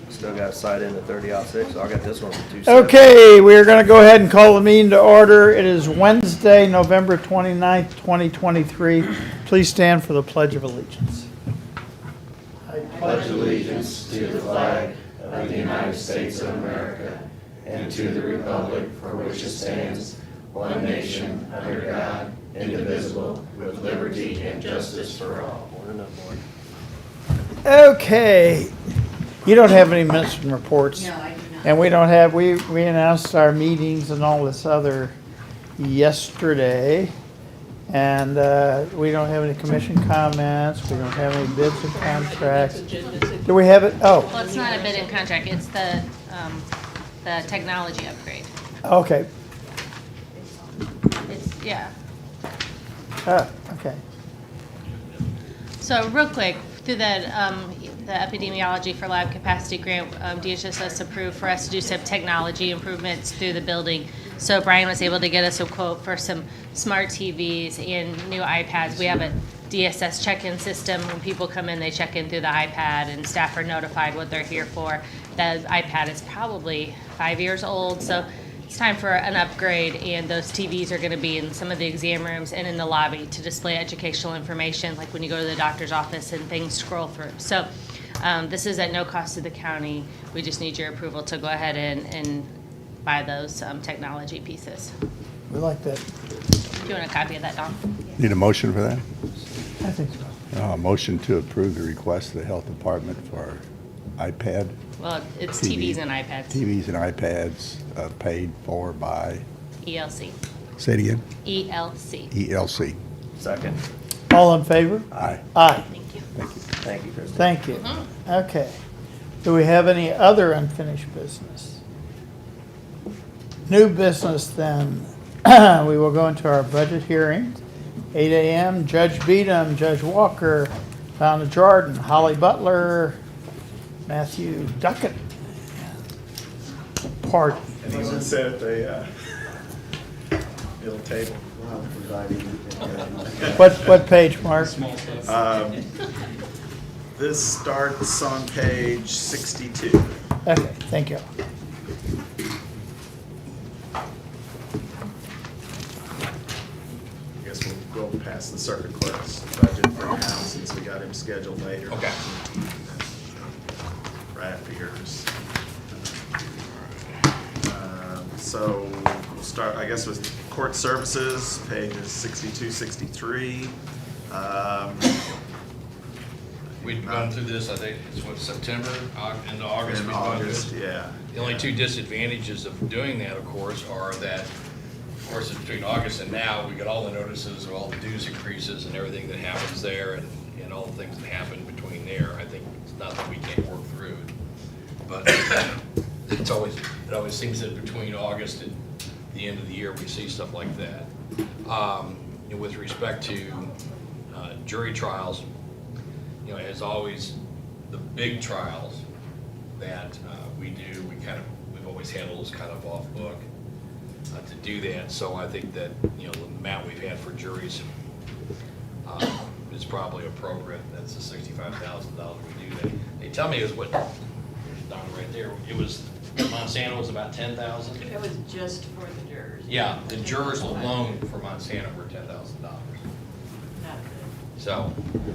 Still got to sign in the 30-06, so I got this one for 270. Okay, we are going to go ahead and call the meeting to order. It is Wednesday, November 29th, 2023. Please stand for the Pledge of Allegiance. I pledge allegiance to the flag of the United States of America and to the republic for which it stands, one nation, under God, indivisible, with liberty and justice for all. Okay. You don't have any minutes and reports. No, I do not. And we don't have, we announced our meetings and all this other yesterday. And we don't have any commission comments. We don't have any bids and contracts. Do we have it? Oh, Well, it's not a bid and contract, it's the technology upgrade. okay. It's, yeah. Okay. So real quick, through the epidemiology for lab capacity grant, DHSS approved for us to do some technology improvements through the building. So Brian was able to get us a quote for some smart TVs and new iPads. We have a DSS check-in system. When people come in, they check in through the iPad and staff are notified what they're here for. The iPad is probably 5 years old, so it's time for an upgrade, and those TVs are going to be in some of the exam rooms and in the lobby to display educational information, like when you go to the doctor's office and things scroll through. So this is at no cost to the county. We just need your approval to go ahead and buy those technology pieces. We like that. Do you want a copy of that, Don? Need a motion for that? I think so. Motion to approve the request of the health department for iPad, Well, it's TV. TVs and iPads. TVs and iPads paid for by, ELC. say it again, ELC. ELC. Second. All in favor? Aye. Aye. Thank you. Thank you. Thank you, Kristen. Thank you. Okay. Do we have any other unfinished business? New business then. We will go into our budget hearing. 8 a.m. Judge Beadham, Judge Walker, Donna Jordan, Holly Butler, Matthew Duckett. Pardon. And he was sit at the middle table. What page, Mark? This starts on page 62. Okay, thank you. I guess we'll go past the circuit clerk's budget for now, since we got him scheduled later. Okay. Right after yours. So we'll start, I guess, with court services, pages 62, 63. We've gone through this, I think, it's what, September, into August. In we've gone through August, it. yeah. The only two disadvantages of doing that, of course, are that, of course, between August and now, we get all the notices of all the dues increases and everything that happens there, and all the things that happen between there. I think it's not that we can't work through it, but it always seems that between August and the end of the year, we see stuff like that. With respect to jury trials, as always, the big trials that we do, we've always handled as kind of off book to do that. So I think that, the amount we've had for juries is probably appropriate. That's the $65,000 we do that. They tell me it was what, Don, right there, it was, Monsanto was about 10,000. It was just for the jurors. Yeah, the jurors alone for Monsanto were $10,000. Not So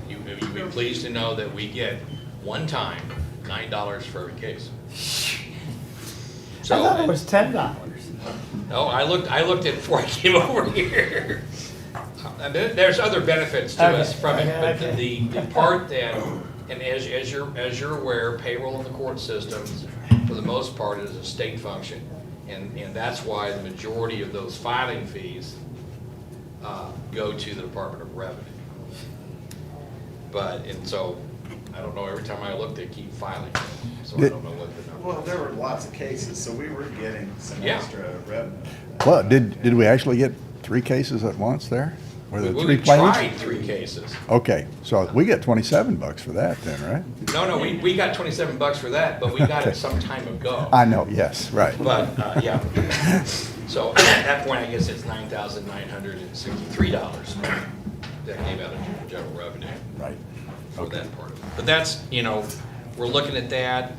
you'd be pleased to know that we get one time $9 for every case. I thought it was $10. No, I looked at it before I came over here. And there's other benefits to us from it, but Okay. the part that, and as you're aware, payroll in the court systems, for the most part, is a state function. And that's why the majority of those filing fees go to the Department of Revenue. And so, I don't know, every time I look, they keep filing, so I don't know what the number. Well, there were lots of cases, so we were getting some Yeah. extra revenue. Well, did we actually get 3 cases at once there? Were there 3 We plaintiffs? tried 3 cases. Okay, so we get $27 for that then, right? No, we got $27 for that, but we got it some time ago. I know, yes, right. But, yeah. So at that point, I guess it's $9,963 that came out of general revenue Right. for that part of it. But that's, we're looking at that.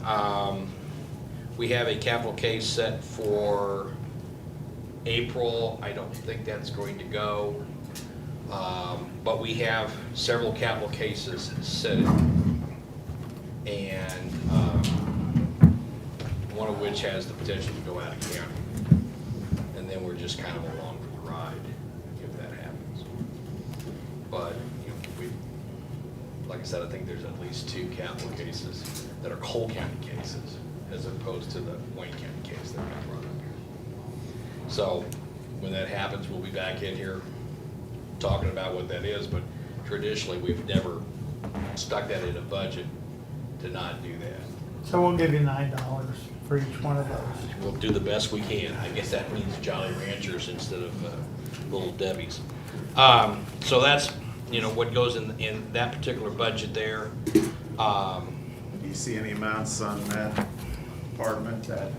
We have a capital case set for April. I don't think that's going to go. But we have several capital cases set, and one of which has the potential to go out of county. And then we're just kind of along for the ride if that happens. But, you know, like I said, I think there's at least 2 capital cases that are Cole County cases as opposed to the Wayne County case that got brought up here. So when that happens, we'll be back in here talking about what that is, but traditionally, we've never stuck that in a budget to not do that. So we'll give you $9 for each one of those. We'll do the best we can. I guess that means Jolly Ranchers instead of Little Debbie's. So that's, you know, what goes in that particular budget there. Do you see any amounts on that department that,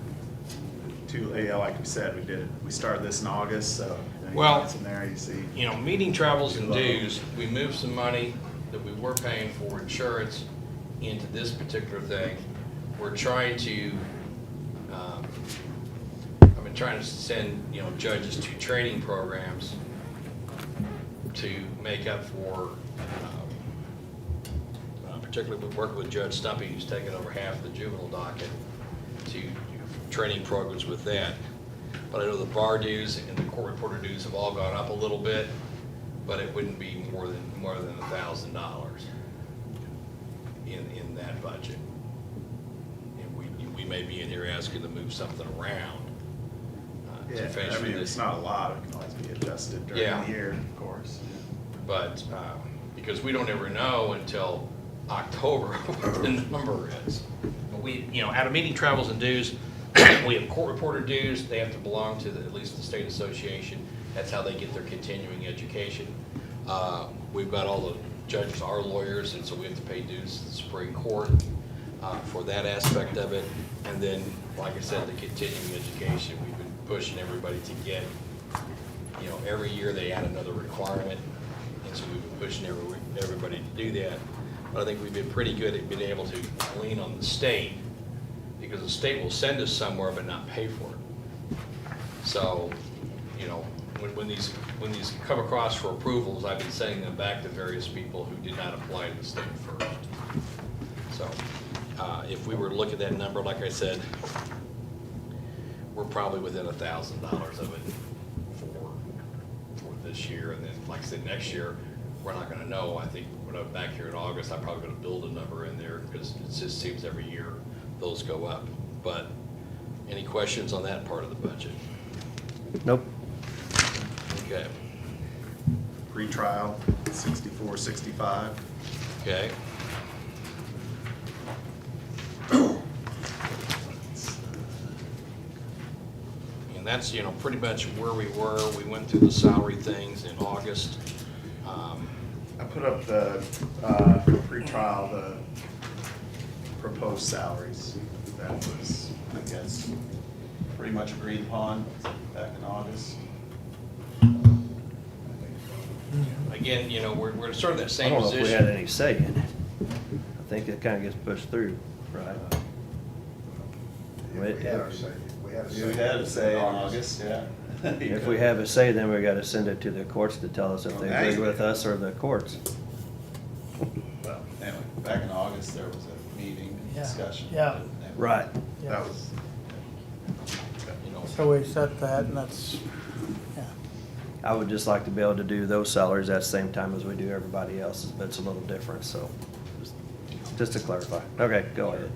yeah, like we said, we started this in August, so any Well, amounts in there you see? You know, meeting travels and dues, we moved some money that we were paying for insurance into this particular thing. We're trying to, I've been trying to send, you know, judges to training programs to make up for, particularly with working with Judge Stumpy, who's taken over half the juvenile docket, to training programs with that. But I know the bar dues and the court reporter dues have all gone up a little bit, but it wouldn't be more than $1,000 in that budget. And we may be in here asking to move something around to Yeah, finish I mean, with it's this. not a lot, it can always be adjusted during Yeah. the year, of course. But, because we don't ever know until October what the number is. But we, you know, out of meeting travels and dues, we have court reporter dues, they have to belong to at least the state association. That's how they get their continuing education. We've got all the judges, our lawyers, and so we have to pay dues to the Supreme Court for that aspect of it. And then, like I said, the continuing education, we've been pushing everybody to get, you know, every year they add another requirement. And so we've been pushing everybody to do that. But I think we've been pretty good at being able to lean on the state, because the state will send us somewhere but not pay for it. So, you know, when these come across for approvals, I've been sending them back to various people who did not apply to the state first. So, if we were to look at that number, like I said, we're probably within $1,000 of it for this year. And then, like I said, next year, we're not gonna know. I think when I'm back here in August, I'm probably gonna build a number in there, because it just seems every year those go up. But any questions on that part of the budget? Nope. Okay, Pre-trial, 64, 65. okay. And that's, you know, pretty much where we were. We went through the salary things in August. I put up the, pre-trial, the proposed salaries. That was, I guess, pretty much agreed upon back in August. Again, you know, we're sort of that I same don't know if we had position. any say in it. I think it kind of gets pushed through, right? We had our say. We had a say. We had a say in August, yeah. If we have a say, then we gotta send it to the courts to tell us if they agree Okay. with us or the courts. Well, anyway, back in August, there was a meeting, Yeah. discussion. Yeah. Right. That was, You know, So we set that, and that's, yeah. I would just like to be able to do those salaries at the same time as we do everybody else's, but it's a little different, so just to clarify. Okay, go ahead.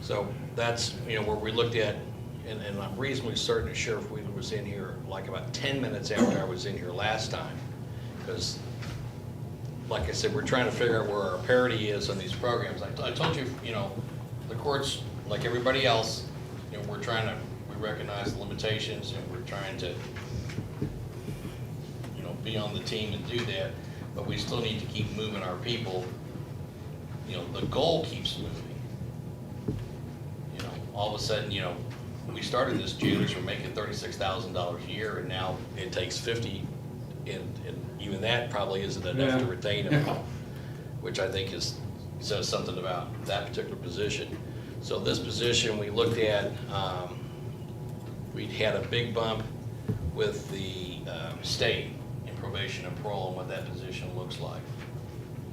so that's, you know, where we looked at, and I'm reasonably certain that Sheriff Wheeler was in here like about 10 minutes after I was in here last time. Because, like I said, we're trying to figure out where our parity is on these programs. I told you, you know, the courts, like everybody else, you know, we recognize the limitations, and we're trying to, you know, be on the team and do that, but we still need to keep moving our people. You know, the goal keeps moving. You know, all of a sudden, you know, we started this, jailers were making $36,000 a year, and now it takes 50, and even that probably isn't enough to retain them. which I think says something about that particular position. So this position, we looked at, we had a big bump with the state in probation and parole and what that position looks like.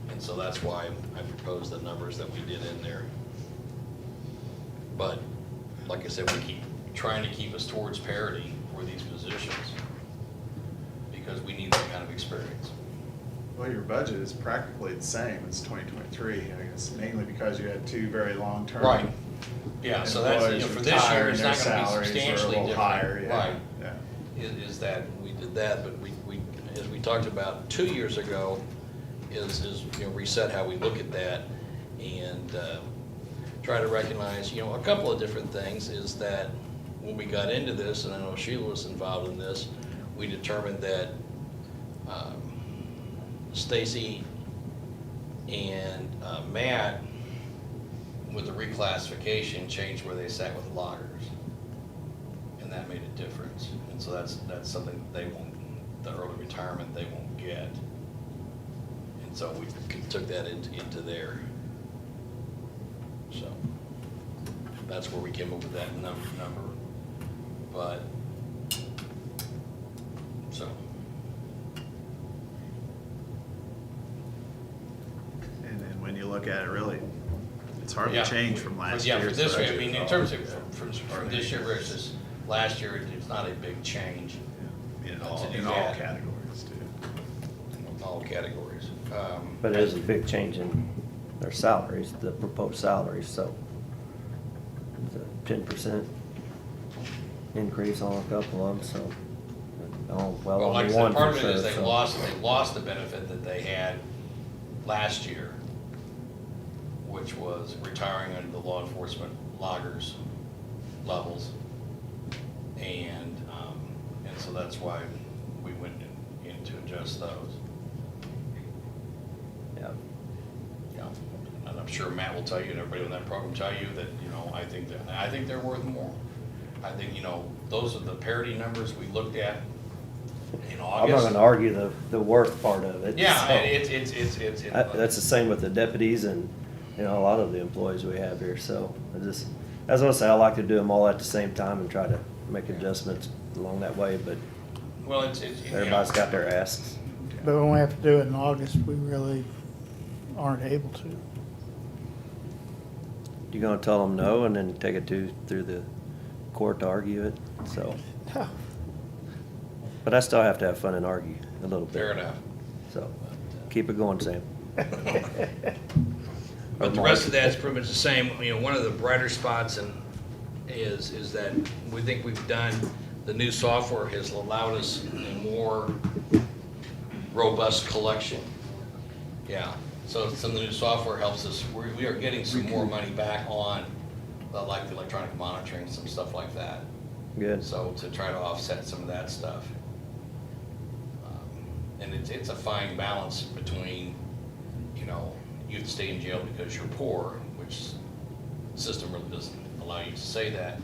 And so that's why I proposed the numbers that we did in there. But, like I said, we keep trying to keep us towards parity for these positions because we need that kind of experience. Well, your budget is practically the same as 2023, I guess, mainly because you had two very long-term. Right. Yeah, so that's, employees for this year, retire and it's their not gonna be salaries were a substantially little different. higher, yeah, Right. yeah. Is that we did that, but we, as we talked about 2 years ago, is reset how we look at that and try to recognize, a couple of different things is that when we got into this, and I know Sheila was involved in this, we determined that Stacy and Matt, with the reclassification, changed where they sat with loggers. And that made a difference. And so that's something that they won't, the early retirement, they won't get. And so we took that into there. So that's where we came up with that number. But, so. And then when you look at it, really, it's hardly Yeah. changed from last Yeah, year. for this year, I mean, in terms of, from this year versus last year, it's not a big change In to all, do in all that. categories, too. in all categories. But it is a big change in their salaries, the proposed salaries, so it's a 10% increase on a couple of them, so. Oh, Well, well, like I only said, one part for of it is sure, they so. lost the benefit that they had last year, which was retiring under the law enforcement loggers levels. And so that's why we went in to adjust those. Yeah. Yeah, and I'm sure Matt will tell you, and everybody on that program will tell you that, I think they're worth more. I think, those are the parity numbers we looked at in I'm August. not gonna argue the work part of it. Yeah, so. it's. That's the same with the deputies and, a lot of the employees we have here, so as I was gonna say, I like to do them all at the same time and try to make adjustments along that way, but Well, it's. everybody's got their asks. But when we have to do it in August, we really aren't able to. You gonna tell them no and then take it through the court to argue it, so. No. But I still have to have fun and argue a little bit. Fair enough. So, keep it going, Sam. But the rest of that's pretty much the same. One of the brighter spots is that we think we've done, the new software has allowed us a more robust collection. Yeah, so some of the new software helps us, we are getting some more money back on, like the electronic monitoring, some stuff like that. Good. So to try to offset some of that stuff. And it's a fine balance between, you have to stay in jail because you're poor, which the system really doesn't allow you to say that.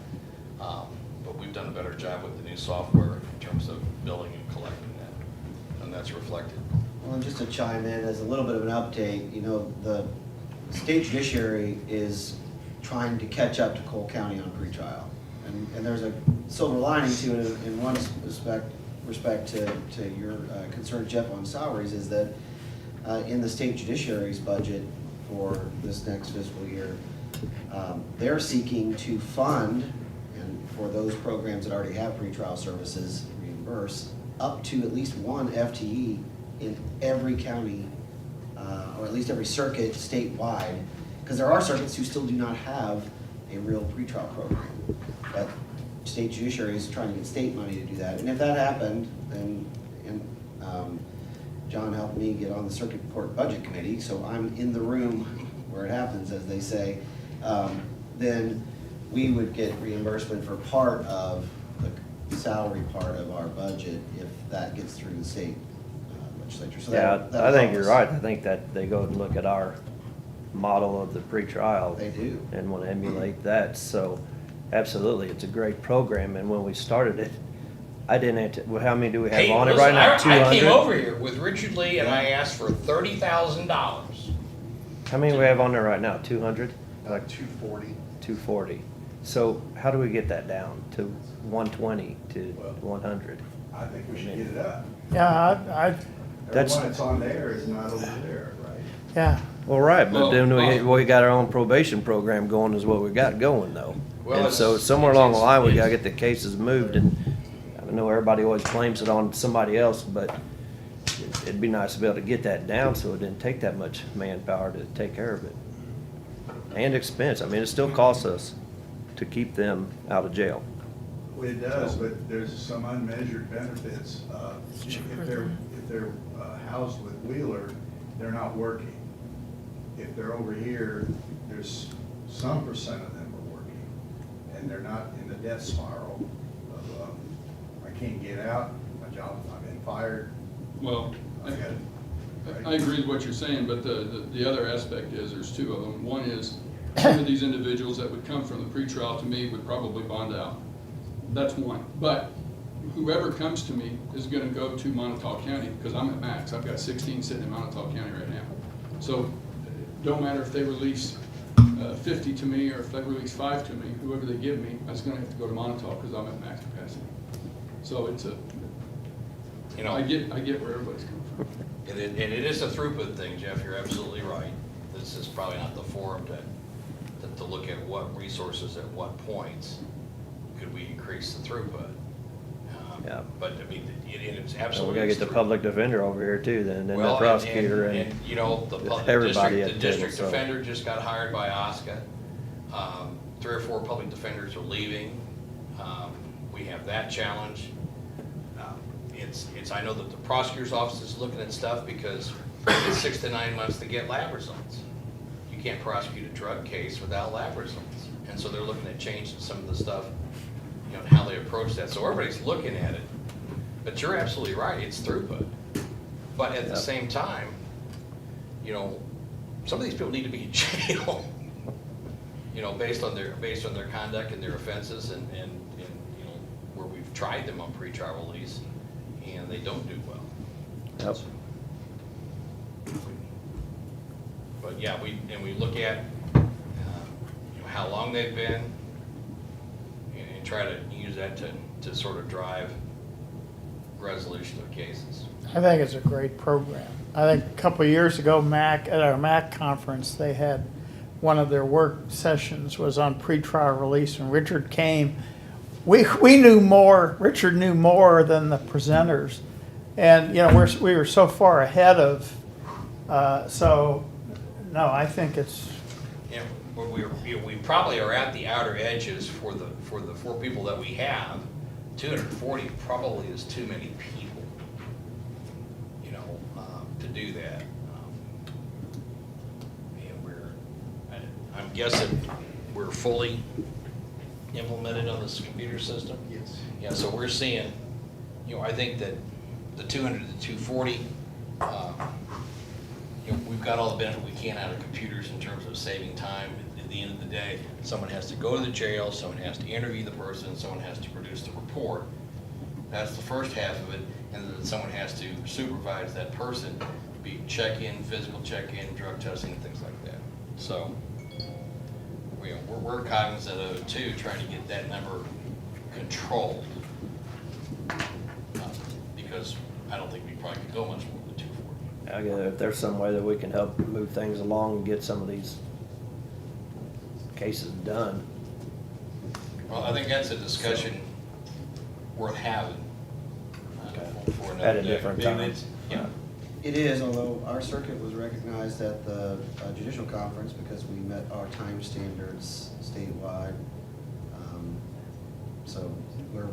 But we've done a better job with the new software in terms of billing and collecting that, and that's reflected. Well, and just to chime in as a little bit of an update, the state judiciary is trying to catch up to Cole County on pretrial. And there's a silver lining to it in one respect to your concern, Jeff, on salaries, is that in the state judiciary's budget for this next fiscal year, they're seeking to fund, and for those programs that already have pretrial services, reimburse up to at least one FTE in every county, or at least every circuit statewide, because there are circuits who still do not have a real pretrial program. But state judiciary is trying to get state money to do that. And if that happened, then, John helped me get on the circuit court budget committee, so I'm in the room where it happens, as they say, then we would get reimbursement for part of the salary part of our budget if that gets through the state legislature. So Yeah, that I think helps. you're right. I think that they go and look at our model of the pretrial. They do. And want to emulate that, so absolutely, it's a great program, and when we started it, I didn't, how many do we have Hey, on it listen, right now? I came 200? over here with Richard Lee and I asked for $30,000 How many we have on there right now? 200? Like 240. 240. So how do we get that down to 120 to Well- 100? I think we should get it up. Yeah, That's- Everyone that's on there is not over there, right? yeah. Well, right, but Well, then we got our own probation program going is what we got going though. Well, And so it's- somewhere along the line, we gotta it's- get the cases moved and I know everybody always blames it on somebody else, but it'd be nice to be able to get that down so it didn't take that much manpower to take care of it. And expense. I mean, it still costs us to keep them out of jail. Well, it does, but there's some unmeasured benefits. If they're housed with Wheeler, they're not working. If they're over here, there's some percent of them are working, and they're not in the death spiral of, I can't get out, my job, I've been fired, Well, I got I agree with what you're saying, but the other aspect is, there's two of them. One is, some of these individuals that would come from the pretrial to me would probably bond out. That's one. But whoever comes to me is gonna go to Montauk County, because I'm at max. I've got 16 sitting in Montauk County right now. So, don't matter if they release 50 to me, or if they release 5 to me, whoever they give me, I was gonna have to go to Montauk, because I'm at max capacity. So it's You know, I get where everybody's coming from. and it is a throughput thing, Jeff, you're absolutely right. This is probably not the forum to look at what resources at what points could we increase the throughput. Yeah. But I mean, it's So absolutely. we gotta get the public defender over here too then, and the Well, prosecutor and, you know, the everybody at district, the the table, district so. defender just got hired by OSCA. 3 or 4 public defenders are leaving. We have that challenge. I know that the prosecutor's office is looking at stuff because it's 6 to 9 months to get lab results. You can't prosecute a drug case without lab results. And so they're looking at changing some of the stuff, you know, how they approach that. So everybody's looking at it. But you're absolutely right, it's throughput. But at the Yep. same time, you know, some of these people need to be in jail. You know, based on their conduct and their offenses and, you know, where we've tried them on pretrial release and they don't do well. Yep. But yeah, we look at, you know, how long they've been and try to use that to sort of drive resolution of cases. I think it's a great program. I think a couple of years ago, at our MAC conference, they had one of their work sessions was on pretrial release, and Richard came. We knew more, Richard knew more than the presenters. And, you know, we were so far ahead of, so, no, I think it's, Yeah, but we probably are at the outer edges for the 4 people that we have. 240 probably is too many people, you know, to do that. And I'm guessing we're fully implemented on this computer system? Yes. Yeah, so we're seeing, you know, I think that the 200 to 240, you know, we've got all the benefit we can out of computers in terms of saving time. At the end of the day, someone has to go to the jail, someone has to interview the person, someone has to produce the report. That's the first half of it, and then someone has to supervise that person, be check-in, physical check-in, drug testing, and things like that. So, we're cognizant of it too, trying to get that number controlled. Because I don't think we probably could go much more than 240. I guess if there's some way that we can help move things along and get some of these cases done. Well, I think that's a discussion worth having. For another At a day. different Maybe time. it's- Yeah. It is, although our circuit was recognized at the judicial conference because we met our time standards statewide. So we're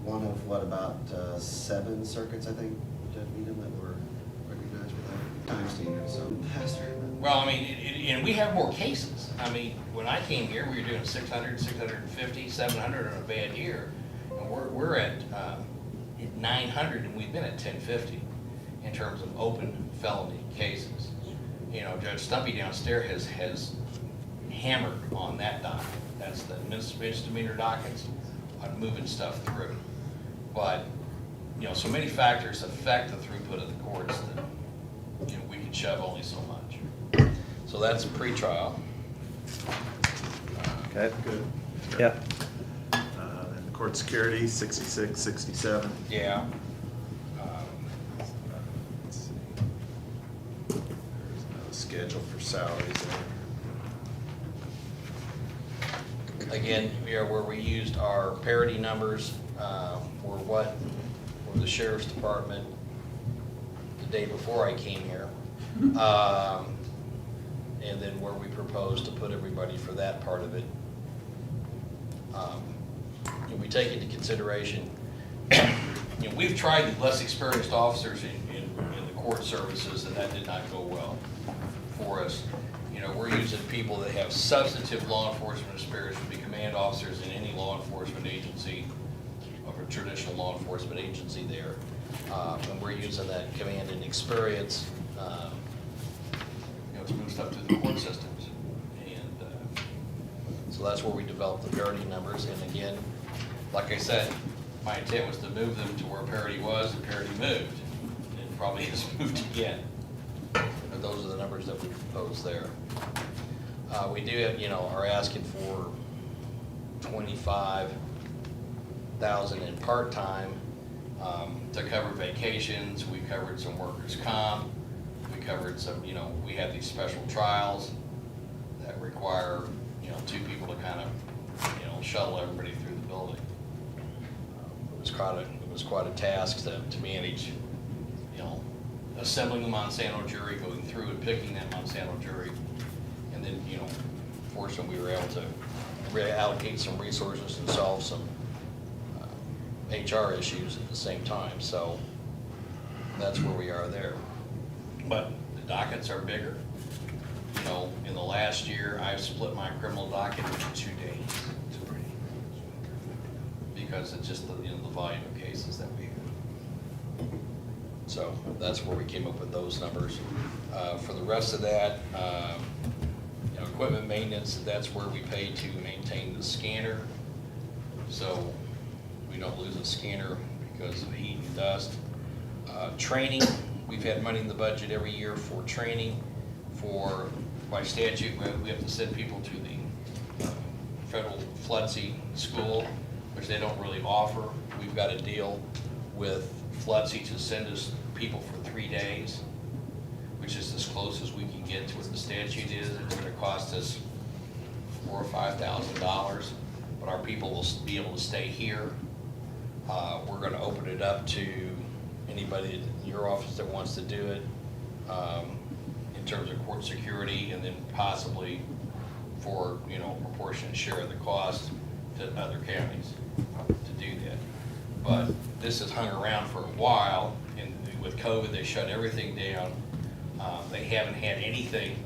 one of, what, about 7 circuits, I think, Judge Needham, that were recognized with our time standards, so. Pastor. Well, I mean, and we have more cases. I mean, when I came here, we were doing 600, 650, 700 on a bad year. And we're at 900, and we've been at 1050 in terms of open felony cases. You know, Judge Stumpy downstairs has hammered on that docket. That's the misdemeanor dockets on moving stuff through. But, you know, so many factors affect the throughput of the courts that, you know, we can shove only so much. So that's pre-trial. Okay, Good. yeah. And the court security, 66, 67. Yeah. Let's see. There's no schedule for salaries there. Again, where we used our parity numbers, were the sheriff's department the day before I came here. And then where we proposed to put everybody for that part of it. We take into consideration, we've tried less experienced officers in the court services, and that did not go well for us. We're using people that have substantive law enforcement experience, would be command officers in any law enforcement agency, of a traditional law enforcement agency there. And we're using that command and experience, to move stuff to the court systems. And so that's where we developed the parity numbers. And again, like I said, my intent was to move them to where parity was, and parity moved. And probably has moved again. But those are the numbers that we proposed there. We do have, are asking for 25,000 in part-time to cover vacations. We covered some workers' comp. We covered some, we have these special trials that require, 2 people to kind of, shuttle everybody through the building. It was quite a task to manage, assembling the Monsanto jury, going through and picking that Monsanto jury. And then, fortunately, we were able to reallocate some resources and solve some HR issues at the same time. So that's where we are there. But the dockets are bigger. In the last year, I've split my criminal docket into 2 days. Because it's just the volume of cases that we have. So that's where we came up with those numbers. For the rest of that, equipment maintenance, that's where we pay to maintain the scanner. So we don't lose a scanner because of heat and dust. Training, we've had money in the budget every year for training. By statute, we have to send people to the federal FLETC school, which they don't really offer. We've got a deal with FLETC to send us people for 3 days, which is as close as we can get to what the statute is. It's gonna cost us $4,000 or $5,000, but our people will be able to stay here. We're gonna open it up to anybody in your office that wants to do it, in terms of court security, and then possibly for, proportionate share of the cost to other counties to do that. But this has hung around for a while, and with COVID, they shut everything down. They haven't had anything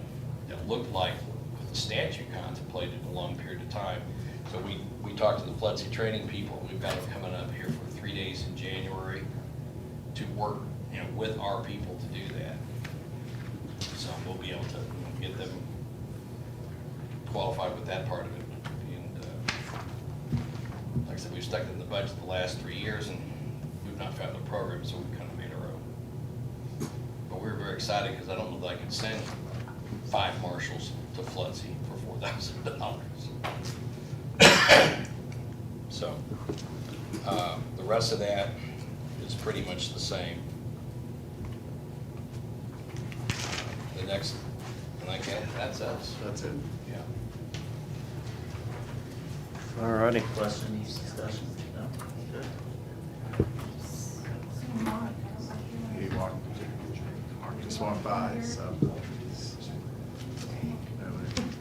that looked like what the statute contemplated in a long period of time. So we talked to the FLETC training people. We've got them coming up here for 3 days in January to work, with our people to do that. So we'll be able to get them qualified with that part of it. And like I said, we've stuck it in the budget the last 3 years, and we've not found the program, so we've kind of made our own. But we were very excited because I don't know that I could send 5 marshals to FLETC for $4,000. So the rest of that is pretty much the same. The next, and like that's us. That's it. Yeah. Alrighty. Questions, discussion? No? Good. He just walked by, so.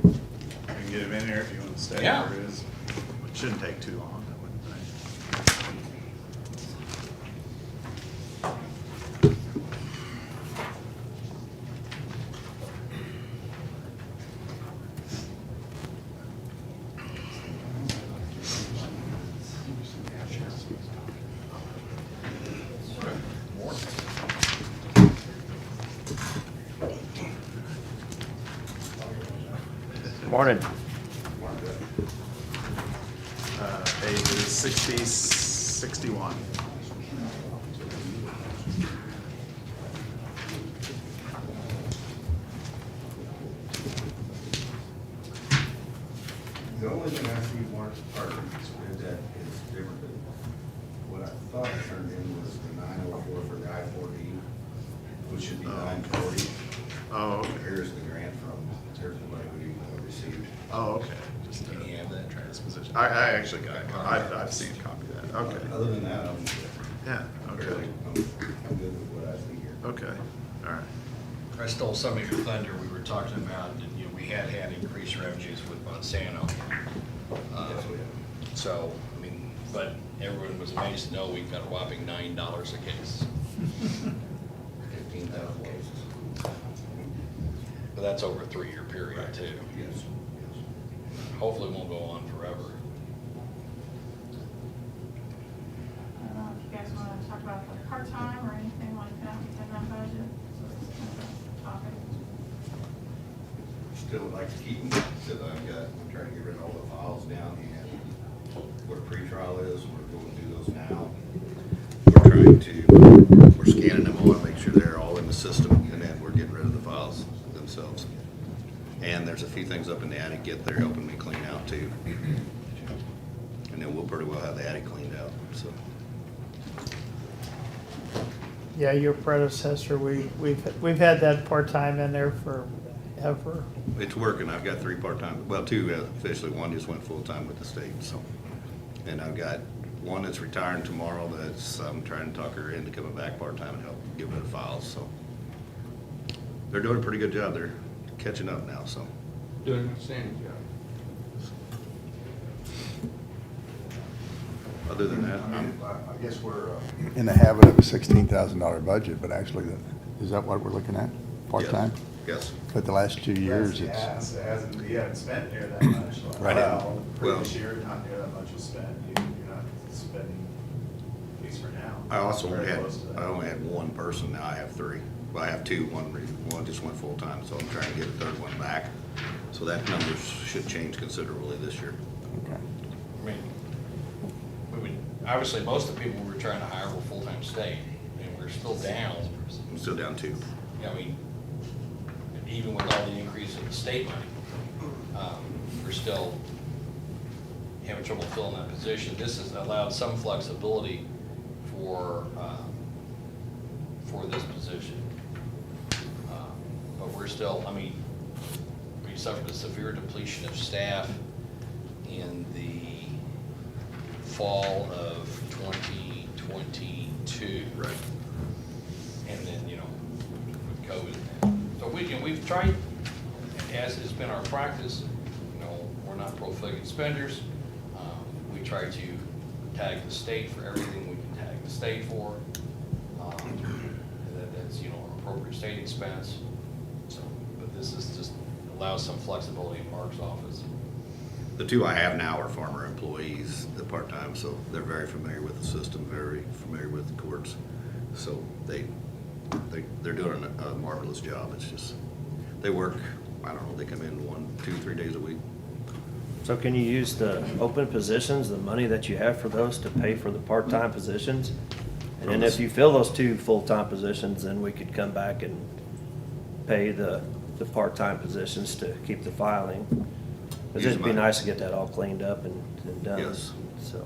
You can get him in here if you want to stay Yeah. where it is. It shouldn't take too long, I wouldn't think. Morning. Pages 60, 61. The only thing I see Mark Parker is that is different than what I thought it turned in was the 904 for the I-4D, which should be 940. Oh, okay. Here's the grant from, here's the money we received. Oh, okay. Just Can you have that? transposition. I actually got it. I've seen a copy of that. Okay. Other than that, I'm Yeah, okay. fairly, I'm good with what I see here. Okay, all right. I stole some of your thunder. We were talking about, that, you know, we had increased revenues with Monsanto. Yes, we have. So, I mean, but everyone was amazed to know we've got a whopping $9 a case. 15,000 cases. But that's over a 3-year period too. Yes, yes. Hopefully it won't go on forever. I don't know if you guys want to talk about the part-time or anything like that within that budget. So it's kind of a topic. Still would like to keep them, because I'm trying to get rid of all the files down and what a pretrial is, we're going through those now. We're scanning them all and make sure they're all in the system, and then we're getting rid of the files themselves. And there's a few things up in the attic yet they're helping me clean out too. And then we'll pretty well have the attic cleaned out, so. Yeah, your predecessor, we've had that part-time in there forever. It's working. I've got 3 part-time, well, 2 officially. One just went full-time with the state, so. And I've got one that's retiring tomorrow that's, I'm trying to talk her into coming back part-time and help get rid of files, so. They're doing a pretty good job. They're catching up now, so. Doing an outstanding job. Other than that, I guess we're, in the habit of a $16,000 budget, but actually, is that what we're looking at, part-time? Yes. But the last 2 years, it's, It hasn't, you haven't spent near that much. Right. Well, Well- this year, not near that much was spent. You're not spending, at least for now. I also Very had, close to that. I only had 1 person. Now I have 3. Well, I have 2. One just went full-time, so I'm trying to get a 3rd one back. So that number should change considerably this year. okay. I mean, we would, obviously, most of the people we were trying to hire were full-time state, and we're still down. I'm still down 2. I mean, even with all the increase in the state money, we're still having trouble filling that position. This has allowed some flexibility for this position. But we're still, I mean, we suffered a severe depletion of staff in the fall of 2022. Right. And then, you know, with COVID. So we've tried, as has been our practice, you know, we're not profligate spenders. We try to tag the state for everything we can tag the state for. And that's, you know, an appropriate state expense. So, but this is just allows some flexibility in Mark's office. The 2 I have now are former employees, the part-time, so they're very familiar with the system, very familiar with the courts. So they're doing a marvelous job. It's just, they work, I don't know, they come in 1, 2, 3 days a week. So can you use the open positions, the money that you have for those, to pay for the part-time positions? And then if you fill those 2 full-time positions, then we could come back and pay the part-time positions to keep the filing. Because it'd be Use my- nice to get that all cleaned up and done. Yes. So,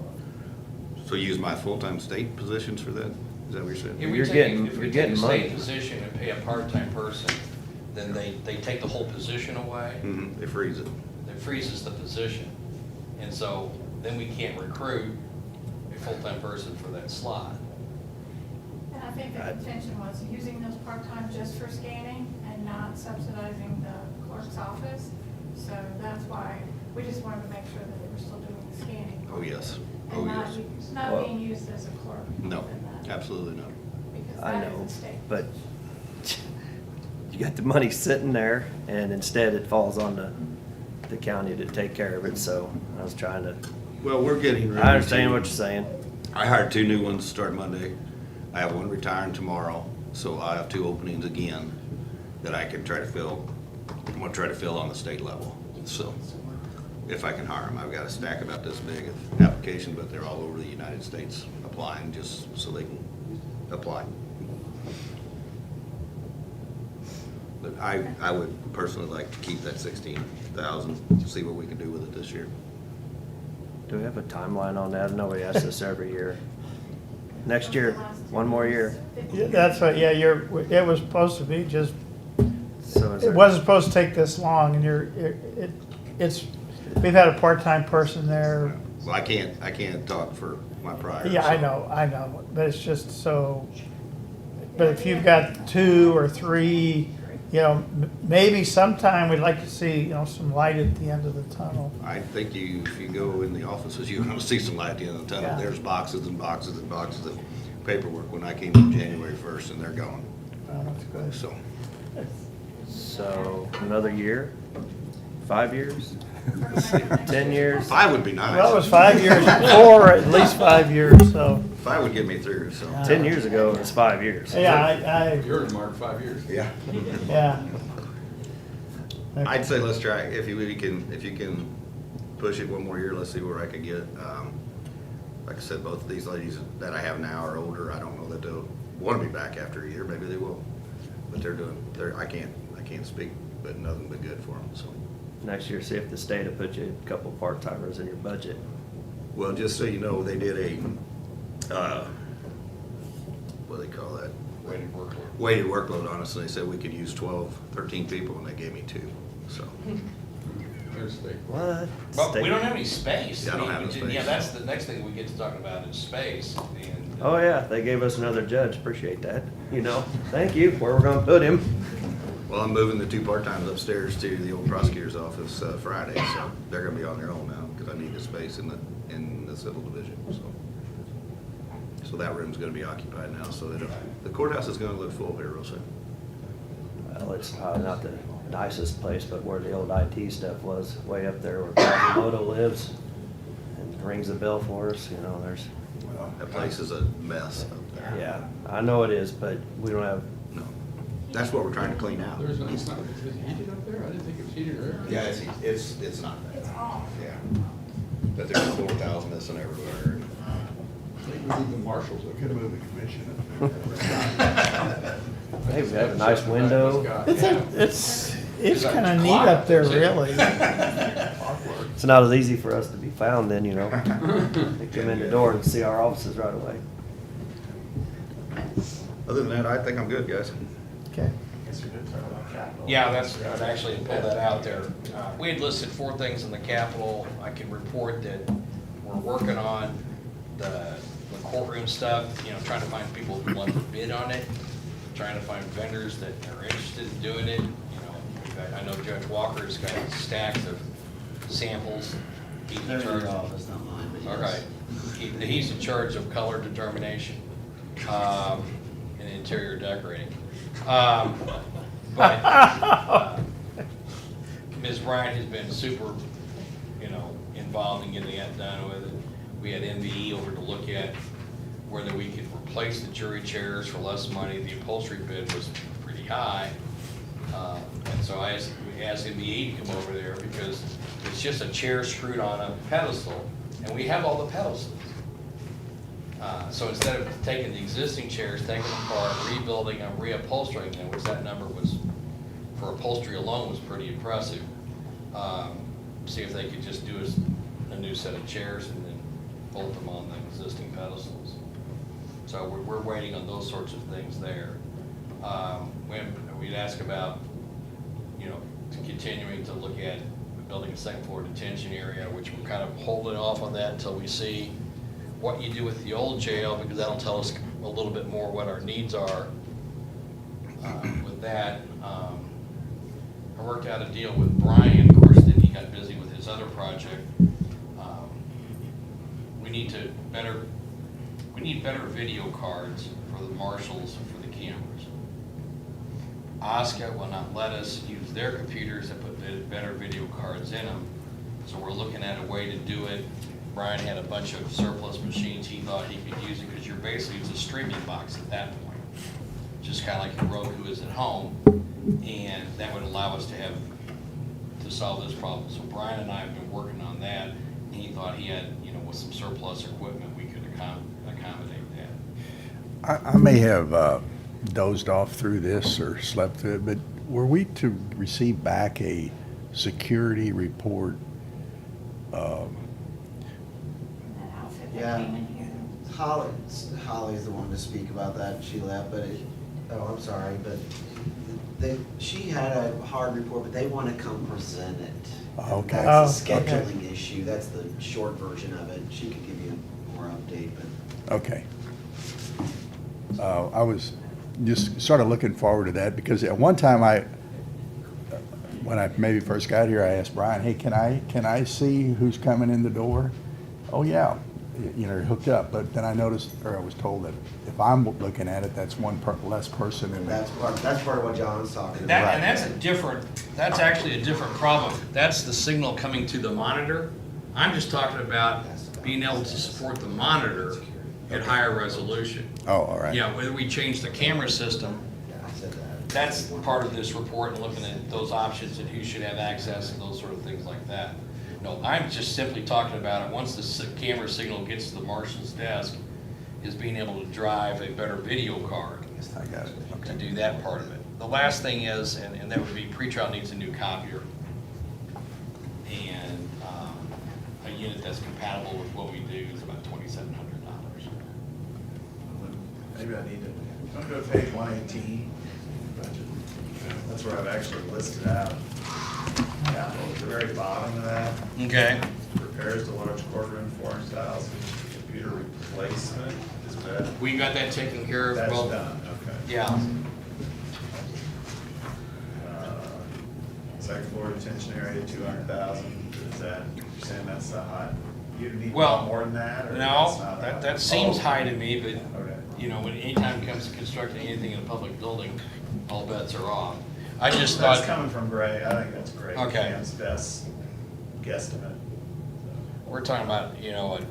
So use my full-time state positions for that? Is that what you're saying? If we You're take- getting- if we you're take getting a state money. position and pay a part-time person, then they take the whole position away. They freeze it. It freezes the position. And so then we can't recruit a full-time person for that slot. And I think the intention was using those part-time just for scanning and not subsidizing the clerk's office. So that's why we just wanted to make sure that they were still doing the scanning. Oh, yes. Oh, And not, yes. not Well- being used as a clerk. No, in that, absolutely not. Because I that know, is a state. but you got the money sitting there, and instead it falls on the county to take care of it, so I was trying to, Well, we're getting ready I understand to- what you're saying. I hired 2 new ones start Monday. I have 1 retiring tomorrow, so I have 2 openings again that I can try to fill. I'm gonna try to fill on the state level, so if I can hire them. I've got a stack about this big of applications, but they're all over the United States applying just so they can apply. But I would personally like to keep that 16,000, see what we can do with it this year. Do we have a timeline on that? I know we ask this every year. Next year, one more year. Yeah, that's right, yeah, it was supposed to be just, So is it there, wasn't supposed to take this long, and it's, we've had a part-time person there. Well, I can't talk for my prior. Yeah, I know, but it's just so, but if you've got 2 or 3, you know, maybe sometime we'd like to see, you know, some light at the end of the tunnel. I think if you go in the offices, you're gonna see some light at the end of the tunnel. Yeah. There's boxes and boxes and boxes of paperwork when I came in January 1st, and they're gone, That's good. so. so another year? 5 years? 10 years? 5 would be nice. Well, it was 5 years before, at least 5 years, so, 5 would get me through, so. 10 years ago, it was 5 years. yeah, Yours, Mark, 5 years. Yeah. yeah. I'd say let's try, if you can push it one more year, let's see where I can get. Like I said, both of these ladies that I have now are older. I don't know that they'll want to be back after a year. Maybe they will. But I can't speak, but nothing but good for them, so. Next year, see if the state will put you a couple part-timers in your budget. Well, just so you know, they did what do they call that? Weighted workload. Weighted workload on us, and they said we could use 12, 13 people, and they gave me 2, so. There's the, What? But State- we don't have any space. Yeah, I don't have mean, any space. Yeah, that's the next thing we get to talk about is space. And Oh, yeah, they gave us another judge, appreciate that, you know, thank you, where we're gonna put him. Well, I'm moving the 2 part-times upstairs to the old prosecutor's office Friday, so they're gonna be on their own now, because I need the space in the civil division, so. So that room's gonna be occupied now, so the courthouse is gonna look full here real soon. Well, it's not the nicest place, but where the old IT stuff was, way up there where Quasimodo lives, and rings the bell for us, you know, there's, That place is a mess up there. yeah, I know it is, but we don't have, No, that's what we're trying to clean out. there's, it's not, is it heated up there? I didn't think it was heated or air. Yeah, it's not It's bad, off. yeah. But there's floor tiles missing everywhere. I think we need the marshals up Could there. move the commission up there. hey, we have a nice window. It's kind of neat up there, really. It's not as easy for us to be found then, you know. They come in the door and see our offices right away. Other than that, I think I'm good, guys. Okay. yeah, I'd actually pull that out there. We had listed 4 things in the capital. I can report that we're working on the courtroom stuff, you know, trying to find people who want to bid on it, trying to find vendors that are interested in doing it. You know, I know Judge Walker's got stacks of samples. He's in They're in charge. your office, not mine, but yes. Okay. He's in charge of color determination, and interior decorating. But Ms. Bryant has been super, you know, involved in getting that done with it. We had NVE over to look at whether we could replace the jury chairs for less money. The upholstery bid was pretty high. And so we asked NVE to come over there because it's just a chair screwed on a pedestal, and we have all the pedestals. So instead of taking the existing chairs, taking them apart, rebuilding them, reupholstering them, which that number was, for upholstery alone, was pretty impressive. See if they could just do a new set of chairs and then bolt them on the existing pedestals. So we're waiting on those sorts of things there. We'd ask about, you know, continuing to look at building a second floor detention area, which we're kind of holding off on that until we see what you do with the old jail, because that'll tell us a little bit more what our needs are with that. I worked out a deal with Brian, of course, then he got busy with his other project. We need better video cards for the marshals for the cameras. OSCA will not let us use their computers that put better video cards in them, so we're looking at a way to do it. Brian had a bunch of surplus machines he thought he could use it, because you're basically, it's a streaming box at that point. Just kind of like your Roku is at home, and that would allow us to solve this problem. So Brian and I have been working on that, and he thought he had, you know, with some surplus equipment, we could accommodate that. I may have dozed off through this or slept through it, but were we to receive back a security report Yeah. came in here. Holly's the one to speak about that, she left, but I'm sorry, but she had a hard report, but they wanna come present it. Okay. That's the Oh, okay. scheduling issue, that's the short version of it, she could give you more update, but. Okay. I was just sort of looking forward to that because at one time when I maybe first got here, I asked Brian, hey, can I see who's coming in the door? Oh, yeah, hooked up. But then I noticed, or I was told that if I'm looking at it, that's one less person in there. That's part of what John's talking about. And that's actually a different problem. That's the signal coming to the monitor. I'm just talking about being able to support the monitor at higher resolution. Oh, all right. Yeah, whether we change the camera system, Yeah, I said that. that's part of this report, and looking at those options and who should have access and those sort of things like that. No, I'm just simply talking about it, once the camera signal gets to the marshal's desk, is being able to drive a better video card I got it. to Okay. do that part of it. The last thing is, and that would be pretrial needs a new copier. And a unit that's compatible with what we do is about $2,700. Maybe I need to, I'm going to page 118. That's where I've actually listed out. Yeah, at the very bottom of that, Okay. repairs to large courtroom flooring styles, computer replacement is that, We got that taken care of. that's Well, done, okay. yeah. Second floor detention area, 200,000, is that, you're saying that's the high? You need Well, more than that, or No, that's not high? that seems Oh, high to me, but, Okay. when anytime it comes to constructing anything in a public building, all bets are off. I just That's thought, coming from Gray, I think that's great. Okay. Dan's best guesstimate. we're talking about, a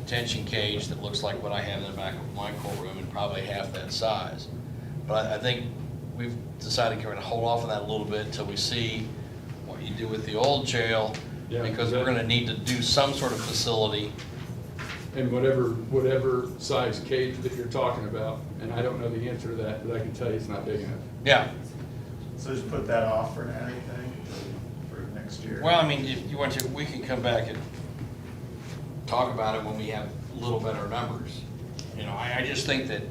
detention cage that looks like what I have in the back of my courtroom and probably half that size. But I think we've decided we're gonna hold off on that a little bit until we see what you do with the old jail, Yeah, because we're gonna need to do some sort of facility. And whatever size cage that you're talking about, and I don't know the answer to that, but I can tell you it's not big enough. Yeah, So just put that off for now, you think, for next year? well, if you want to, we can come back and talk about it when we have a little better numbers. I just think that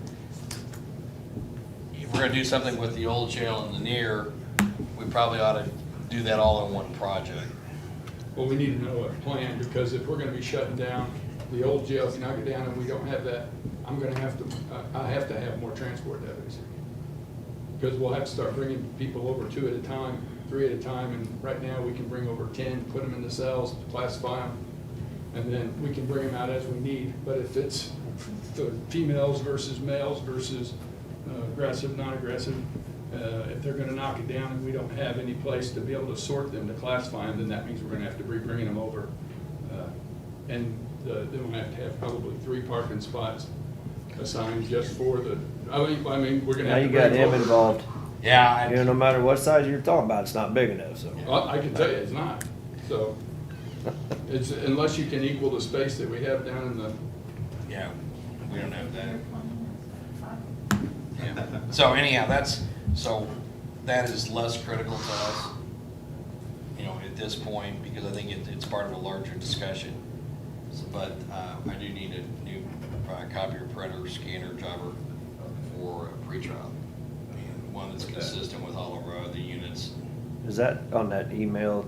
if we're gonna do something with the old jail and the near, we probably ought to do that all in one project. Well, we need to know a plan, because if we're gonna be shutting down the old jail, if you knock it down and we don't have that, I have to have more transport deputies. Because we'll have to start bringing people over 2 at a time, 3 at a time, and right now we can bring over 10, put them in the cells, classify them, and then we can bring them out as we need. But if it's the females versus males versus aggressive, non-aggressive, if they're gonna knock it down and we don't have any place to be able to sort them, to classify them, then that means we're gonna have to be bringing them over. And then we'll have to have probably 3 parking spots assigned just for the, we're gonna have to Now you bring got him over- involved. Yeah, No matter what size you're talking about, it's not big enough, so. Well, I can tell you, it's not. So, it's, unless you can equal the space that we have down in the, yeah, we don't have that. Yeah. So anyhow, that is less critical to us, at this point, because I think it's part of a larger discussion. But I do need a new copier, printer, scanner, jobber for a pretrial. One that's consistent with all of our other units. Is that on that email?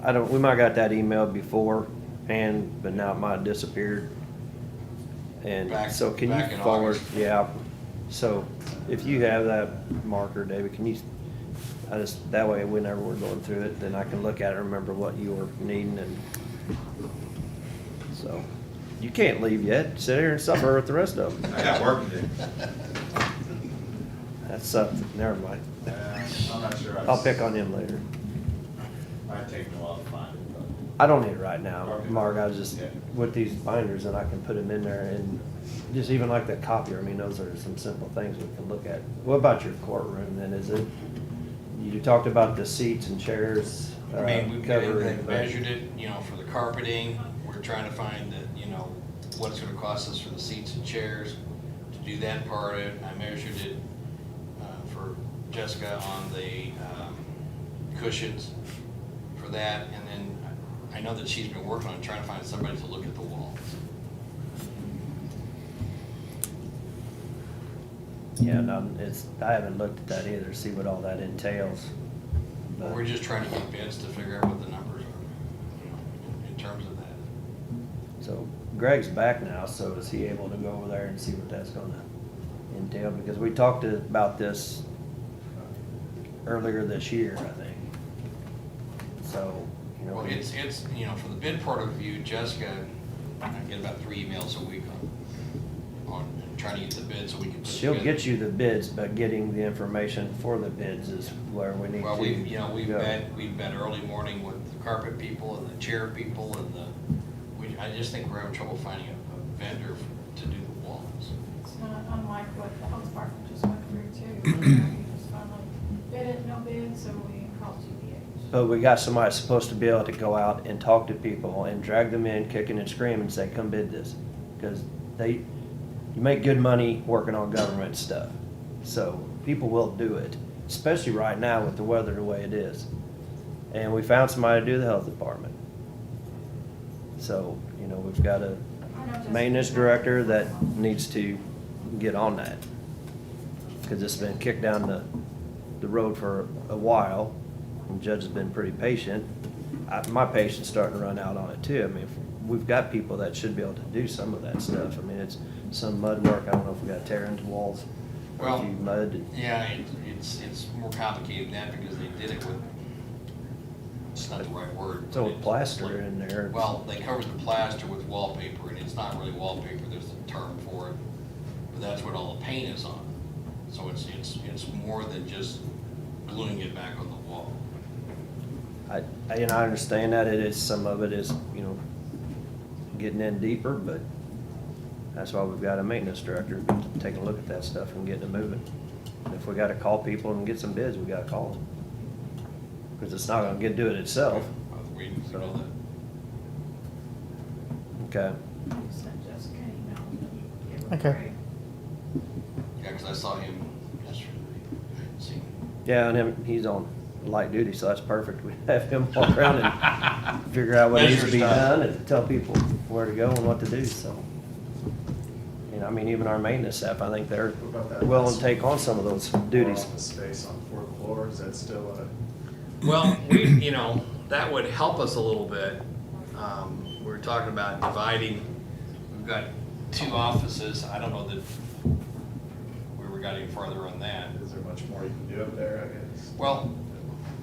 I don't, we might have got that email beforehand, but now it might have disappeared. And Back- so can back you in forward, August. yeah. So if you have that marker, David, that way whenever we're going through it, then I can look at it and remember what you were needing and so. You can't leave yet. Sit here and suffer with the rest of them. I got work to do. That's something. Never mind. I'm not sure. I'll pick on him later. Might take me a while to find it, but. I don't need it right now, Okay. Mark. I was just, Yeah. with these binders, and I can put them in there and just even like that copier, those are some simple things we can look at. What about your courtroom then? Is it, you talked about the seats and chairs, We've covering. measured it, for the carpeting. We're trying to find what it's gonna cost us for the seats and chairs to do that part of it. I measured it for Jessica on the cushions for that, and then I know that she's been working on trying to find somebody to look at the walls. Yeah, no, I haven't looked at that either, see what all that entails. Well, we're just trying to get bids to figure out what the numbers are, you know, in terms of that. So Greg's back now, so is he able to go over there and see what that's gonna entail? Because we talked about this earlier this year, I think. So, you know. Well, it's, you know, from the bid point of view, Jessica, I get about 3 emails a week on trying to get the bid so we can. She'll get you the bids, but getting the information for the bids is where we need to. Well, we've go. met early morning with the carpet people and the chair people and I just think we're having trouble finding a vendor to do the walls. It's not unlike what the health department just went through too. We just finally bid it, no bid, so we called GBH. But we got somebody that's supposed to be able to go out and talk to people and drag them in kicking and screaming and say, come bid this. Because you make good money working on government stuff. So people will do it, especially right now with the weather the way it is. And we found somebody to do the health department. So, you know, we've got a maintenance director that needs to get on that. Because it's been kicked down the road for a while. And the judge has been pretty patient. My patience starting to run out on it too. I mean, we've got people that should be able to do some of that stuff. I mean, it's some mud work. I don't know if we got to tear into walls. Well, a few mud. Yeah, it's more complicated than that because they did it with, it's not the right word. So but with it's plaster like- in there. Well, they covered the plaster with wallpaper, and it's not really wallpaper, there's a term for it, but that's what all the paint is on. So it's more than just gluing it back on the wall. I understand that it is, some of it is, you know, getting in deeper, but that's why we've got a maintenance director taking a look at that stuff and getting it moving. And if we gotta call people and get some bids, we gotta call them. Because it's not gonna do it itself. We know that. Okay. Send Jessica an email and give her a Okay. break. Yeah, because I saw him yesterday, I hadn't seen him. Yeah, and he's on light duty, so that's perfect. We have him walk around and figure out what needs to be Measure stuff. done and tell people where to go and what to do, so. You know, I mean, even our maintenance staff, I think they're What about that willing last to take on some of those duties. Office space on the 4th floor, is that still Well, you know, that would help us a little bit. We were talking about dividing, we've got 2 offices, I don't know that we got any farther on that. is there much more you can do up there, I guess? Well,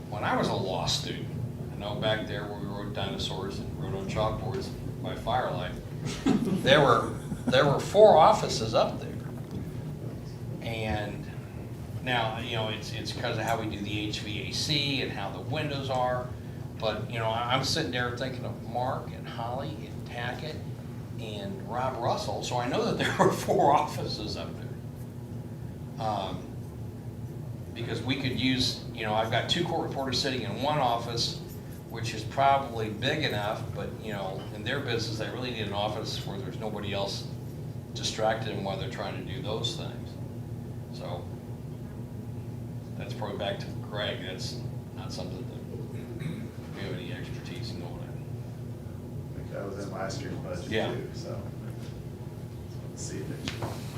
when I was a law student, I know back there where we wrote dinosaurs and wrote on chalkboards by firelight, there were 4 offices up there. And now, you know, it's because of how we do the HVAC and how the windows are. But, you know, I'm sitting there thinking of Mark and Holly and Tackett and Rob Russell, so I know that there were 4 offices up there. Because we could use, you know, I've got 2 court reporters sitting in one office, which is probably big enough, but, you know, in their business, they really need an office where there's nobody else distracted them while they're trying to do those things. So, that's probably back to Craig, that's not something that we have any expertise in going I think that was in last year's budget Yeah. too, so. Let's see if it's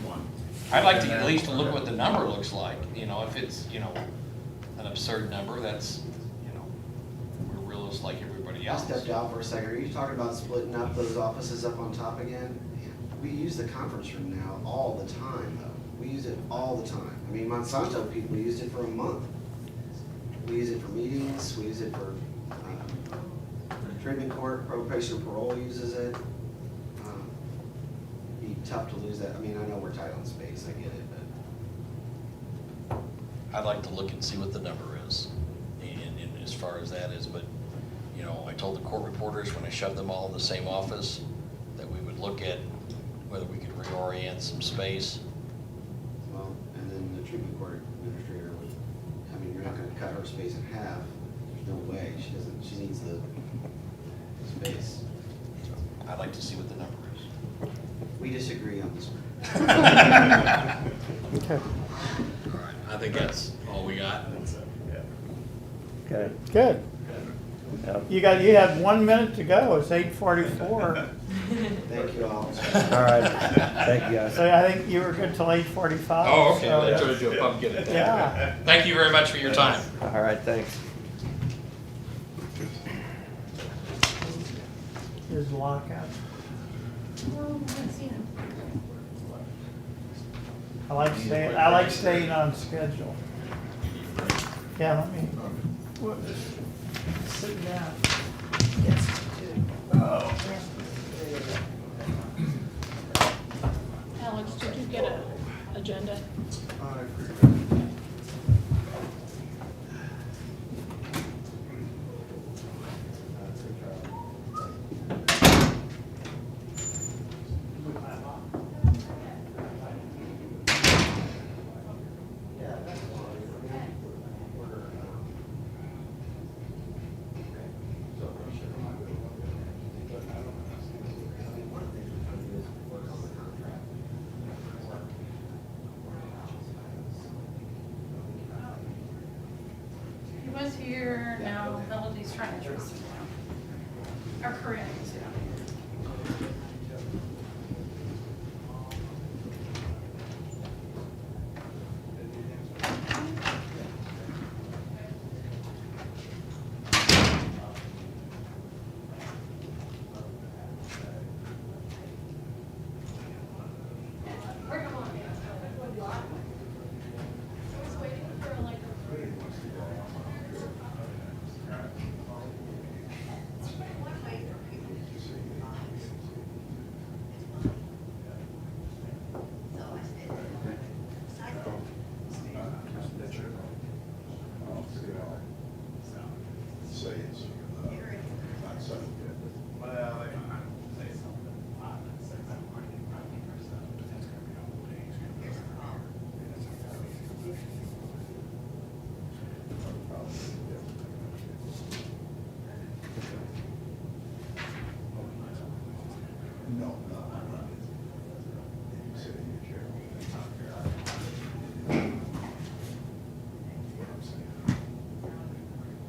one. I'd like to at least look what the number looks like, you know, if it's, you know, an absurd number, that's, you know, we're realists like everybody I else. stepped out for a second. Are you talking about splitting up those offices up on top again? We use the conference room now all the time, though. We use it all the time. I mean, Monsanto people used it for a month. We use it for meetings, we use it for treatment court, probation and parole uses it. Be tough to lose that. I mean, I know we're tight on space, I get it, but. I'd like to look and see what the number is, and as far as that is, but, you know, I told the court reporters when I shoved them all in the same office, that we would look at whether we could reorient some space. Well, and then the treatment court administrator would, I mean, you're not gonna cut her space in half. There's no way. She needs the space. I'd like to see what the number is. We disagree on this one. Okay, All right, I think that's all we got. I think so, yeah. Okay. good. Yep. You have 1 minute to go, it's 8:44. Thank you all. All right, thank you guys. So I think you were good till 8:45. Oh, okay, so- let's try to do a pumpkin at that. Yeah. Thank you very much for your time. All right, thanks. Here's the lockout. Well, I haven't seen him. I like staying on schedule. Yeah, let me, what, sit down. Oh. Alex, did you get a agenda? He was here, now Melody's trying to trace him down. Or Corinne is down. Say it's, not something good, but. Well, they might say something. No, no, I'm not. You sit in your chair. What I'm saying.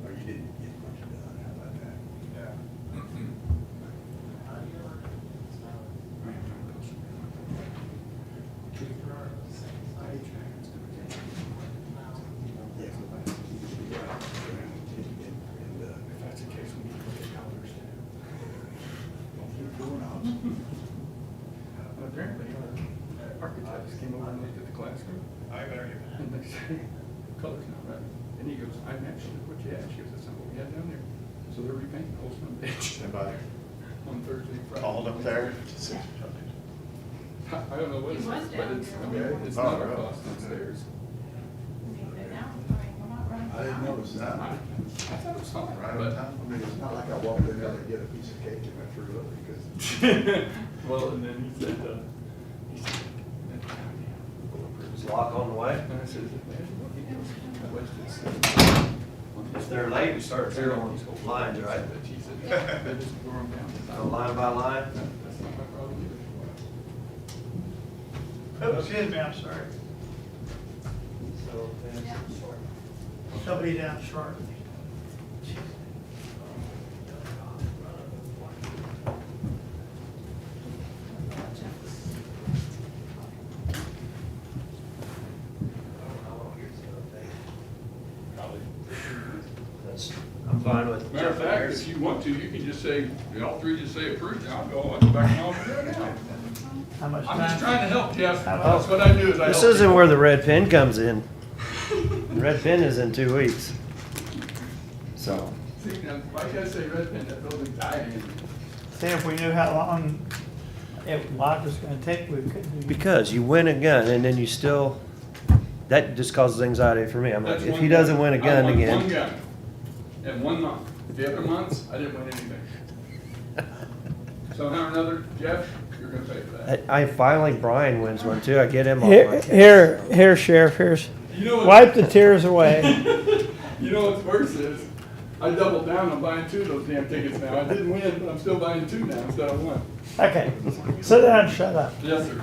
Oh, you didn't get much done, how about that? Yeah. If that's the case, we need to look at colors. Don't keep doing all. Apparently, our architects came over and looked at the classroom. I better get. And they said, color's not right. And he goes, I matched it, what you had? She goes, that's not what we had down there. So they're repainting the whole front page Anybody on Thursday, Friday. called up there? I don't know what it It was is, but down it's, I there. mean, it's Oh, not our really? cost, it's theirs. We're not running. I didn't notice I that. thought it was fine, Right on but. time. I mean, it's not like I walked in there to get a piece of cake and I threw it because. Well, and then he said, Is lock on the way? and I said, man, what he goes, I wasted If they're late, we start zeroing lines, right? But he said, they just tore them down. So line by line? That's not my problem either. Oh, excuse me, I'm sorry. So, Somebody down short. that's, I'm fine with Matter of jumping fact, yours. if you want to, you can just say, all three just say approved, and I'll go on back on there now. How much I'm just time? trying to help, Jeff. How That's what I do is I help. This isn't people. where the red pen comes in. The red pen is in 2 weeks. So, See, now, if I gotta say red pen, that building's dying. See, if we knew how long lock was gonna take, we could do. because you win a gun and then you still, that just causes anxiety for me. I'm like, That's if one he doesn't gun. win a I gun won again. one gun in 1 month. The other months, I didn't win anything. Somehow or another, Jeff, you're gonna pay for that. I finally, Brian wins one too. I get him off Here, my case. here, Sheriff, here's, You know what? wipe the tears away. You know what's worse is, I doubled down on buying 2 of those damn tickets now. I didn't win, but I'm still buying 2 now instead of 1. Okay, sit down and shut up. Yes, sir.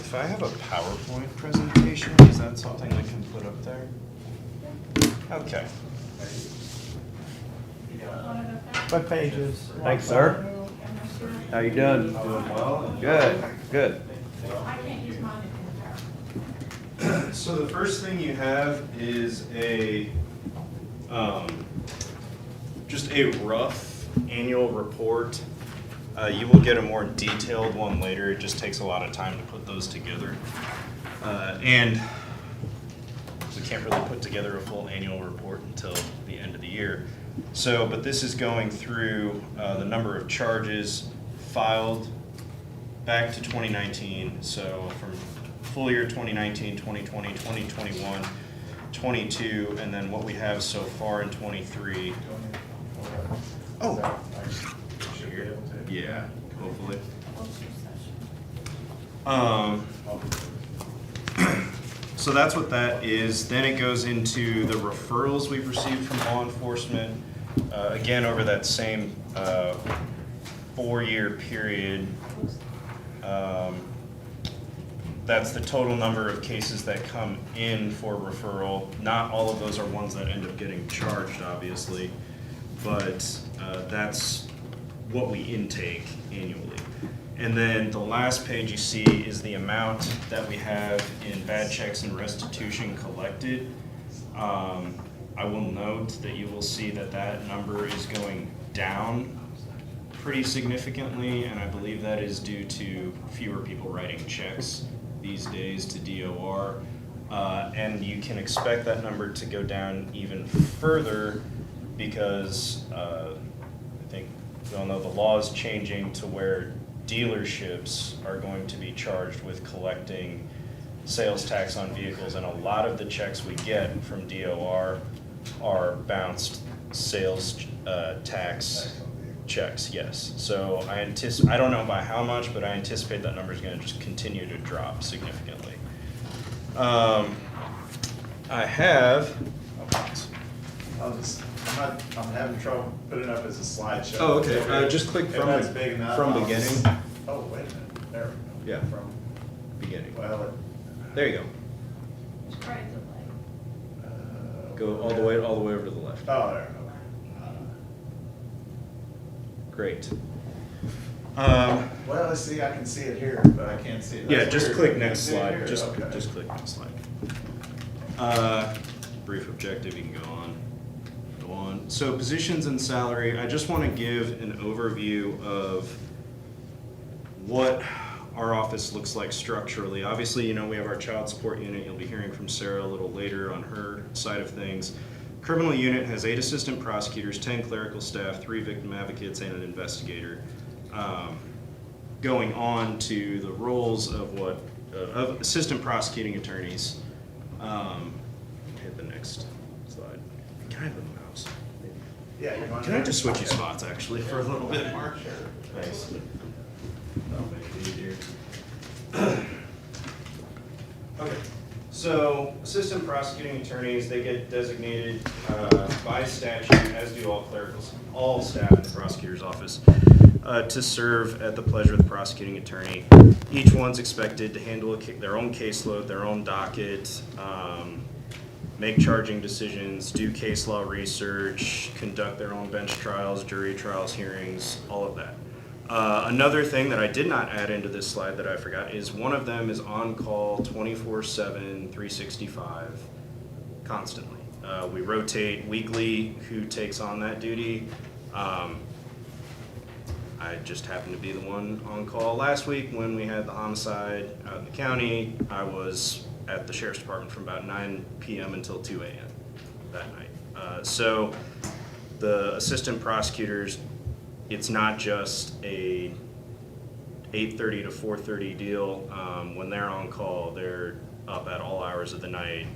If I have a PowerPoint presentation, is that something I can put up there? Okay. What pages? Thanks, sir. How you doing? Doing well. Good, good. I can't use mine in the power. So the first thing you have is just a rough annual report. You will get a more detailed one later. It just takes a lot of time to put those together. And we can't really put together a full annual report until the end of the year. So, but this is going through the number of charges filed back to 2019. So from full year 2019, 2020, 2021, 22, and then what we have so far in 23. Oh, yeah, hopefully. So that's what that is. Then it goes into the referrals we've received from law enforcement. Again, over that same 4-year period. That's the total number of cases that come in for referral. Not all of those are ones that end up getting charged, obviously, but that's what we intake annually. And then the last page you see is the amount that we have in bad checks and restitution collected. I will note that you will see that that number is going down pretty significantly, and I believe that is due to fewer people writing checks these days to DOR. And you can expect that number to go down even further because I think you all know the law is changing to where dealerships are going to be charged with collecting sales tax on vehicles, and a lot of the checks we get from DOR are bounced sales tax checks, yes. So I don't know by how much, but I anticipate that number is going to just continue to drop significantly. I have. I'm having trouble putting it up as a slideshow. Oh, okay. Just click If from that's big enough, from I'll beginning. just- Oh, wait a minute, there we go. Yeah. From, Beginning. well, There you go. Try to Go all the way over to the left. Oh, there, okay. Great. Well, let's see, I can see it here, but I can't see it. Yeah, That's just weird. click You can next see it slide. here? Just Okay. click next slide. Brief objective, you can go on. So positions and salary, I just want to give an overview of what our office looks like structurally. Obviously, you know, we have our child support unit. You'll be hearing from Sarah a little later on her side of things. Criminal unit has 8 assistant prosecutors, 10 clerical staff, 3 victim advocates, and an investigator. Going on to the roles of of assistant prosecuting attorneys. Hit the next slide. Can I have a mouse? Yeah, you want Can I to- just switch you spots actually for a little bit more? Sure. Thanks. That'll make it easier. Okay, so assistant prosecuting attorneys, they get designated by statute, as do all staff in the prosecutor's office, to serve at the pleasure of the prosecuting attorney. Each one's expected to handle their own caseload, their own docket, make charging decisions, do case law research, conduct their own bench trials, jury trials, hearings, all of that. Another thing that I did not add into this slide that I forgot is one of them is on call 24/7, 365, constantly. We rotate weekly who takes on that duty. I just happened to be the one on call last week when we had the homicide out in the county. I was at the sheriff's department from about 9 p.m. until 2 a.m. that night. So the assistant prosecutors, it's not just a 8:30 to 4:30 deal. When they're on call, they're up at all hours of the night,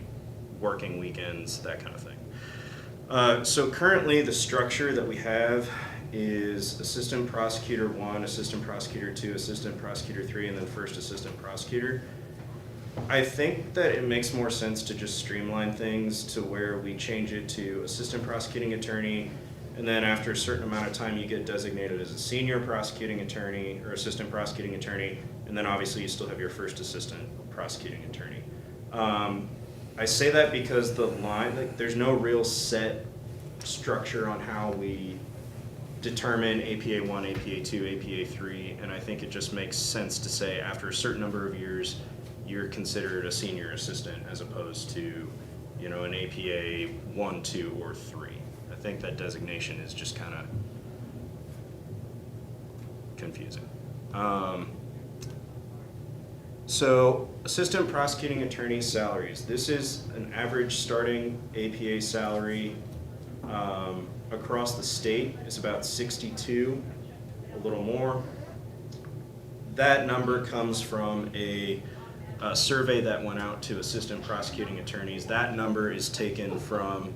working weekends, that kind of thing. So currently the structure that we have is assistant prosecutor 1, assistant prosecutor 2, assistant prosecutor 3, and then first assistant prosecutor. I think that it makes more sense to just streamline things to where we change it to assistant prosecuting attorney, and then after a certain amount of time you get designated as a senior prosecuting attorney or assistant prosecuting attorney, and then obviously you still have your first assistant prosecuting attorney. I say that because the line, there's no real set structure on how we determine APA 1, APA 2, APA 3, and I think it just makes sense to say after a certain number of years, you're considered a senior assistant as opposed to, you know, an APA 1, 2, or 3. I think that designation is just kind of confusing. So, assistant prosecuting attorney salaries. This is an average starting APA salary across the state. It's about 62, a little more. That number comes from a survey that went out to assistant prosecuting attorneys. That number is taken from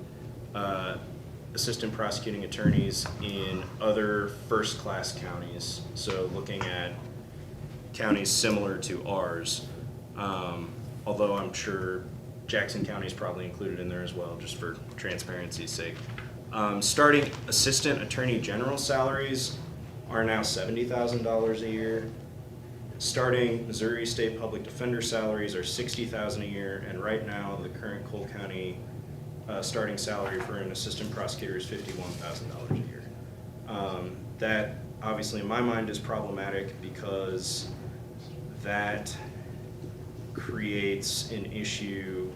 assistant prosecuting attorneys in other first-class counties. So looking at counties similar to ours, although I'm sure Jackson County is probably included in there as well, just for transparency's sake. Starting assistant attorney general salaries are now $70,000 a year. Starting Missouri State Public Defender salaries are $60,000 a year, and right now the current Cole County starting salary for an assistant prosecutor is $51,000 a year. That obviously in my mind is problematic because that creates an issue,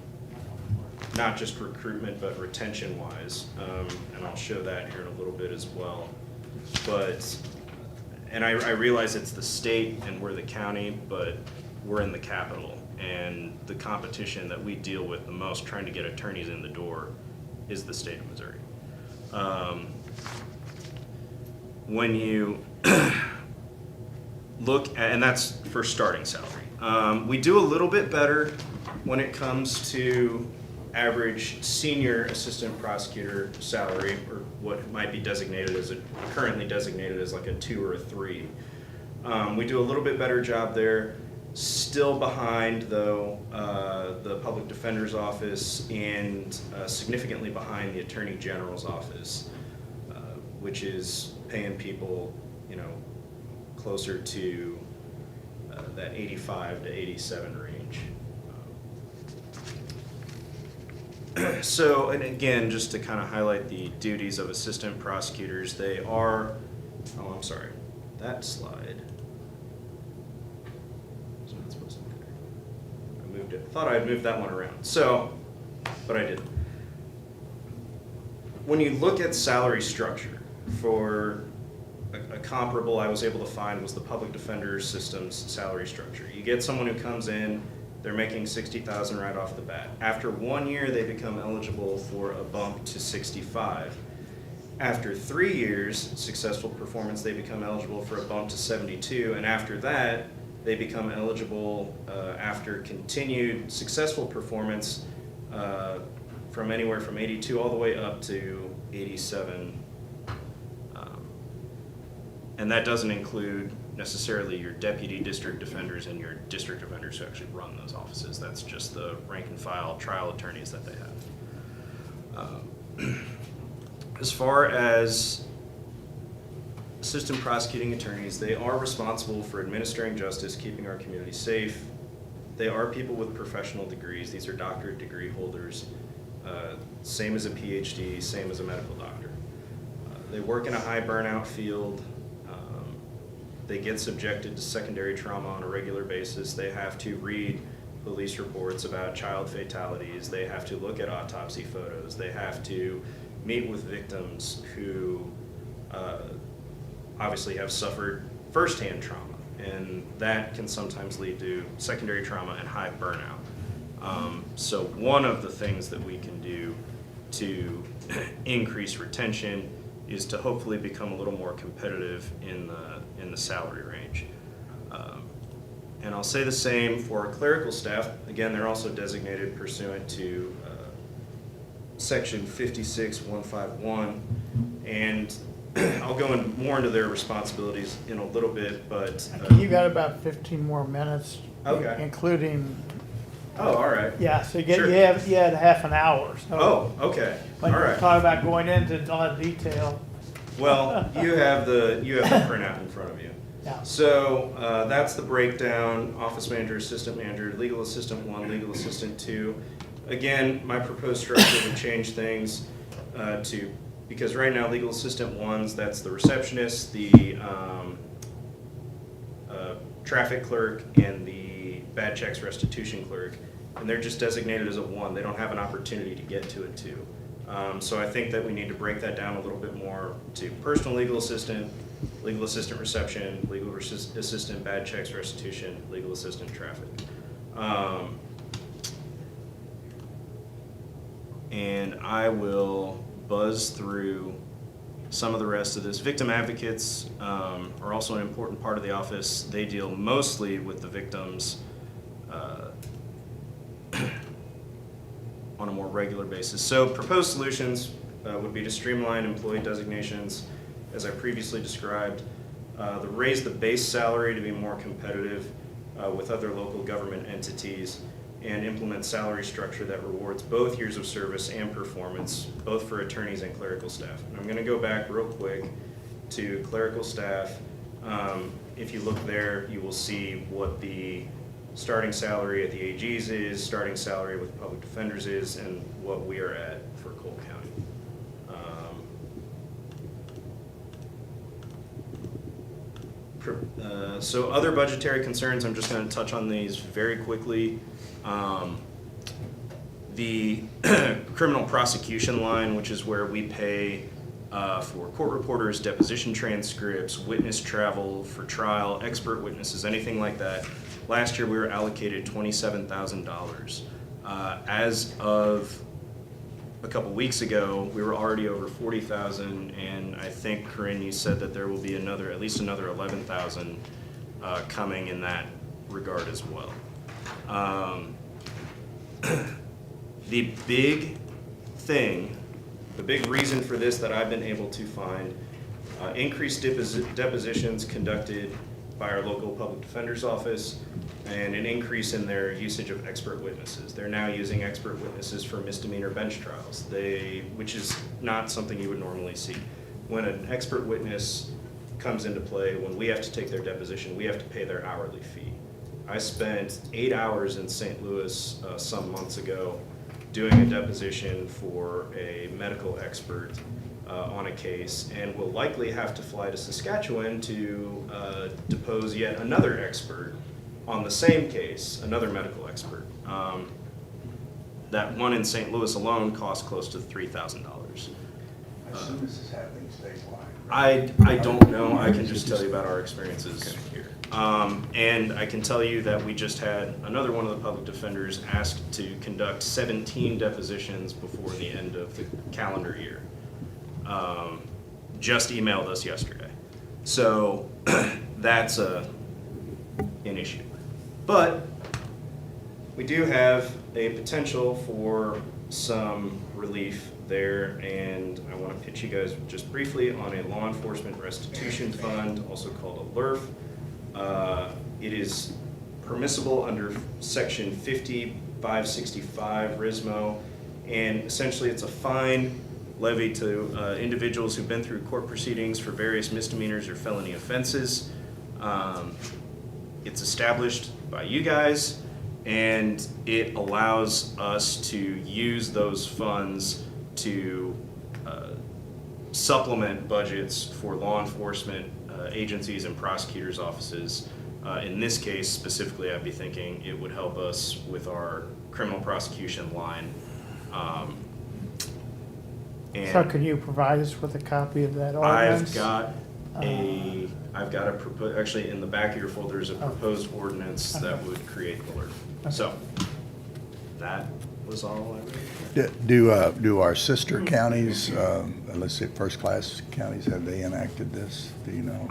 not just recruitment but retention wise, and I'll show that here in a little bit as well. But, and I realize it's the state and we're the county, but we're in the capital, and the competition that we deal with the most trying to get attorneys in the door is the state of Missouri. When you look at, and that's for starting salary. We do a little bit better when it comes to average senior assistant prosecutor salary, or what might be designated as currently designated as like a 2 or a 3. We do a little bit better job there. Still behind though the public defender's office, and significantly behind the attorney general's office, which is paying people, you know, closer to that 85 to 87 range. So, and again, just to kind of highlight the duties of assistant prosecutors, they are, oh, I'm sorry, that slide was not supposed to be there. I moved it, thought I had moved that one around, so, but I didn't. When you look at salary structure for a comparable I was able to find was the public defender system's salary structure. You get someone who comes in, they're making $60,000 right off the bat. After 1 year, they become eligible for a bump to $65,000. After 3 years, successful performance, they become eligible for a bump to $72,000, and after that, they become eligible after continued successful performance from anywhere from $82,000 all the way up to $87,000. And that doesn't include necessarily your deputy district defenders and your district defenders who actually run those offices. That's just the rank and file trial attorneys that they have. As far as assistant prosecuting attorneys, they are responsible for administering justice, keeping our community safe. They are people with professional degrees. These are doctorate degree holders, same as a PhD, same as a medical doctor. They work in a high burnout field. They get subjected to secondary trauma on a regular basis. They have to read police reports about child fatalities. They have to look at autopsy photos. They have to meet with victims who obviously have suffered firsthand trauma, and that can sometimes lead to secondary trauma and high burnout. So one of the things that we can do to increase retention is to hopefully become a little more competitive in the salary range. And I'll say the same for our clerical staff. Again, they're also designated pursuant to section 56151, and I'll go more into their responsibilities in a little bit, but You got about 15 more minutes. Okay. Including. oh, all right. Yeah, so Sure. you had half an hour, so. Oh, okay, all When you right. talk about going into a lot of detail. Well, you have the printout in front of you. Yeah. So that's the breakdown: office manager, assistant manager, legal assistant 1, legal assistant 2. Again, my proposed structure would change things to because right now, legal assistant ones, that's the receptionist, the traffic clerk, and the bad checks restitution clerk, and they're just designated as a 1. They don't have an opportunity to get to a 2. So I think that we need to break that down a little bit more to personal legal assistant reception, legal assistant bad checks restitution, legal assistant traffic. And I will buzz through some of the rest of this. Victim advocates are also an important part of the office. They deal mostly with the victims on a more regular basis. So proposed solutions would be to streamline employee designations, as I previously described, raise the base salary to be more competitive with other local government entities, and implement salary structure that rewards both years of service and performance, both for attorneys and clerical staff. And I'm going to go back real quick to clerical staff. If you look there, you will see what the starting salary at the AGs is, starting salary with public defenders is, and what we are at for Cole County. So other budgetary concerns, I'm just going to touch on these very quickly. The criminal prosecution line, which is where we pay for court reporters, deposition transcripts, witness travel for trial, expert witnesses, anything like that. Last year we were allocated $27,000. As of a couple weeks ago, we were already over 40,000, and I think, Corinne, you said that there will be at least another 11,000 coming in that regard as well. The big thing, the big reason for this that I've been able to find, increased depositions conducted by our local public defender's office, and an increase in their usage of expert witnesses. They're now using expert witnesses for misdemeanor bench trials, which is not something you would normally see. When an expert witness comes into play, when we have to take their deposition, we have to pay their hourly fee. I spent 8 hours in St. Louis some months ago doing a deposition for a medical expert on a case, and will likely have to fly to Saskatchewan to depose yet another expert on the same case, another medical expert. That one in St. Louis alone cost close to $3,000. I assume this is happening statewide. I don't know. I can just tell you about our experiences here. And I can tell you that we just had another one of the public defenders asked to conduct 17 depositions before the end of the calendar year. Just emailed us yesterday. So that's an issue. But we do have a potential for some relief there, and I want to pitch you guys just briefly on a law enforcement restitution fund, also called a LERF. It is permissible under section 5565 RISMO, and essentially it's a fine levied to individuals who've been through court proceedings for various misdemeanors or felony offenses. It's established by you guys, and it allows us to use those funds to supplement budgets for law enforcement agencies and prosecutors' offices. In this case, specifically, I'd be thinking it would help us with our criminal prosecution line. So can you provide us with a copy of that ordinance? I've got actually in the back of your folder is a proposed ordinance that would create the LERF. So that was all I read. Do our sister counties, let's say first-class counties, have they enacted this? Do you know?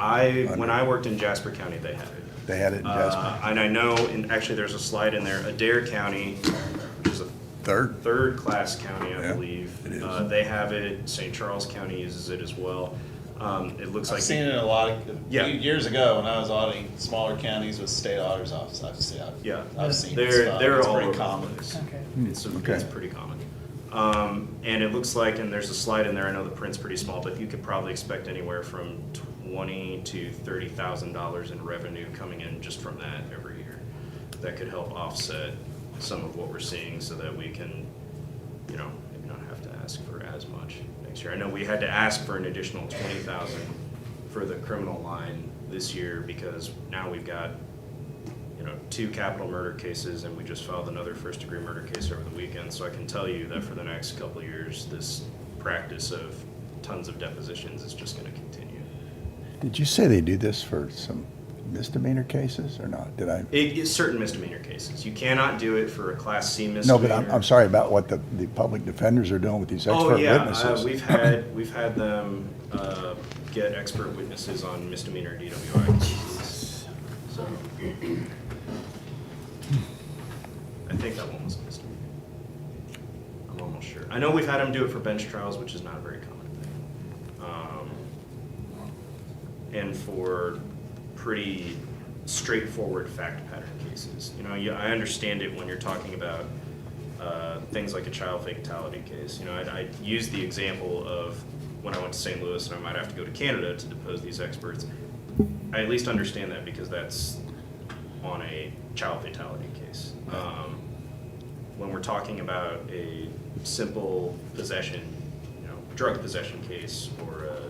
When I worked in Jasper County, they had it. They had it in Jasper? And I know, actually there's a slide in there, Adair County, which is a third-class county, I believe. It is. They have it. St. Charles County uses it as well. It looks like I've seen it in a lot of, Yeah. years ago when I was auditing smaller counties with state auditor's office, I've seen this stuff. They're It's all pretty over common. the place. Okay. It's Okay. pretty common. And it looks like, and there's a slide in there, I know the print's pretty small, but you could probably expect anywhere from $20,000 to $30,000 in revenue coming in just from that every year. That could help offset some of what we're seeing so that we can, maybe not have to ask for as much next next year. I know we had to ask for an additional 20,000 for the criminal line this year because now we've got, 2 capital murder cases, and we just filed another first-degree murder case over the weekend. So I can tell you that for the next couple of years, this practice of tons of depositions is just going to continue. Did you say they do this for some misdemeanor cases or not? Did I? It is certain misdemeanor cases. You cannot do it for a Class C No, misdemeanor. but I'm sorry about what the public defenders are doing with these expert witnesses. We've had them get expert witnesses on misdemeanor DWI cases. So I think that one was a misdemeanor. I'm almost sure. I know we've had them do it for bench trials, which is not a very common thing. And for pretty straightforward fact pattern cases. I understand it when you're talking about things like a child fatality case. I use the example of when I went to St. Louis and I might have to go to Canada to depose these experts. I at least understand that because that's on a child fatality case. When we're talking about a simple possession, drug possession case or a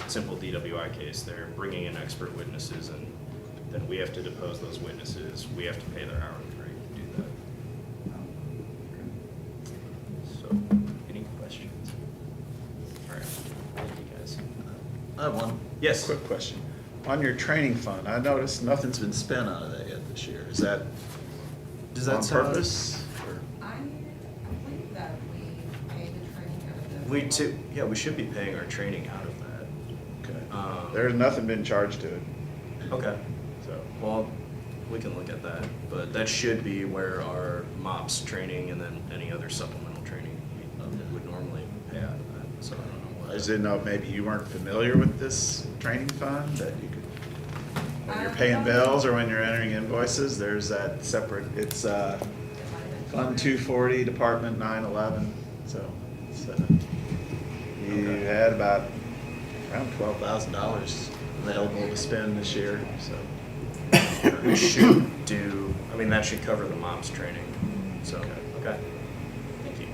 simple DWI case, they're bringing in expert witnesses and then we have to depose those witnesses. We have to pay their hourly rate to do that. So, any questions? All right, thank you guys. I have one. Yes. Quick question. On your training fund, I noticed nothing's been spent out of that yet this year. Is that Does that on sound- purpose? or- I believe that we pay the training out of the. We should be paying our training out of that. Okay. There's nothing been charged to it. Okay. So, well, we can look at that, but that should be where our MOPS training and then any other supplemental training we would normally pay out of that. So I don't know I what. just didn't know if maybe you weren't familiar with this training fund, that you could, when you're paying bills or when you're entering invoices, there's that separate, it's Fund 240, Department 911, so it's, you had about around $12,000 available to spend this year, so. We should do, that should cover the MOPS training, so, okay. Thank you.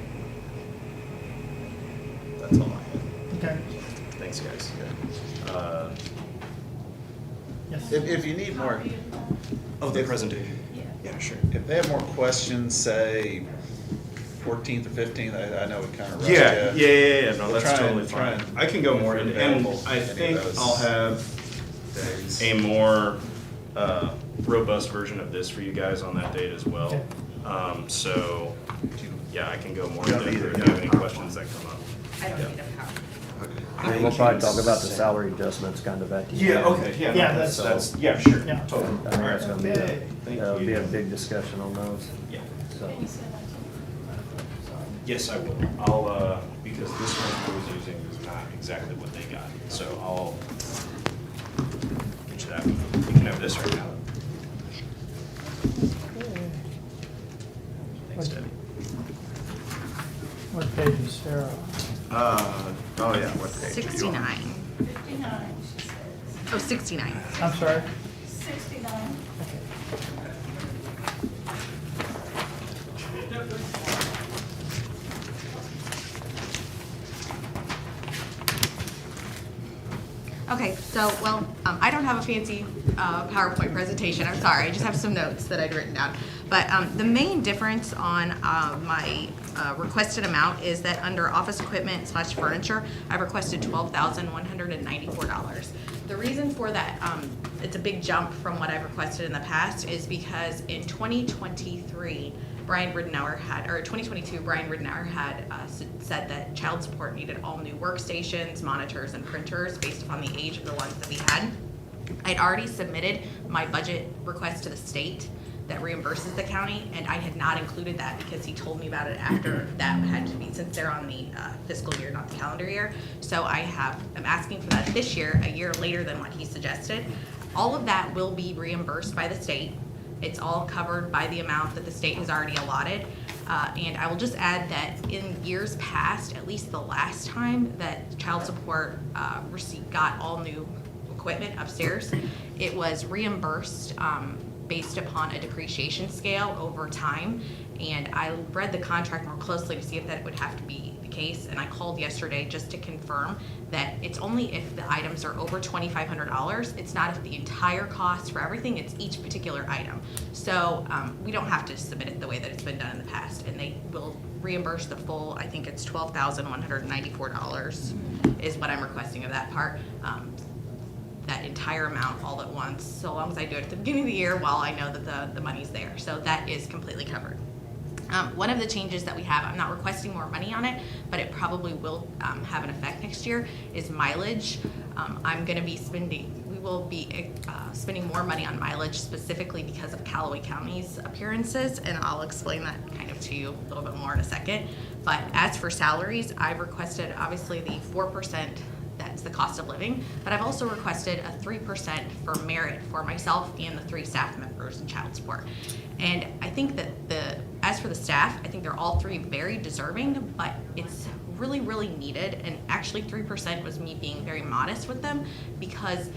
That's all I have. Okay. Thanks, guys. Yes. If you need more, Oh, the presentation? Yeah, sure. if they have more questions, say 14th or 15th, I know we kind of rushed Yeah, you. yeah, no, We'll that's try and- totally try fine. and- I can go more if into, you're and available I any of think those I'll have days. a more robust version of this for you guys on that date as well. Okay. So, yeah, I can go more You into don't it need if it. you have any questions that come up. I don't need a copy. And we'll probably talk about the salary adjustments kind of at the end. Yeah, okay, yeah. Yeah, no, that's- yeah, sure, Yeah. totally. I think that's gonna be Okay. that'll be a big discussion on those, Yeah. so. Can you send that to me? Yes, I will. I'll, because this one I was using is not exactly what they got, so I'll get you that one. You can have this right now. Thanks, Debbie. What page is Sarah? Oh yeah, what page? are you on? 69. 59, she says. Oh, 69. I'm sorry? 69. Okay, so, well, I don't have a fancy PowerPoint presentation, I'm sorry, I just have some notes that I'd written down. But the main difference on my requested amount is that under office equipment / furniture, I've requested $12,194. The reason for that, it's a big jump from what I've requested in the past, is because in 2023, Brian Ridenour had, or 2022, Brian Ridenour had said that child support needed all new workstations, monitors, and printers based upon the age of the ones that we had. I'd already submitted my budget request to the state that reimburses the county, and I had not included that because he told me about it after that had to be, since they're on the fiscal year, not the calendar year. So I'm asking for that this year, a year later than what he suggested. All of that will be reimbursed by the state. It's all covered by the amount that the state has already allotted. And I will just add that in years past, at least the last time that child support got all new equipment upstairs, it was reimbursed based upon a depreciation scale over time. And I read the contract more closely to see if that would have to be the case, and I called yesterday just to confirm that it's only if the items are over $2,500. It's not if the entire cost for everything, it's each particular item. So we don't have to submit it the way that it's been done in the past, and they will reimburse the full, I think it's $12,194 is what I'm requesting of that part. That entire amount all at once, so long as I do it at the beginning of the year while I know that the money's there. So that is completely covered. One of the changes that we have, I'm not requesting more money on it, but it probably will have an effect next year, is mileage. We will be spending more money on mileage specifically because of Callaway County's appearances, and I'll explain that kind of to you a little bit more in a second. But as for salaries, I've requested obviously the 4%, that's the cost of living, but I've also requested a 3% for merit for myself and the 3 staff members in child support. And I think that as for the staff, I think they're all 3 very deserving, but it's really, really needed. And actually 3% was me being very modest with them, because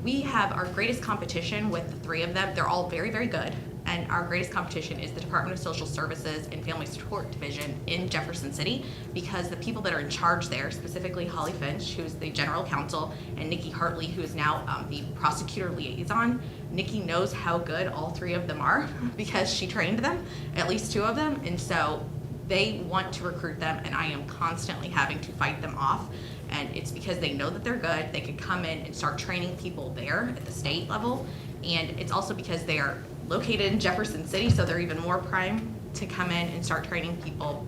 we have our greatest competition with the 3 of them. They're all very, very good. And our greatest competition is the Department of Social Services and Family Support Division in Jefferson City, because the people that are in charge there, specifically Holly Finch, who's the general counsel, and Nikki Hartley, who is now the prosecutor liaison. Nikki knows how good all 3 of them are because she trained them, at least 2 of them, and so they want to recruit them, and I am constantly having to fight them off. And it's because they know that they're good. They can come in and start training people there at the state level, and it's also because they are located in Jefferson City, so they're even more prime to come in and start training people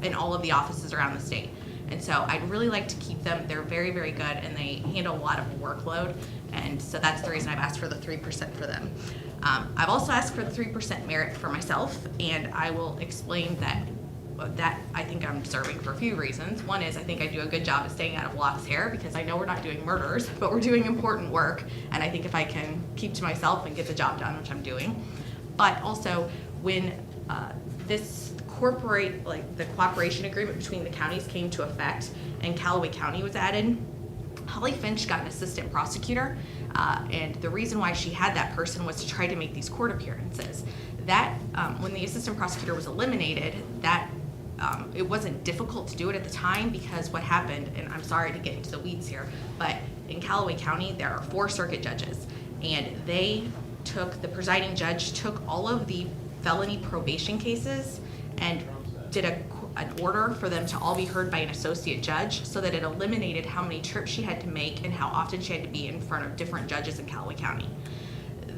in all of the offices around the state. And so I'd really like to keep them. They're very, very good, and they handle a lot of workload, and so that's the reason I've asked for the 3% for them. I've also asked for the 3% merit for myself, and I will explain that I think I'm deserving for a few reasons. One is I think I do a good job of staying out of Locke's hair, because I know we're not doing murders, but we're doing important work, and I think if I can keep to myself and get the job done, which I'm doing. But also, when the cooperation agreement between the counties came to effect and Callaway County was added, Holly Finch got an assistant prosecutor, and the reason why she had that person was to try to make these court appearances. That when the assistant prosecutor was eliminated, it wasn't difficult to do it at the time, because what happened, and I'm sorry to get into the weeds here, but in Callaway County there are 4 circuit judges, and the presiding judge took all of the felony probation cases and did an order for them to all be heard by an associate judge, so that it eliminated how many trips she had to make and how often she had to be in front of different judges in Callaway County.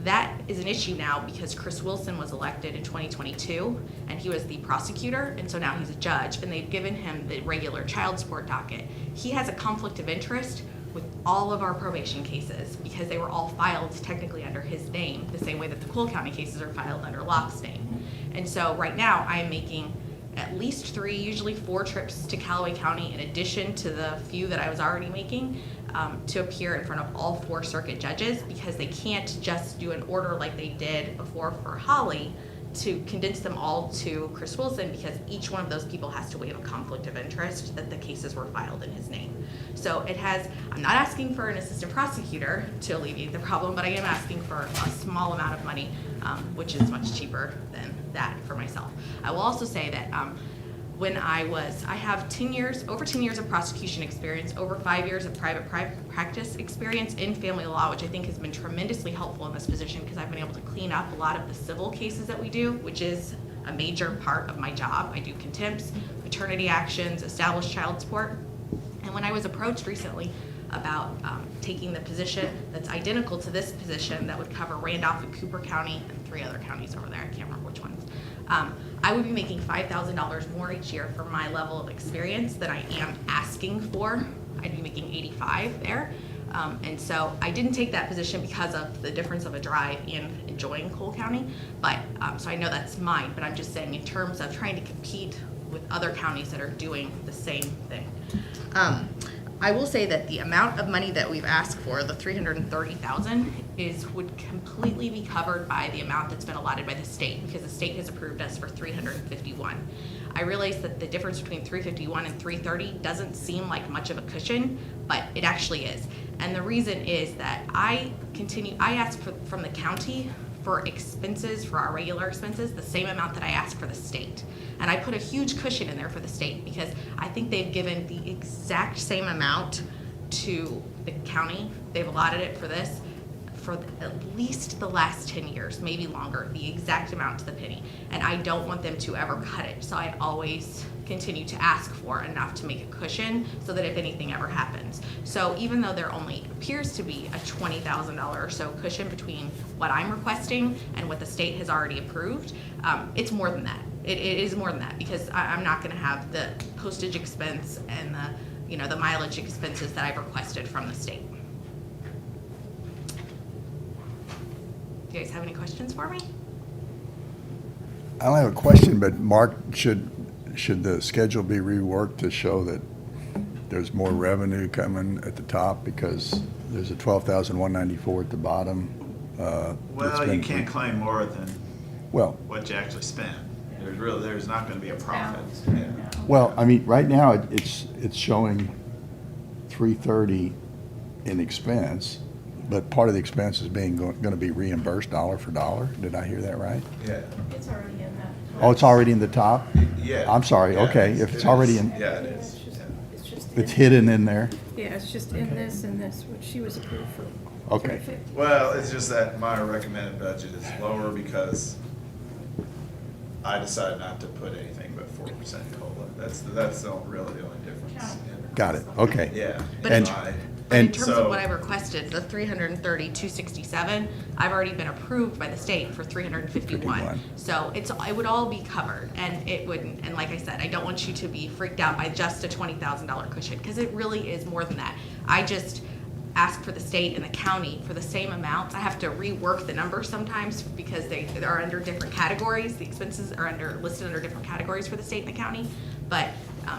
That is an issue now because Chris Wilson was elected in 2022, and he was the prosecutor, and so now he's a judge, and they've given him the regular child support docket. He has a conflict of interest with all of our probation cases because they were all filed technically under his name, the same way that the Cole County cases are filed under Locke's name. And so right now I am making at least 3, usually 4 trips to Callaway County in addition to the few that I was already making, to appear in front of all 4 circuit judges, because they can't just do an order like they did before for Holly to condense them all to Chris Wilson, because each one of those people has to waive a conflict of interest that the cases were filed in his name. So I'm not asking for an assistant prosecutor to alleviate the problem, but I am asking for a small amount of money, which is much cheaper than that for myself. I will also say that I have over 10 years of prosecution experience, over 5 years of private practice experience in family law, which I think has been tremendously helpful in this position, because I've been able to clean up a lot of the civil cases that we do, which is a major part of my job. I do contempts, paternity actions, established child support. And when I was approached recently about taking the position that's identical to this position that would cover Randolph and Cooper County and 3 other counties over there, I can't remember which ones, I would be making $5,000 more each year for my level of experience than I am asking for. I'd be making $85,000 there. And so I didn't take that position because of the difference of a drive and enjoying Cole County. But so I know that's mine, but I'm just saying in terms of trying to compete with other counties that are doing the same thing. I will say that the amount of money that we've asked for, the $330,000, would completely be covered by the amount that's been allotted by the state, because the state has approved us for $351,000. I realize that the difference between $351,000 and $330,000 doesn't seem like much of a cushion, but it actually is. And the reason is that I asked from the county for expenses, for our regular expenses, the same amount that I asked for the state. And I put a huge cushion in there for the state because I think they've given the exact same amount to the county. They've allotted it for this for at least the last 10 years, maybe longer, the exact amount to the penny. And I don't want them to ever cut it. So I always continue to ask for enough to make a cushion so that if anything ever happens. So even though there only appears to be a $20,000 or so cushion between what I'm requesting and what the state has already approved, it's more than that. It is more than that because I'm not gonna have the postage expense and the mileage expenses that I've requested from the state. Do you guys have any questions for me? I don't have a question, but Mark, should the schedule be reworked to show that there's more revenue coming at the top because there's a 12,194 at the bottom? That's Well, you been- can't claim more than Well, what you actually spent. There's not gonna be a profit. Yeah. well, I mean, right now, it's showing 330 in expense, but part of the expense is gonna be reimbursed dollar for dollar. Did I hear that right? Yeah. It's already in that. Oh, it's already in the top? Yeah. I'm sorry, Yeah, okay, it if it's is. already in, Yeah, it is. It's just. it's hidden in there? Yeah, it's just in this and this, which she was approved for. Okay. 350. Well, it's just that my recommended budget is lower because I decided not to put anything but 4% COLA. That's really the only difference. Got it, okay. Yeah. But And- But in And terms so- of what I requested, the 330,267, I've already been approved by the state for 351. 51. So it would all be covered, and it wouldn't, and like I said, I don't want you to be freaked out by just a $20,000 cushion, because it really is more than that. I just ask for the state and the county for the same amounts. I have to rework the numbers sometimes because they are under different categories. The expenses are listed under different categories for the state and the county. But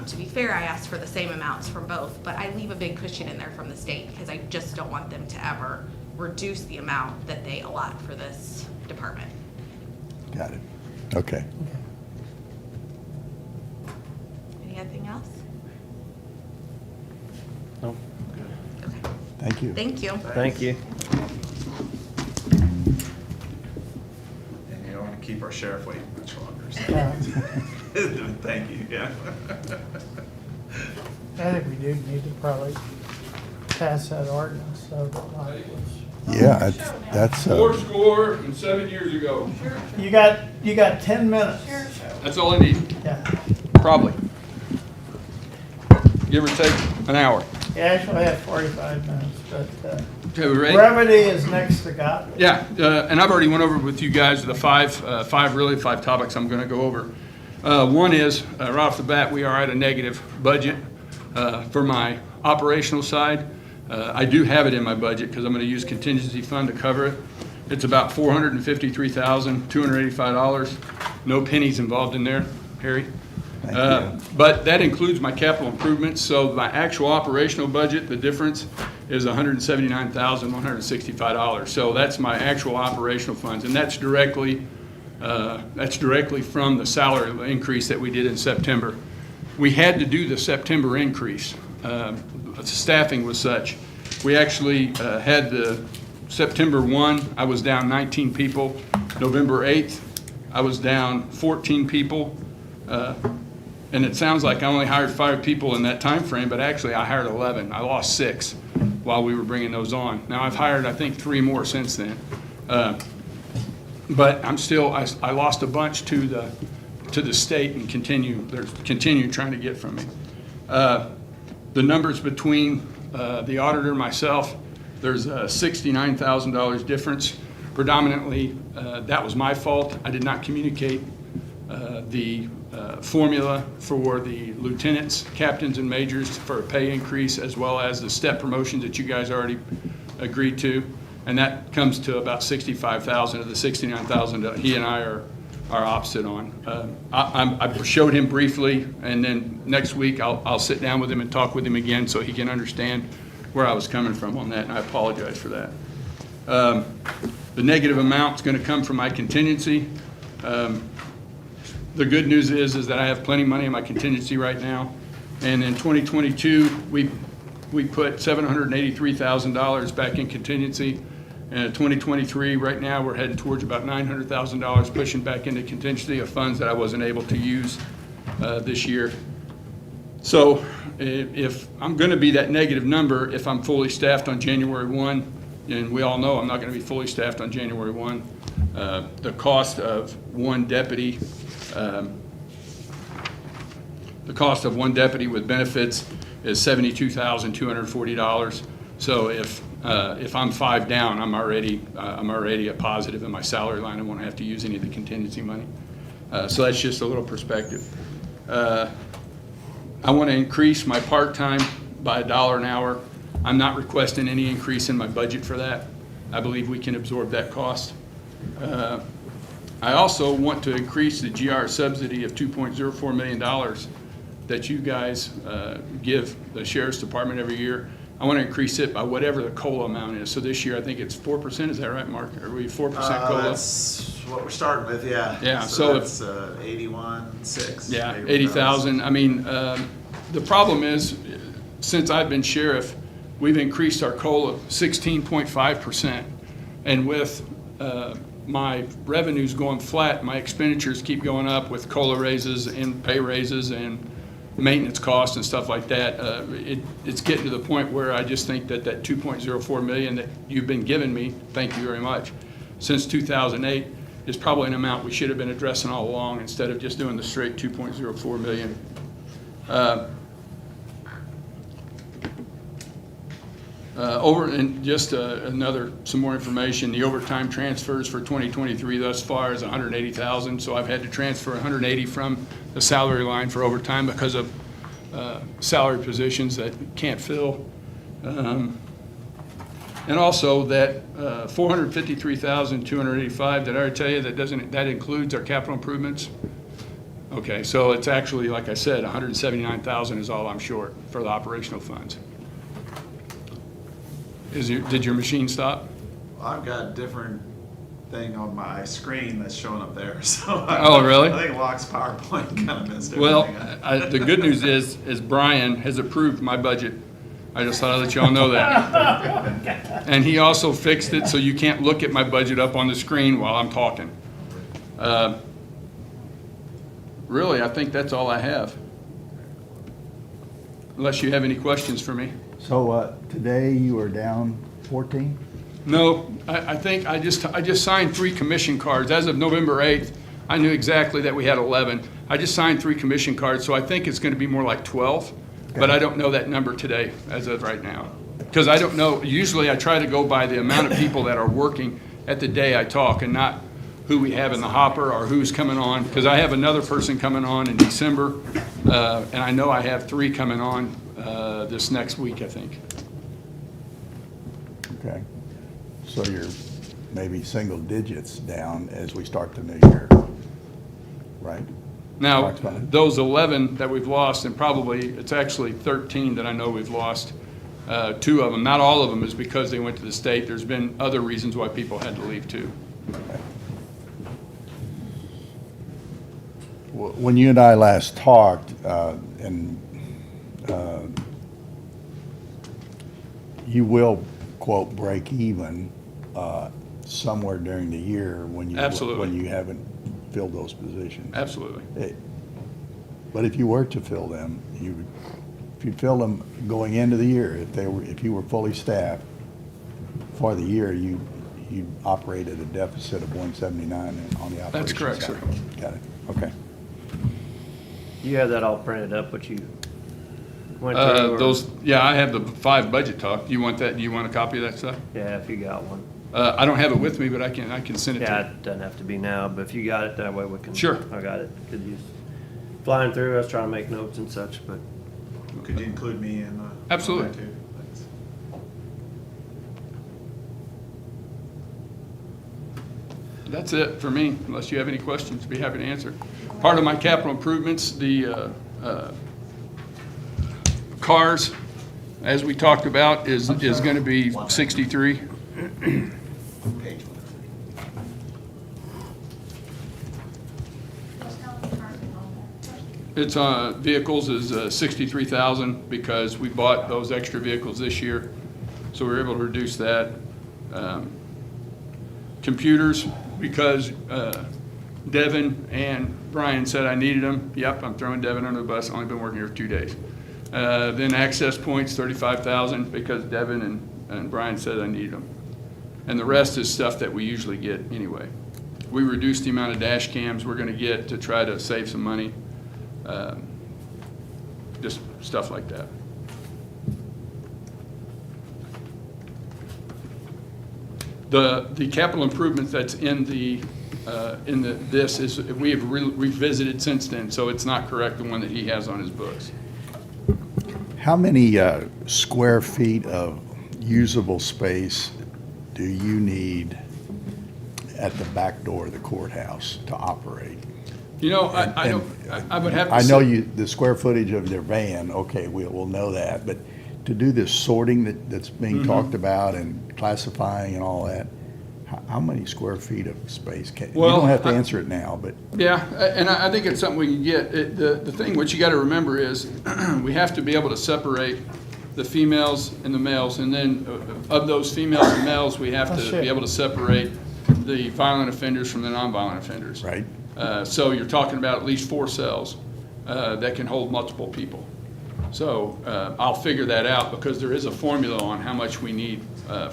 to be fair, I asked for the same amounts from both, but I leave a big cushion in there from the state because I just don't want them to ever reduce the amount that they allot for this department. Got it, okay. Anything else? No. Okay. Thank you. Thank you. Thank you. And you don't want to keep our sheriff waiting much longer. so. Yeah. Thank you, yeah. I think we do need to probably pass that ordinance so that like Yeah, that's, 7 years ago. you got 10 minutes. That's all I need, Yeah. probably. Give or take an hour. You actually have 45 minutes, but Okay, we ready? brevity is next to God. Yeah, and I've already went over with you guys the five topics I'm gonna go over. One is, right off the bat, we are at a negative budget for my operational side. I do have it in my budget because I'm gonna use contingency fund to cover it. It's about $453,285. No pennies involved in there, Harry. Thank you. But that includes my capital improvements, so my actual operational budget, the difference is $179,165. So that's my actual operational funds, and that's directly from the salary increase that we did in September. We had to do the September increase. Staffing was such. We actually had the September 1, I was down 19 people. November 8th, I was down 14 people. And it sounds like I only hired 5 people in that time frame, but actually I hired 11. I lost 6 while we were bringing those on. Now I've hired, I think, 3 more since then. But I'm still, I lost a bunch to the state and continue trying to get from me. The numbers between the auditor and myself, there's a $69,000 difference. Predominantly, that was my fault. I did not communicate the formula for the lieutenants, captains, and majors for a pay increase, as well as the step promotions that you guys already agreed to. And that comes to about $65,000 of the $69,000 that he and I are opposite on. I showed him briefly, and then next week I'll sit down with him and talk with him again so he can understand where I was coming from on that, and I apologize for that. The negative amount is going to come from my contingency. The good news is that I have plenty of money in my contingency right now. And in 2022, we put $783,000 back in contingency. And 2023, right now, we're heading towards about $900,000, pushing back into contingency of funds that I wasn't able to use this year. So if I'm going to be that negative number, if I'm fully staffed on January 1, and we all know I'm not going to be fully staffed on January 1, the cost of one deputy, with benefits is $72,240. So if I'm 5 down, I'm already a positive in my salary line. I won't have to use any of the contingency money. So that's just a little perspective. I want to increase my part-time by $1 an hour. I'm not requesting any increase in my budget for that. I believe we can absorb that cost. I also want to increase the GR subsidy of $2.04 million that you guys give the Sheriff's Department every year. I want to increase it by whatever the COLA amount is. So this year, I think it's 4%. Is that right, Mark? Are we 4% COLA? That's what we're starting with, yeah. Yeah, so it's 81.6. Yeah, 80,000. I mean, the problem is, since I've been sheriff, we've increased our COLA 16.5%. And with my revenues going flat, my expenditures keep going up with COLA raises and pay raises and maintenance costs and stuff like that. It's getting to the point where I just think that that $2.04 million that you've been giving me, thank you very much, since 2008 is probably an amount we should have been addressing all along instead of just doing the straight $2.04 million. And just some more information, the overtime transfers for 2023 thus far is $180,000, so I've had to transfer $180 from the salary line for overtime because of salary positions that can't fill. And also that $453,285, did I already tell you that includes our capital improvements? Okay, so it's actually, like I said, $179,000 is all I'm short for the operational funds. Did your machine stop? I've got a different thing on my screen that's showing up there, so. Oh, really? I think Locke's PowerPoint kind of missed everything. Well, the good news is Brian has approved my budget. I just thought I'd let y'all know that. And he also fixed it so you can't look at my budget up on the screen while I'm talking. Really, I think that's all I have. Unless you have any questions for me. So today you are down 14? No, I think I just signed 3 commission cards. As of November 8th, I knew exactly that we had 11. I just signed 3 commission cards, so I think it's going to be more like 12. Okay. But I don't know that number today as of right now. Because I don't know, usually I try to go by the amount of people that are working at the day I talk and not who we have in the hopper or who's coming on. Because I have another person coming on in December, and I know I have 3 coming on this next week, I think. Okay. So you're maybe single digits down as we start the new year, right? Now, those 11 that we've lost, and probably it's actually 13 that I know we've lost, 2 of them, not all of them is because they went to the state. There's been other reasons why people had to leave too. Okay. When you and I last talked, you will, quote, break even somewhere during the year when you Absolutely. When you haven't filled those positions. Absolutely. But if you were to fill them, if you fill them going into the year, if you were fully staffed for the year, you operate at a deficit of 179 on the operations. That's correct, sir. Got it. Okay. You have that all printed up, what you went through? Or- Yeah, I have the 5 budget talk. Do you want that? Do you want a copy of that stuff? Yeah, if you got one. I don't have it with me, but I can send it to you. Yeah, it doesn't have to be now, but if you got it, that way we can. Sure. I got it. Could use, flying through, I was trying to make notes and such, but. Could you include me in? Absolutely. on that too? Thanks. That's it for me, unless you have any questions, be happy to answer. Part of my capital improvements, the cars, as we talked about, is going to be 63. Page 1. It's vehicles is 63,000 because we bought those extra vehicles this year, so we were able to reduce that. computers because Devin and Brian said I needed them. Yep, I'm throwing Devin under the bus, only been working here for 2 days. Then access points, 35,000, because Devin and Brian said I needed them. And the rest is stuff that we usually get anyway. We reduced the amount of dash cams we're gonna get to try to save some money. Just stuff like that. The capital improvements that's in this is, we have revisited since then, so it's not correct, the one that he has on his books. How many square feet of usable space do you need at the back door of the courthouse to operate? You know, I would have to I know say- the square footage of their van, okay, we'll know that, but to do this sorting that's being Mm-hmm. talked about and classifying and all that, how many square feet of space you Well, don't have to answer it now, but Yeah, and I think it's something we can get. The thing, what you gotta remember is, we have to be able to separate the females and the males, and then of those females and males, we have That's to be it. able to separate the violent offenders from the nonviolent offenders. right? So you're talking about at least 4 cells that can hold multiple people. So I'll figure that out, because there is a formula on how much we need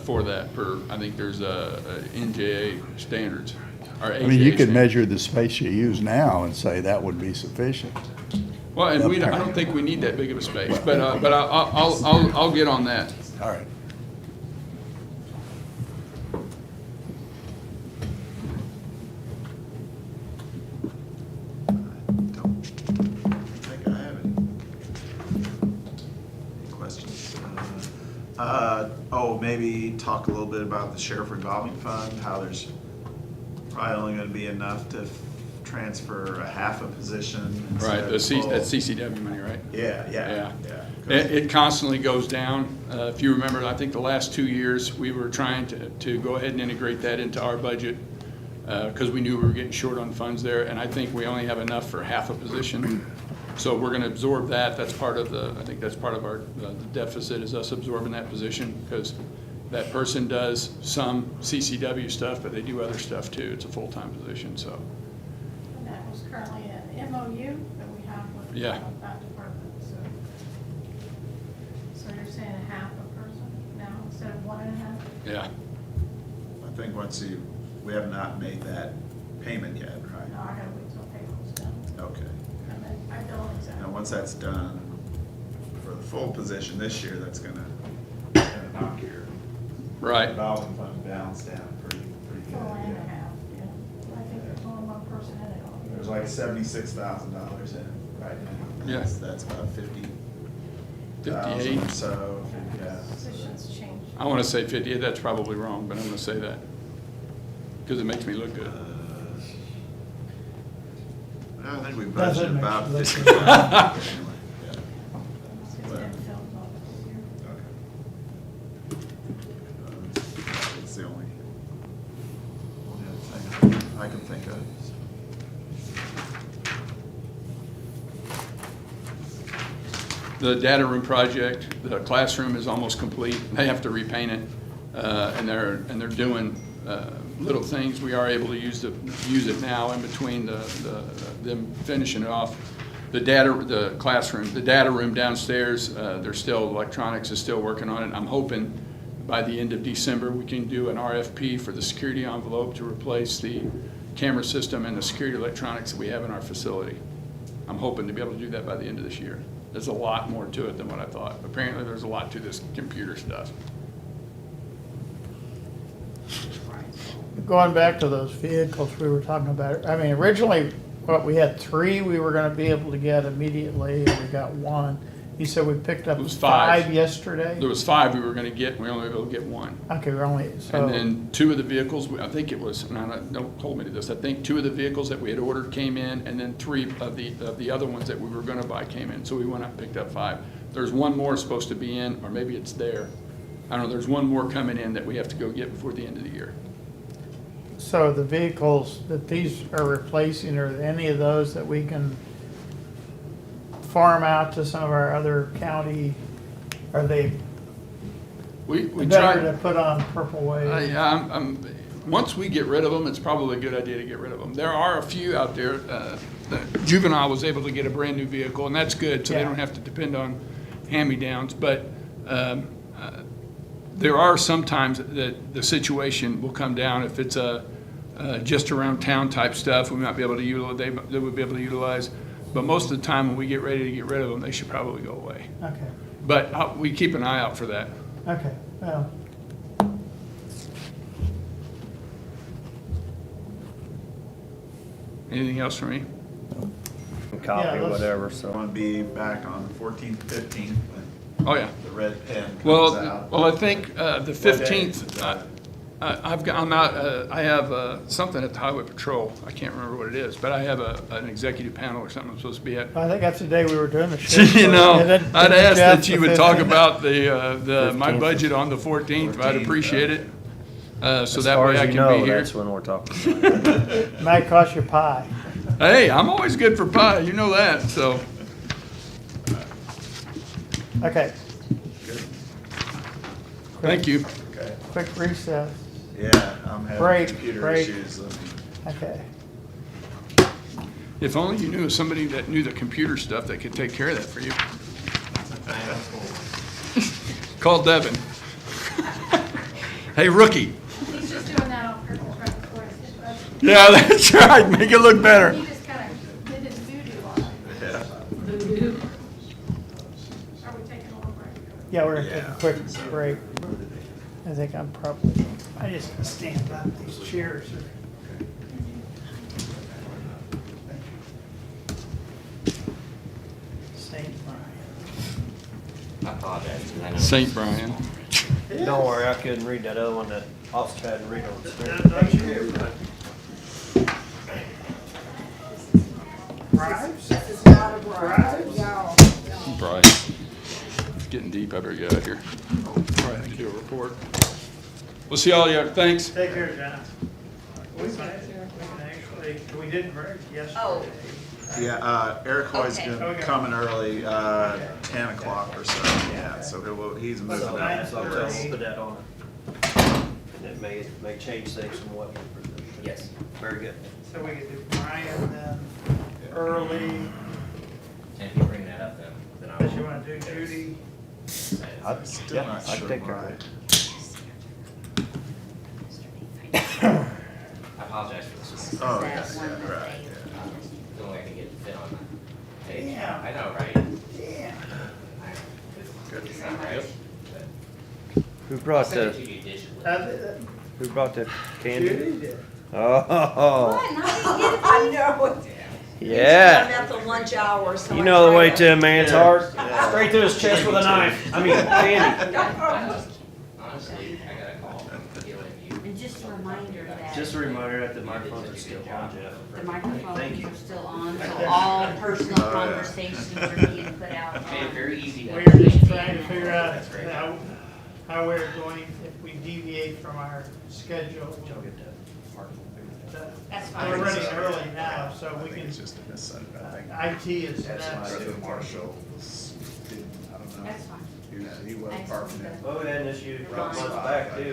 for that per, I think there's a NJA standards, or I mean, you AJA could standards. measure the space you use now and say that would be sufficient. Well, and I don't think we need that big of a space, but I'll get on that. All right. Don't think I have any questions. Maybe talk a little bit about the sheriff revolving fund, how there's probably only gonna be enough to transfer a half a position. Right, instead of full. that's CCW money, right? Yeah. Yeah. 'Cause- It constantly goes down. If you remember, I think the last 2 years, we were trying to go ahead and integrate that into our budget, because we knew we were getting short on funds there, and I think we only have enough for half a position. So we're gonna absorb that. That's part of I think that's part of our the deficit, is us absorbing that position, because that person does some CCW stuff, but they do other stuff too. It's a full-time position, so. And that was currently an MOU that we have with Yeah. that department, so. So you're saying a half a person now instead of 1.5? Yeah. I think we have not made that payment yet, No, right? I gotta wait till payroll's done. Okay. And then I don't exactly. Now, once that's done, for the full position this year, that's gonna knock your Right. revolving fund balance down pretty good. Full and a half, yeah. I think there's only one person in it all. There's like $76,000 in it right now. Yeah. That's about 50,000 58. or so, yeah. Positions change. I want to say 58, that's probably wrong, but I'm going to say that, because it makes me look good. I think we Doesn't budgeted make about you look 50,000. It's been filled up this year. It's the only thing I can think of. The data room project, the classroom is almost complete. They have to repaint it, and they're doing little things. We are able to use it now in between them finishing it off. The classroom, the data room downstairs, there's still, electronics is still working on it. I'm hoping by the end of December, we can do an RFP for the security envelope to replace the camera system and the security electronics that we have in our facility. I'm hoping to be able to do that by the end of this year. There's a lot more to it than what I thought. Apparently, there's a lot to this computer stuff. Going back to those vehicles we were talking about, I mean, originally, we had 3 we were gonna be able to get immediately, and we got 1. You said we picked up It was 5. 5 yesterday? There was 5 we were gonna get, and we only were able to get 1. Okay, we're only, so. And then 2 of the vehicles, I think it was, and don't hold me to this, I think 2 of the vehicles that we had ordered came in, and then 3 of the other ones that we were gonna buy came in, so we went out and picked up 5. There's 1 more supposed to be in, or maybe it's there. I don't know, there's 1 more coming in that we have to go get before the end of the year. So the vehicles that these are replacing, are there any of those that we can farm out to some of our other county? Are they We better to tried, put on Purple Wave? once we get rid of them, it's probably a good idea to get rid of them. There are a few out there, Juvenile was able to get a brand-new vehicle, and that's good, so they Yeah. don't have to depend on hand-me-downs. But there are some times that the situation will come down. If it's just around town type stuff, we might be able to utilize, they would be able to utilize. But most of the time, when we get ready to get rid of them, they should probably go away. Okay, But we keep an eye out for that. okay, well, Anything else for me? Copy, Yeah, let's- whatever, I'm so. gonna be back on the 14th, 15th, when Oh, yeah. the red pen comes Well, out. well, I think the 15th, I have something at the Highway Patrol. I can't remember what it is, but I have an executive panel or something I'm supposed to be at. I think that's the day we were doing the show. You know, And then- I'd then ask Jeff, that you the would talk 15th. about my 15th. budget on the 14th. I'd appreciate it. So As that far way as I you can know, be here. that's when we're talking about. Might cost you pie. Hey, I'm always good for pie, you know that, so. Okay, Thank you. Okay. quick recess. Yeah, I'm having Break, computer break. issues. Okay. If only you knew somebody that knew the computer stuff that could take care of that for you. Call Devin. Hey, rookie. He's just doing that on purpose right before his budget. Yeah, that's right. Make it look better. He just kind of did his voodoo on it. Yeah. Are we taking a little break? Yeah, we're gonna take Yeah. a quick break. I think I'm probably, I just gonna stand up, these chairs are. St. Brian. I apologize. I know. St. Brian. Don't worry, I couldn't read that other one that officer had to read on the screen. Bribes? Brian. It's getting deep. I better get out of here. Probably have to do a report. We'll see all you. Thanks. Take care, John. We can actually, we did break yesterday. Yeah, Eric Hoy's Okay. been Okay. coming early, 10 o'clock or so, yeah, so he's moving So up. so we'll put that on it. And it may change things from what you presented. Yes. Very good. So we could do Brian then, early, And if you bring that up, then I unless you will. wanna do Judy. I'd, Still yeah, not I'd sure take care why. of it. I apologize for this. Oh, That's yeah, one yeah, that right, they- yeah. The only way I can get it fit on the page. Damn. I know, right? Yeah. It's not right. Who I'll brought send it the, to you digitally. who brought the candy? Judy did. Oh, I know it. I'm yeah. at the lunch hour, so. You I know the try way to- to a man's heart. Straight through his chest with a knife. I mean, candy. Honestly, I got a call. Get with you. And just a reminder that. Just a reminder that the microphones are still on, Jeff. The Thank microphones you. are still on, so all personal conversations are being put out. Made it very easy to. We were just trying to figure out That's great. how we're going, if we deviate from our schedule. Y'all get that. That's fine. We're running early now, so I we think can, it's just a misunderstanding. IT is That's nuts. Griffin Marshall, didn't, I don't know. That's fine. He was parking it. Oh, we had an issue a couple months back too.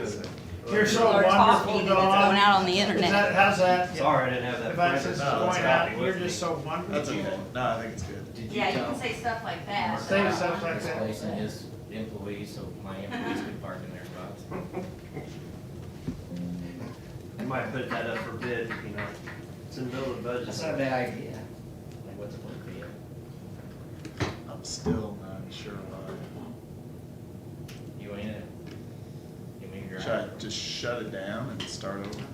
You're so People are wonderful, talking and it's Dawn. going out on the Is internet. that, how's that? Sorry, I didn't have that. If I printed. said it's No, it's going out, copy you're with me. just so wonderful. That's okay. No, I think it's good. Yeah, you can say stuff like that. Say stuff like that. Displacing his employees, so my employees could park in their spots. You might put that up for bid, you know. It's in the middle of the budget. That's not a bad idea. Like, what's it going to be? I'm still not sure why. You ain't it? You mean you're Should I just shut it down and start over?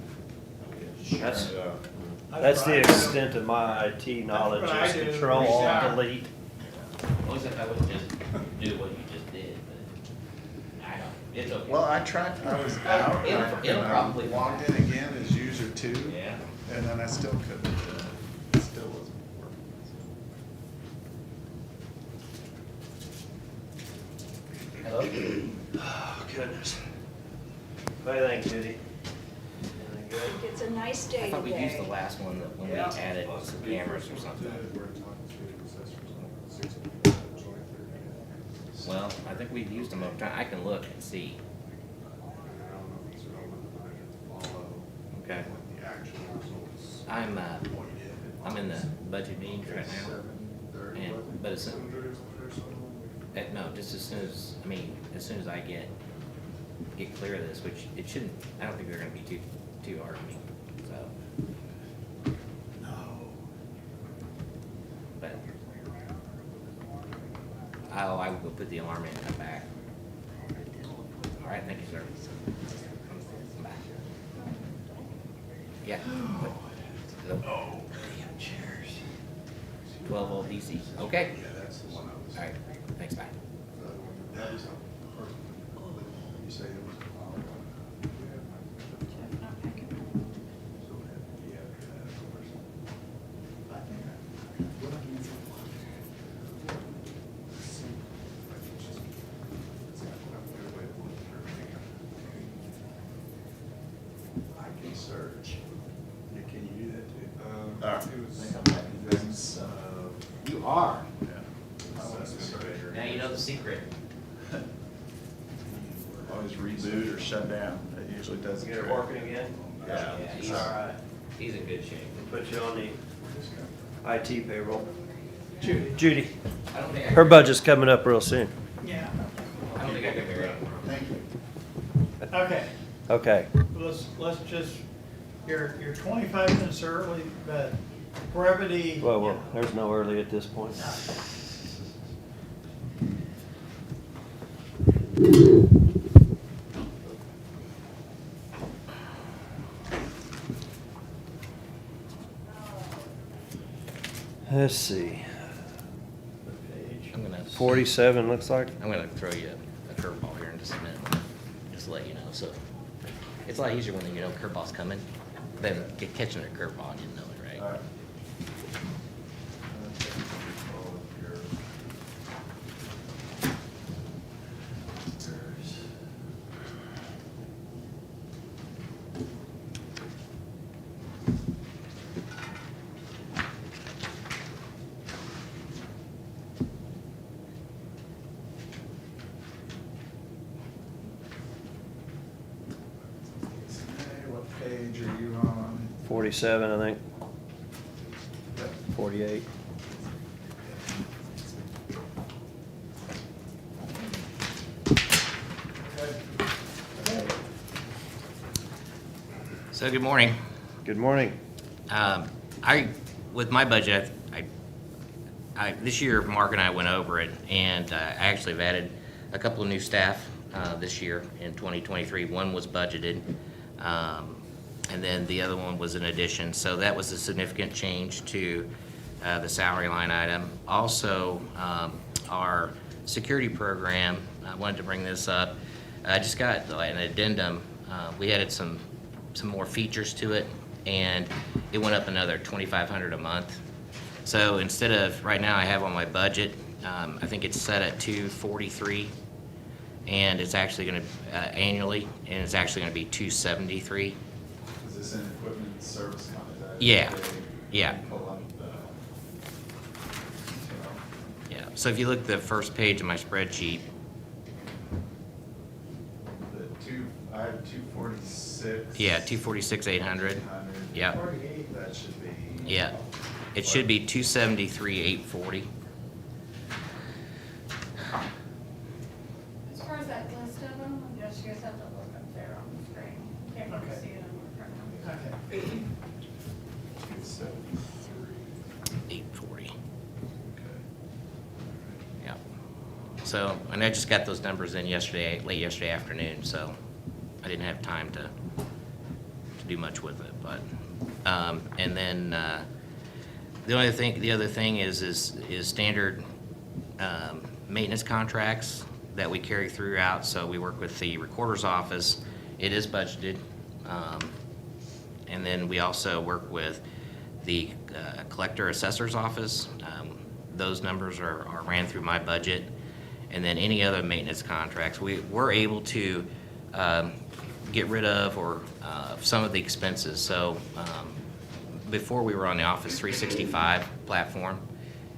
That's the extent of my IT knowledge, That's what I is do. control, alt, Yeah. delete. Well, except I wouldn't just do what you just did, but I don't, it's okay. Well, I tried, I was out, It'll and I probably logged in again as user 2, Yeah. and then I still couldn't, it still wasn't working. Hello? Oh, goodness. What do you think, Judy? Anything good? It's a nice day I thought we used today. the last one that when we Yeah. added some cameras or something. Well, I think we've used them over time. I can look and see. Okay. what the actual results. I'm in the budget meetings right now, and, but as soon, no, just as soon as I get clear of this, which it shouldn't, I don't think they're gonna be too hard on me, so. No. But I will go put the alarm in and come back. All right, thank you, sir. Bye. Yeah. Hello? Oh, damn chairs. 12 volt DC. Okay. Yeah, that's the one I was. All right. Thanks. Bye. That was a person, you say it was. So we had to be after that, of course. I think I can search. Yeah, can you do that too? You are. That's a surveyor. Now you know the secret. Always reboot or shut down, that usually does it. Get it working again? Yeah. He's All right. He's in good shape. We'll put you on the IT payroll. Judy, I don't think her budget's coming up real soon. Yeah. I don't think I can figure it out. Thank you. Okay, Okay. let's just, you're 25 minutes early, but brevity. Well, there's no early at this point. Let's see. I'm gonna 47 looks like. I'm gonna throw you a curveball here in just a minute, just to let you know. So it's a lot easier when you know curveball's coming than catching a curveball and you didn't know it, right? All right. What page are you on? 47, I think. 48. So good morning. Good morning. With my budget, this year, Mark and I went over it, and I actually have added a couple of new staff this year in 2023. One was budgeted, and then the other one was an addition. So that was a significant change to the salary line item. Also, our security program, I wanted to bring this up. I just got an addendum. We added some more features to it, and it went up another $2,500 a month. So instead of, right now I have on my budget, I think it's set at $243, and it's actually gonna, annually, and it's actually gonna be $273. Is this an equipment service contract? Yeah, yeah. Pull up the, Yeah, so if you look at the first page of my spreadsheet, I have 246. yeah, 246,800, yeah, That should be. yeah. It should be 273,840. As far as that list of them, I guess you guys have to look up there on the screen. Can't really Okay. see it on the front. Okay. 840. Yeah. So, and I just got those numbers in yesterday, late yesterday afternoon, so I didn't have time to do much with it, but, and then, the other thing is standard, maintenance contracts that we carry throughout, so we work with the recorder's office, it is budgeted. And then we also work with the collector assessor's office. Those numbers are ran through my budget. And then any other maintenance contracts, we're able to get rid of or some of the expenses. So before we were on the Office 365 platform,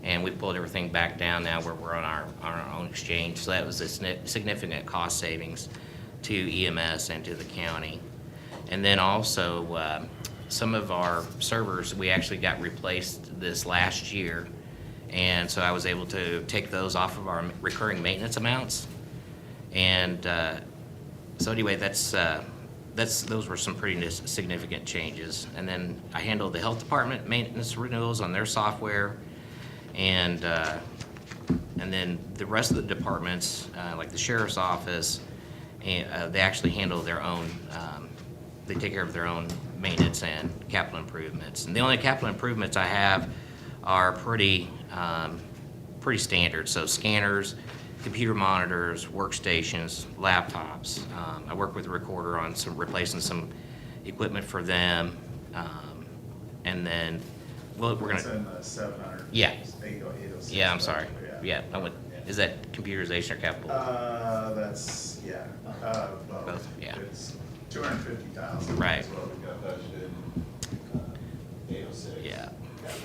and we pulled everything back down now where we're on our own exchange. So that was a significant cost savings to EMS and to the county. And then also, some of our servers, we actually got replaced this last year. And so I was able to take those off of our recurring maintenance amounts. And so anyway, those were some pretty significant changes. And then I handled the health department maintenance renewals on their software. And then the rest of the departments, like the sheriff's office, they actually handle their own, they take care of their own maintenance and capital improvements. And the only capital improvements I have are pretty standard. So scanners, computer monitors, workstations, laptops. I work with a recorder on replacing some equipment for them. And then, well, we're It's gonna. in the 700. Yeah. 806. Yeah, I'm sorry. Yeah, is that computerization or capital? That's, yeah, both. Both, yeah. It's 250,000. Right. Is what we got budgeted in 806. Yeah. Capital.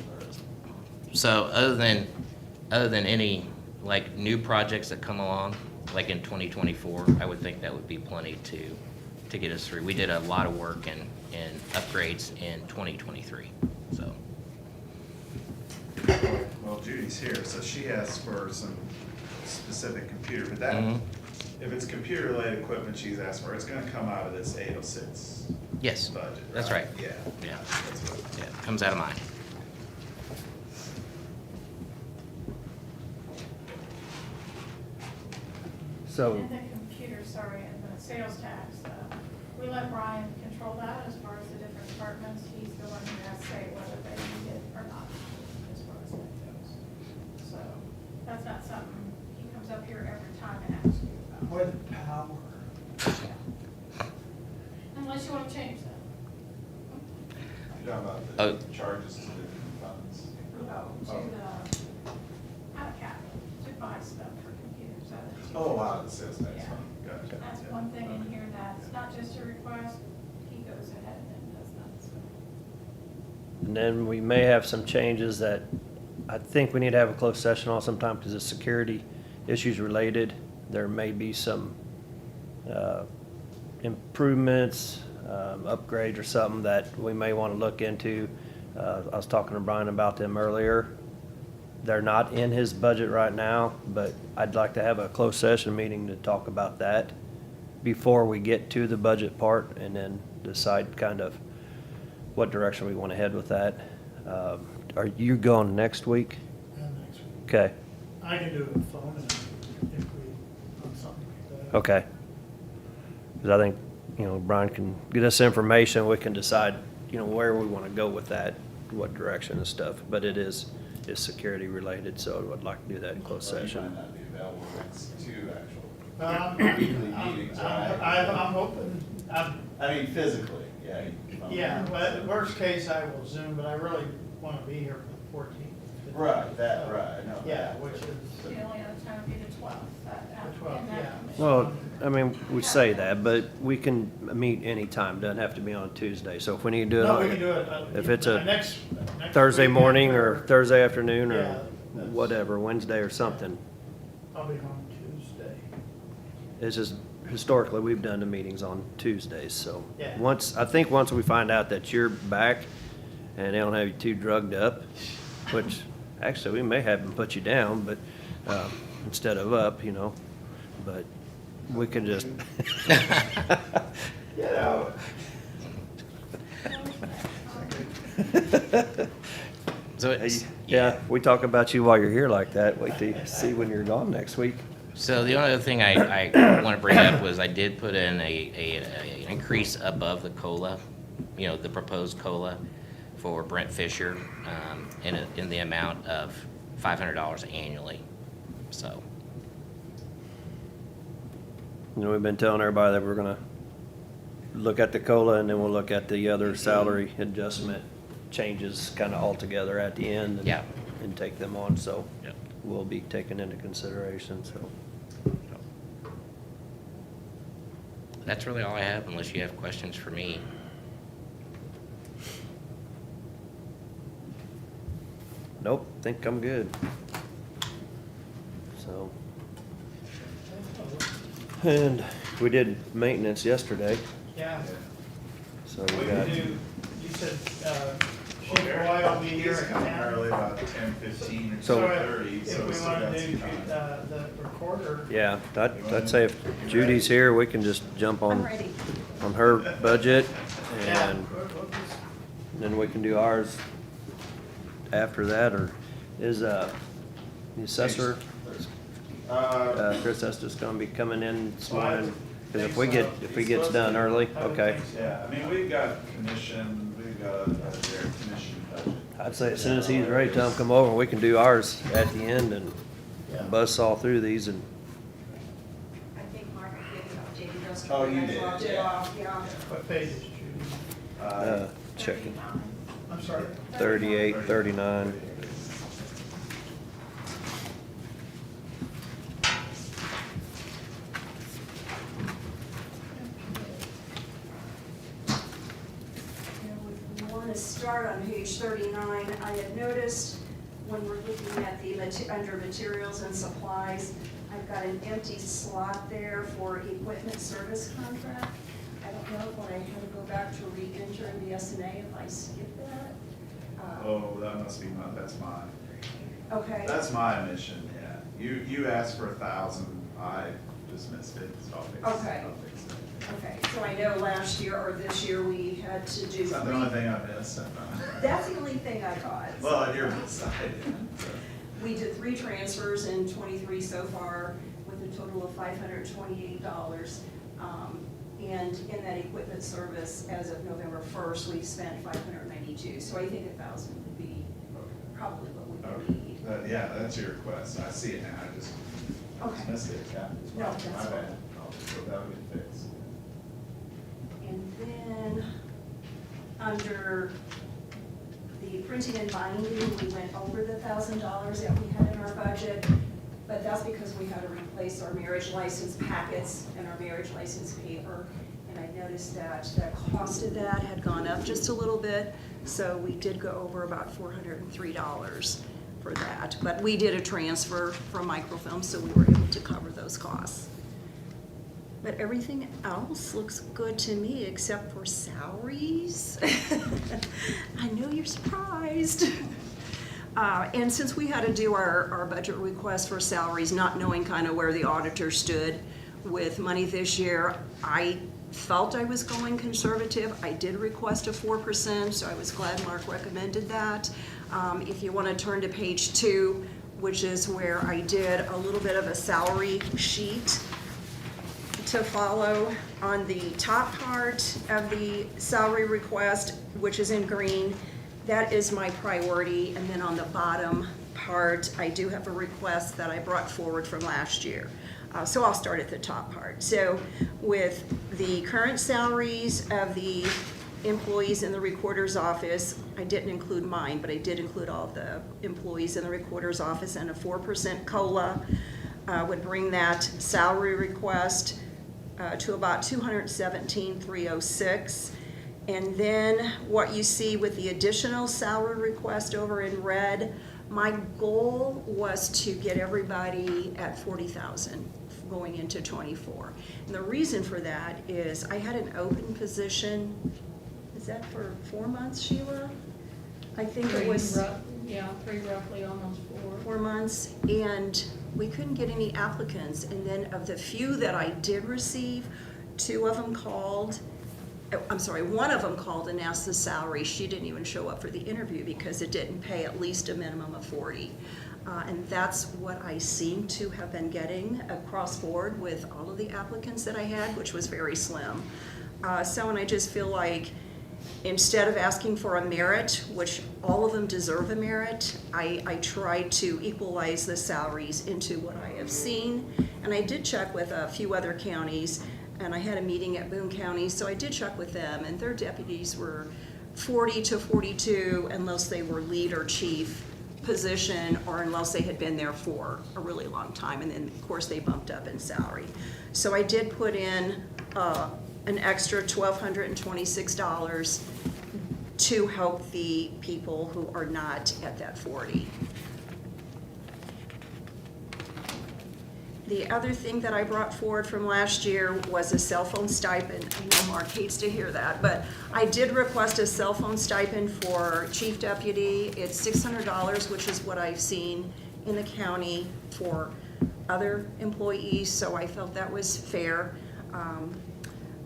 So other than any, like, new projects that come along, like in 2024, I would think that would be plenty to get us through. We did a lot of work and upgrades in 2023, so. Well, Judy's here, so she asked for some specific computer, but that, Mhm. if it's computer-related equipment she's asked for, it's gonna come out of this 806 Yes, budget, that's right. Yeah. Yeah. That's what. Yeah, comes out of mine. So, And the computer, sorry, and the sales tax, we let Brian control that as far as the different departments. He's the one who has to say whether they need it or not, as far as that goes. So, that's not something, he comes up here every time and asks you about. More the power. Unless you want to change that. You're talking about Oh. the charges to the funds? No, to the, out of capital, to buy stuff for computers. Oh, wow, the sales tax Yeah. fund, gotcha. That's Yeah. one thing in here that's not just a request, he goes ahead and does that, so. and then we may have some changes that I think we need to have a closed session on sometime because of security issues related. There may be some improvements, upgrades or something that we may want to look into. I was talking to Brian about them earlier. They're not in his budget right now, but I'd like to have a closed session meeting to talk about that before we get to the budget part and then decide kind of what direction we want to head with that. Are you going next week? Next week. Okay, I can do a phone and if we, on something like that. okay. Because I think, Brian can get us information, we can decide, where we want to go with that, what direction and stuff. But it is security related, so I'd like to do that in closed Well, you session. might not be available next two actual weekly meetings, right? I'm hoping, I mean, physically, yeah. yeah, well, worst case, I will Zoom, but I really want to be here for the 14th. Right, I know. Yeah, that. which is The only other time would be the 12th, that, The 12th, in that yeah. commission. Well, I mean, we say that, but we can meet anytime, doesn't have to be on Tuesday. So if we need to do it, No, we can do it. if it's a next Thursday week morning after- or Thursday afternoon or Yeah, that's- whatever, Wednesday or something. I'll be home Tuesday. It's just historically, we've done the meetings on Tuesdays, so. Yeah. I think once we find out that you're back and they don't have you too drugged up, which actually we may have them put you down, but, instead of up, but we can just. So it's, Yeah, we talk about you while you're here like that. Wait till you see when you're gone next week. So the only other thing I want to bring up was I did put in an increase above the COLA, the proposed COLA for Brent Fisher, in the amount of $500 annually, so. We've been telling everybody that we're gonna look at the COLA and then we'll look at the other salary adjustment changes kind of all together at the end. Yeah. And take them on, so. Yep. Will be taken into consideration, so. That's really all I have, unless you have questions for me. Nope, think I'm good. So. And we did maintenance yesterday. Yeah. So we got, You said, Chief Roy will be here at coming early, about 10:15 or So- 10:30, so if we still wanna got do, some time. the recorder. yeah, I'd say if Judy's here, we can just jump I'm on, ready. on her budget Yeah. and then we can do ours after that, or is, the assessor, Chris Estes gonna be coming in this morning? Cause if he gets done early, okay. Yeah, I mean, we've got commission, we've got their commission budget. I'd say as soon as he's ready, tell him come over, we can do ours at the end and buzzsaw through these and, I think Mark gave it updated those. Oh, you I did, dropped it yeah. off, yeah. What page is Judy? checking, I'm sorry? 38, 39. We want to start on page 39. I had noticed when we're looking at the, under materials and supplies, I've got an empty slot there for equipment service contract. I don't know when I had to go back to re-enter in the SNA if I skipped that. Oh, that must be that's mine. Okay. That's my omission, yeah. You asked for 1,000, I dismissed it, so I'll fix it. Okay. I'll fix it. Okay, so I know last year or this year we had to do. It's not the only thing I missed. That's the only thing I caught. Well, on your side, yeah. We did 3 transfers in '23 so far with a total of $528. And in that equipment service, as of November 1st, we've spent $592. So I think 1,000 would be probably what we would Okay. need. Yeah, that's your request. I see it now. I just Okay. missed it, yeah. No, My that's bad. fine. So that'll get fixed. And then, under the printing and binding, we went over the $1,000 that we had in our budget, but that's because we had to replace our marriage license packets and our marriage license paper. And I noticed that the cost of that had gone up just a little bit, so we did go over about $403 for that. But we did a transfer from microfilm, so we were able to cover those costs. But everything else looks good to me except for salaries. I know you're surprised. And since we had to do our budget request for salaries, not knowing kind of where the auditor stood with money this year, I felt I was going conservative. I did request a 4%, so I was glad Mark recommended that. If you want to turn to page 2, which is where I did a little bit of a salary sheet to follow. On the top part of the salary request, which is in green, that is my priority. And then on the bottom part, I do have a request that I brought forward from last year. So I'll start at the top part. So with the current salaries of the employees in the recorder's office, I didn't include mine, but I did include all of the employees in the recorder's office, and a 4% COLA would bring that salary request to about $217,306. And then what you see with the additional salary request over in red, my goal was to get everybody at 40,000 going into '24. And the reason for that is I had an open position, is that for 4 months, Sheila? I think it was. Yeah, 3 roughly, almost 4. 4 months, and we couldn't get any applicants. And then of the few that I did receive, 2 of them called. I'm sorry, 1 of them called and asked the salary. She didn't even show up for the interview because it didn't pay at least a minimum of 40. And that's what I seem to have been getting across board with all of the applicants that I had, which was very slim. And I just feel like instead of asking for a merit, which all of them deserve a merit, I tried to equalize the salaries into what I have seen. And I did check with a few other counties, and I had a meeting at Boone County, so I did check with them, and their deputies were 40 to 42 unless they were lead or chief position, or unless they had been there for a really long time, and then of course they bumped up in salary. So I did put in an extra $1,226 to help the people who are not at that 40. The other thing that I brought forward from last year was a cell phone stipend. I know Mark hates to hear that, but I did request a cell phone stipend for chief deputy. It's $600, which is what I've seen in the county for other employees, so I felt that was fair.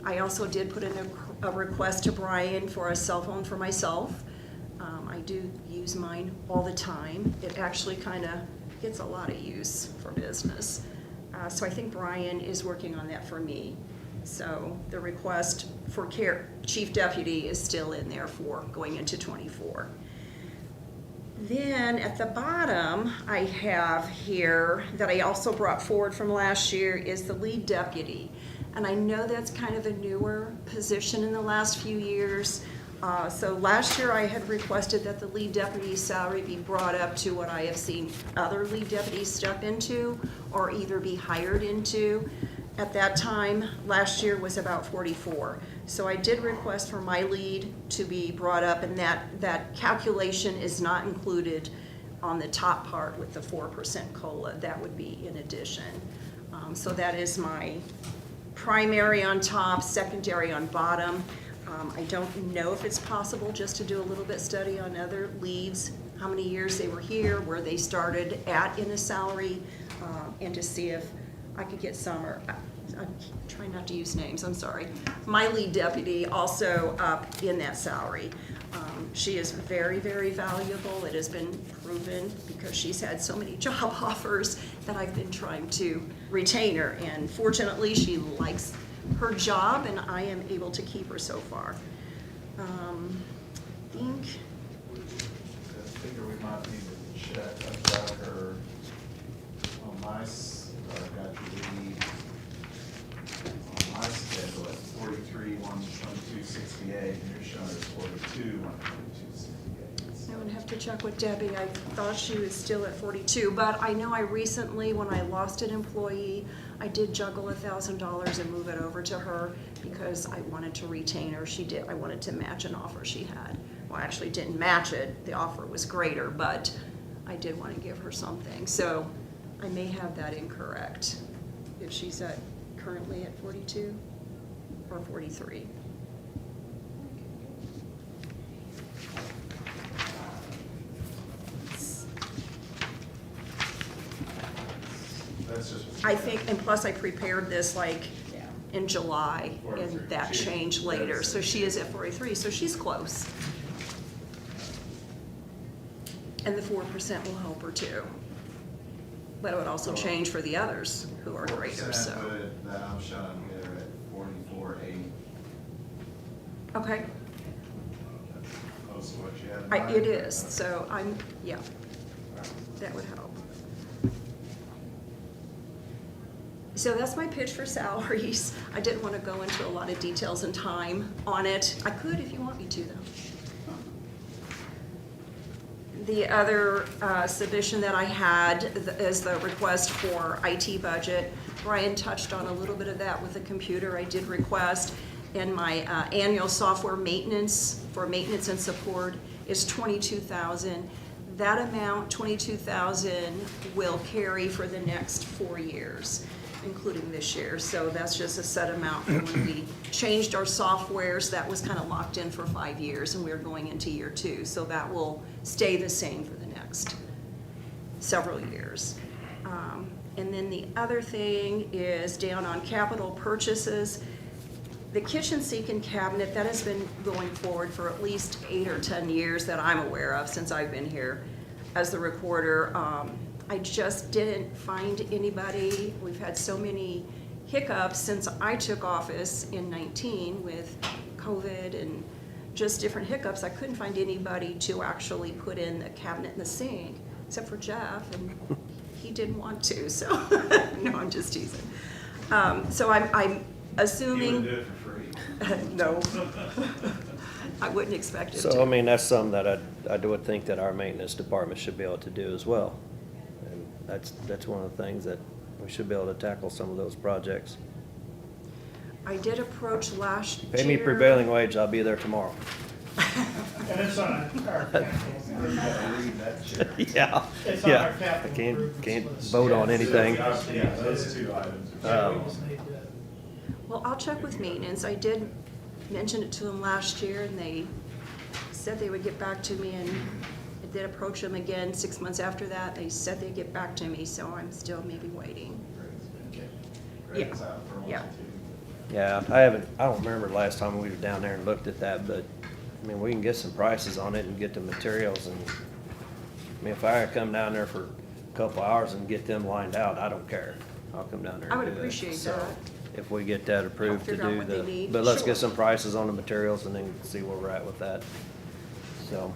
I also did put in a request to Brian for a cell phone for myself. I do use mine all the time. It actually kind of gets a lot of use for business. So I think Brian is working on that for me. So the request for chief deputy is still in there for going into '24. Then at the bottom, I have here that I also brought forward from last year is the lead deputy. And I know that's kind of a newer position in the last few years. So last year I had requested that the lead deputy's salary be brought up to what I have seen other lead deputies step into or either be hired into. At that time, last year was about 44. So I did request for my lead to be brought up, and that calculation is not included on the top part with the 4% COLA. That would be in addition. So that is my primary on top, secondary on bottom. I don't know if it's possible just to do a little bit study on other leads, how many years they were here, where they started at in a salary, and to see if I could get some, or I'm trying not to use names, I'm sorry. My lead deputy also up in that salary. She is very, very valuable. It has been proven because she's had so many job offers that I've been trying to retain her. And fortunately, she likes her job, and I am able to keep her so far. I figure we might need to check. I've got her on my, I've got the lead on my schedule at 43, 122.68, and you're showing her 42, 122.68. I would have to check with Debbie. I thought she was still at 42, but I know I recently, when I lost an employee, I did juggle $1,000 and move it over to her because I wanted to retain her. I wanted to match an offer she had. Well, I actually didn't match it. The offer was greater, but I did want to give her something. So I may have that incorrect. If she's currently at 42 or 43. That's just. I think, and plus I prepared this like in July, and that changed later. So she is at 43, so she's close. And the 4% will help her too. But it would also change for the others who are greater, so. That I'm showing here at 44.8. Okay, Close to what you have in mind. it is, so yeah, that would help. So that's my pitch for salaries. I didn't want to go into a lot of details and time on it. I could if you want me to, though. The other submission that I had is the request for IT budget. Brian touched on a little bit of that with the computer I did request. And my annual software maintenance for maintenance and support is $22,000. That amount, $22,000, will carry for the next 4 years, including this year. So that's just a set amount for when we changed our softwares. That was kind of locked in for 5 years, and we're going into year 2. So that will stay the same for the next several years. And then the other thing is down on capital purchases. The kitchen sink and cabinet, that has been going forward for at least 8 or 10 years that I'm aware of since I've been here as the recorder. I just didn't find anybody. We've had so many hiccups since I took office in 19 with COVID and just different hiccups. I couldn't find anybody to actually put in the cabinet and the sink, except for Jeff, and he didn't want to, so, no, I'm just teasing. So I'm assuming. You would do it for free. No. I wouldn't expect it to. So, I mean, that's something that I would think that our maintenance department should be able to do as well. And that's one of the things that we should be able to tackle some of those projects. I did approach last year. Pay me prevailing wage, I'll be there tomorrow. And it's on our capital. Yeah, It's on our yeah. I capital can't improvements list. vote on anything. Yeah, those two items. Yeah, we Um, just need to- Well, I'll check with maintenance. I did mention it to them last year, and they said they would get back to me, and I did approach them again 6 months after that. They said they'd get back to me, so I'm still maybe waiting. Greg's out for a while, Yeah. too. Yeah, I don't remember the last time we were down there and looked at that, but, I mean, we can get some prices on it and get the materials and, I mean, if I gotta come down there for a couple hours and get them lined out, I don't care. I'll come down there I and would do it. appreciate So, that. if we get that approved to figure out do what they the, need. but let's Sure. get some prices on the materials and then see where we're at with that. So.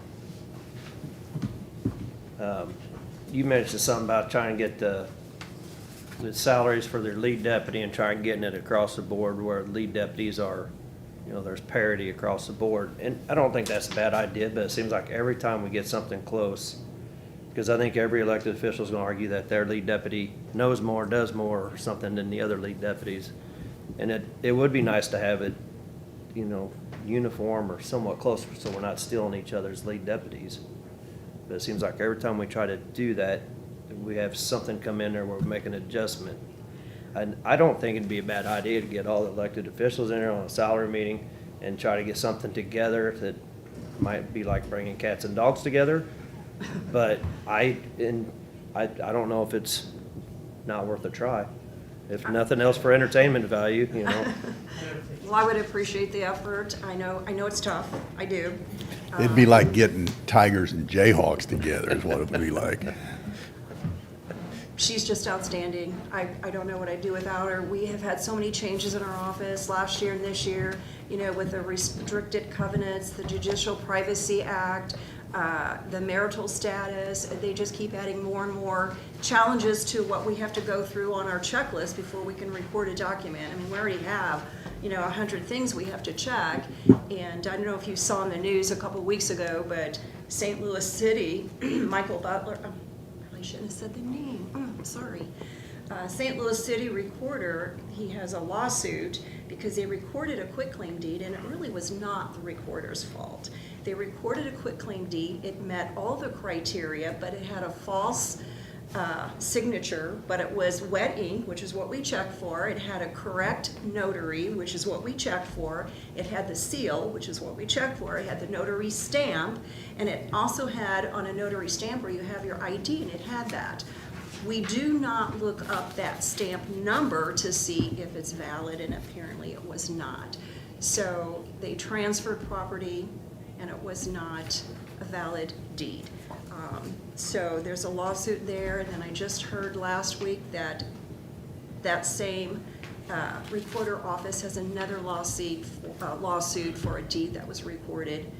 You mentioned something about trying to get the salaries for their lead deputy and trying getting it across the board where lead deputies are, you know, there's parity across the board. And I don't think that's a bad idea, but it seems like every time we get something close, because I think every elected official is gonna argue that their lead deputy knows more, does more, or something than the other lead deputies. And it would be nice to have it, you know, uniform or somewhat closer, so we're not stealing each other's lead deputies. But it seems like every time we try to do that, we have something come in there where we make an adjustment. And I don't think it'd be a bad idea to get all the elected officials in there on a salary meeting and try to get something together that might be like bringing cats and dogs together. But I don't know if it's not worth a try. If nothing else for entertainment value, you know. Well, I would appreciate the effort. I know it's tough. I do. It'd be like getting tigers and jayhawks together is what it would be like. She's just outstanding. I don't know what I'd do without her. We have had so many changes in our office last year and this year, you know, with the restricted covenants, the Judicial Privacy Act, the marital status. They just keep adding more and more challenges to what we have to go through on our checklist before we can record a document. I mean, we already have, you know, 100 things we have to check. And I don't know if you saw in the news a couple weeks ago, but St. Louis City, Michael Butler, I shouldn't have said the name. Sorry. St. Louis City Recorder, he has a lawsuit because they recorded a quitclaim deed, and it really was not the recorder's fault. They recorded a quitclaim deed. It met all the criteria, but it had a false signature, but it was wet ink, which is what we check for. It had a correct notary, which is what we check for. It had the seal, which is what we check for. It had the notary stamp, and it also had on a notary stamp where you have your ID, and it had that. We do not look up that stamp number to see if it's valid, and apparently it was not. So they transferred property, and it was not a valid deed. So there's a lawsuit there, and then I just heard last week that that same recorder office has another lawsuit for a deed that was recorded,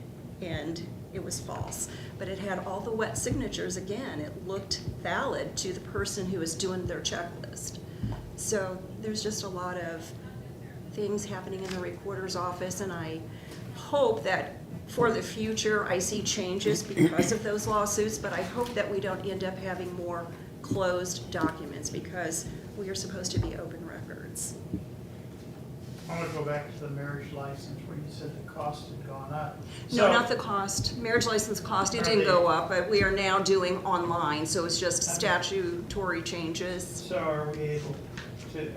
and it was false. But it had all the wet signatures again. It looked valid to the person who was doing their checklist. So there's just a lot of things happening in the recorder's office, and I hope that for the future, I see changes because of those lawsuits, but I hope that we don't end up having more closed documents because we are supposed to be open records. I want to go back to the marriage license where you said the cost had gone up. No, So- not the cost. Marriage license cost, it didn't go up, but we are now doing online, so it's just statutory changes. So are we able to,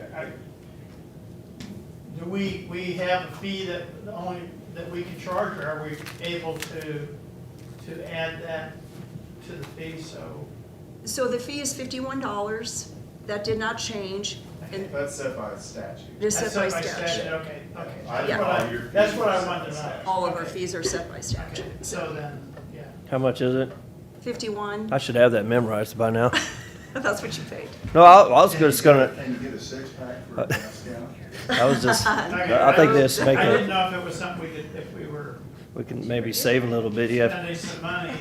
do we have a fee that we can charge, or are we able to add that to the fee, so? So the fee is $51. That did not change. And That's set by statute. it is set by That's statute. Okay. Yeah. That's what I wanted to know. All of our fees are set by Okay, statute. so then, yeah. How much is it? 51, I should have that memorized by now. that's what you paid. No, I was just gonna, And you get a six-pack for a discount? I was just, Okay, I think this make I didn't a, know if it was something we could, if we were we can maybe save a little bit. You have, spending some money.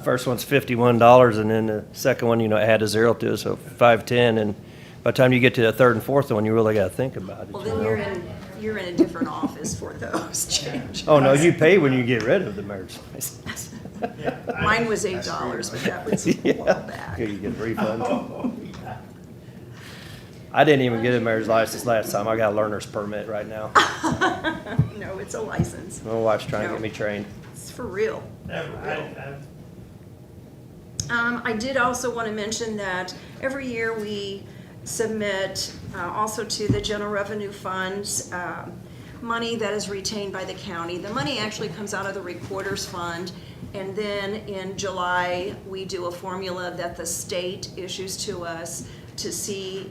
first one's $51 and then the second one, you know, add a zero to it, so $510. And by the time you get to the third and fourth one, you really gotta think about it, Well, you then know? you're in a different office for those changes. Oh, no, you pay when you get rid of the marriage license. Yeah, I- Mine was $8, but that was a while Yeah. back. Here, you get a refund. Oh, yeah. I didn't even get a mayor's license last time. I got a learner's permit right now. No, it's a license. My wife's trying to No. get me trained. It's for real. I- I did also want to mention that every year we submit also to the general revenue funds money that is retained by the county. The money actually comes out of the recorder's fund, and then in July, we do a formula that the state issues to us to see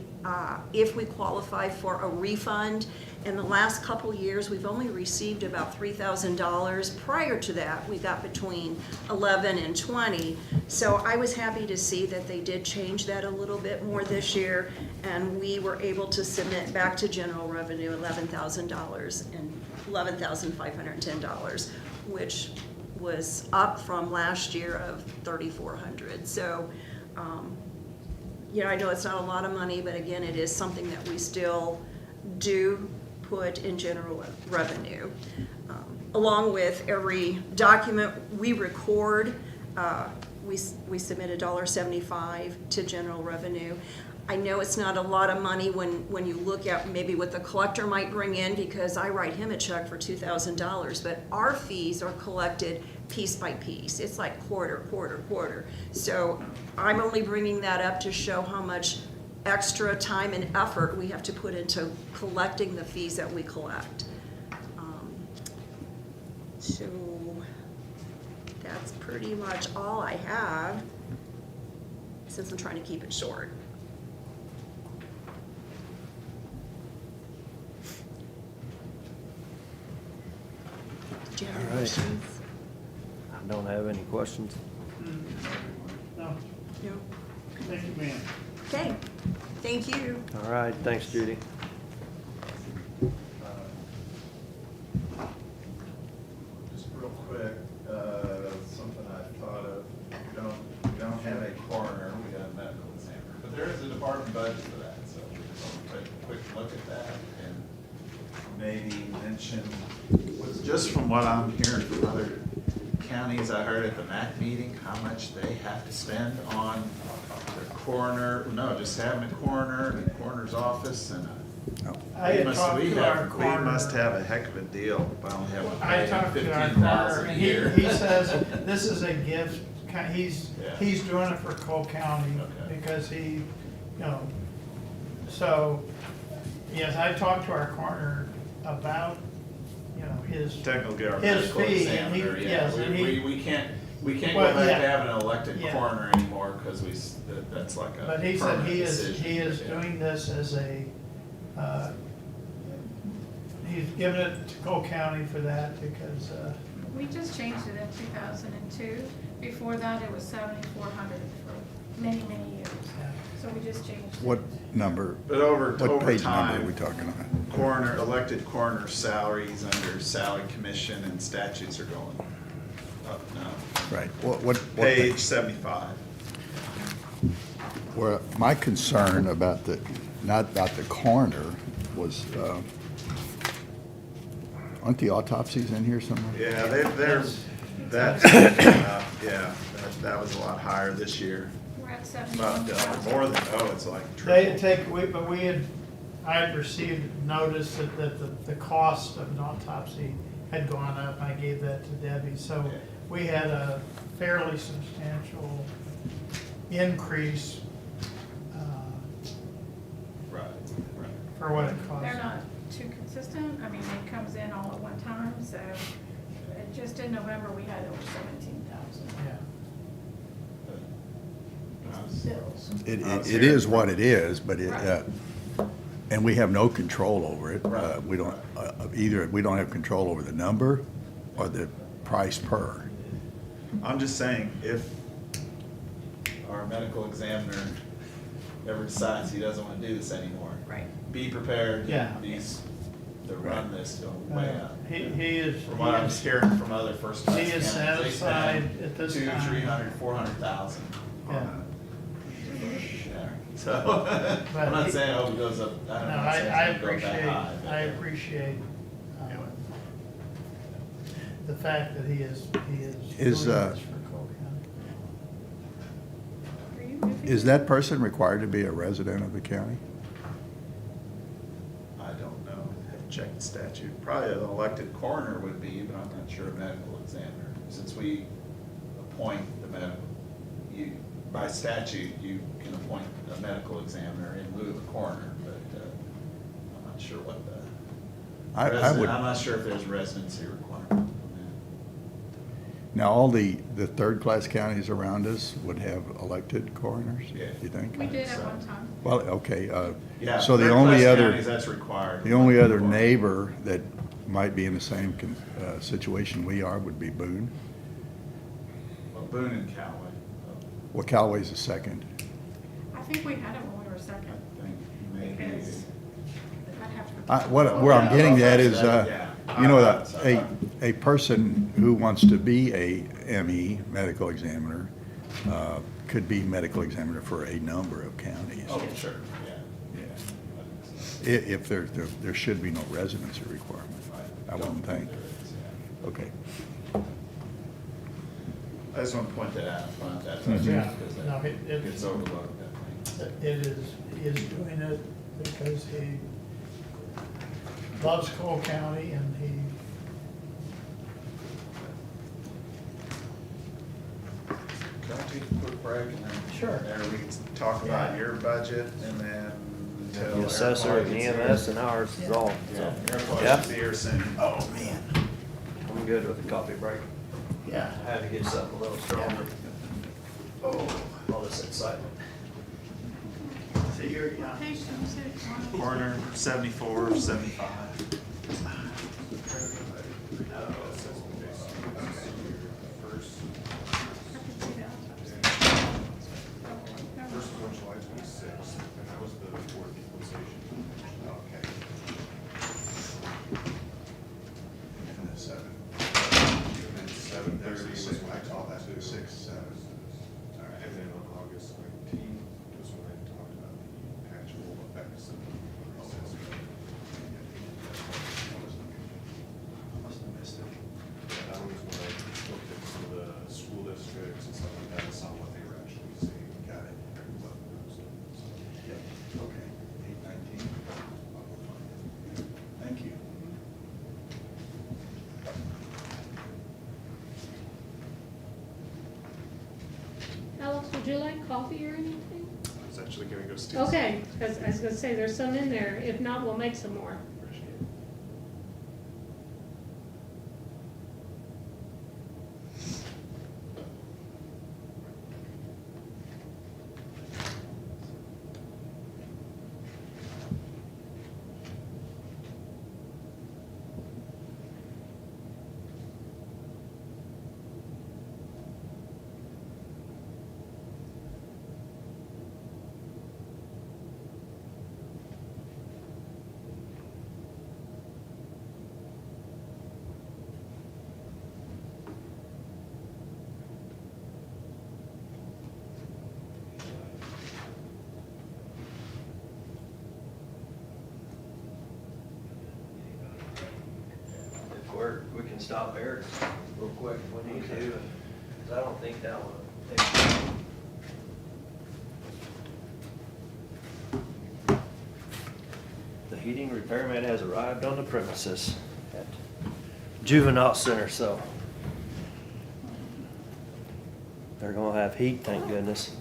if we qualify for a refund. In the last couple years, we've only received about $3,000. Prior to that, we got between 11 and 20. So I was happy to see that they did change that a little bit more this year, and we were able to submit back to general revenue $11,000 and $11,510, which was up from last year of $3,400. So, you know, I know it's not a lot of money, but again, it is something that we still do put in general revenue. Along with every document we record, we submit $1.75 to general revenue. I know it's not a lot of money when you look at maybe what the collector might bring in, because I write him a check for $2,000, but our fees are collected piece by piece. It's like quarter. So I'm only bringing that up to show how much extra time and effort we have to put into collecting the fees that we collect. So that's pretty much all I have, since I'm trying to keep it short. Do you have any All right. questions? I don't have any questions. No, No? thank you, ma'am. Okay, thank you. All right, thanks, Judy. Just real quick, something I thought of, we don't have a coroner, we got a medical examiner, but there is a department budget for that, so we just want to take a quick look at that and maybe mention, just from what I'm hearing from other counties, I heard at the MAC meeting, how much they have to spend on the coroner, just having a coroner, the coroner's office, and I had talked to our we coroner. must have a heck of a deal by only having I talked to our coroner, and he says this is a gift, he's doing it for Cole County, Okay. because he, you know, so, yes, I talked to our coroner about, you know, his, Technically, our his medical fee, and he, examiner, yes, and he, we can't go Well, back yeah. to having an elected Yeah. coroner anymore, because that's like a but he said permanent decision. he is Yeah. doing this as a, he's giving it to Cole County for that, because, We just changed it in 2002. Before that, it was 7,400 for many, many years. yeah. So we just changed it. What number, But over what page number time, are we talking about? elected coroner salaries under salary commission and statutes are going up now. Right, what? Page 75. Where my concern about not about the coroner was, aren't the autopsies in here somewhere? Yeah, that was a lot higher this year. We're at About 71,000. more than, it's like They triple. but I had received notice that the cost of an autopsy had gone up. I gave that to Debbie, so Yeah. we had a fairly substantial increase Right. for what it costs. They're not too consistent. I mean, it comes in all at one time, so just in November, we had over 17,000 Yeah. bills. It is what it is, but Right. and we have no control over it. Right. We don't, either, we don't have control over the number or the price per. I'm just saying, if our medical examiner ever decides he doesn't want to do this anymore, Right. be prepared. Yeah. To run this go way up. He is. From what I'm hearing from other first class He counties, is they satisfied spend at this 200, time. 300, 400,000 on Yeah. there. So, But I'm not he- saying, it goes up, No, I'm not I saying it's gonna go that appreciate, high. but- I appreciate the fact that he is doing Is, this for Cole County. Are you moving? Is that person required to be a resident of the county? check the statute. Probably an elected coroner would be, but I'm not sure a medical examiner. Since we appoint the medical, by statute, you can appoint a medical examiner in lieu of a coroner, but I'm not sure what the, I would, I'm not sure if there's residency requirement on now, all the third-class counties around us would have elected coroners, Yeah. you think? We did at one time. Well, okay, that. Yeah, so the third-class only other, counties, that's required. the only other neighbor that might be in the same situation we are would be Boone. Well, Boone and Callaway, Well, Callaway's the second. I think we had it when we were second. I think maybe. Because I'd have to. Where I'm getting at is, Yeah. you know, a person who wants to be a ME, medical examiner, could be medical examiner for a number of counties. Oh, sure, yeah. Yeah. If there should be no residency requirement, I wouldn't think. Okay. I just want to point that out, front, that's, Mhm. Yeah. because No, that it- gets overlooked, that thing. It is, he is doing it because he loves Cole County and he, Can I take a quick break and then? Sure. There we can talk about Yeah. your budget and then. until The assessor and everybody gets EMS here. and ours is all, Yeah, so. everybody Yeah, should be here soon. Oh, man. I'm good with the coffee break. yeah. I had to get something a little stronger. Oh, all this excitement. So you're, yeah. Page 76, one of these. Corner 74, 75. I could see that. First was on July 26th, and that was the board equalization. Okay. And then 7. And then 7:30 was when I talked to. 6, 7. All right, and then on August 19th was when I talked about the actual effects of the assessment. I must have missed it. That was when I looked at some of the school districts and stuff like that, and saw what they were actually seeing. Got it. Yep, okay. 8/19. Thank you. Alex, would you like coffee or anything? I was actually gonna go steal some. Okay, because I was gonna say, there's some in there. If not, we'll make some more. Appreciate it. If we can stop there real quick if we need to, because I don't think that one. The heating repairman has arrived on the premises at Juvenile Center, so they're gonna have heat, thank goodness.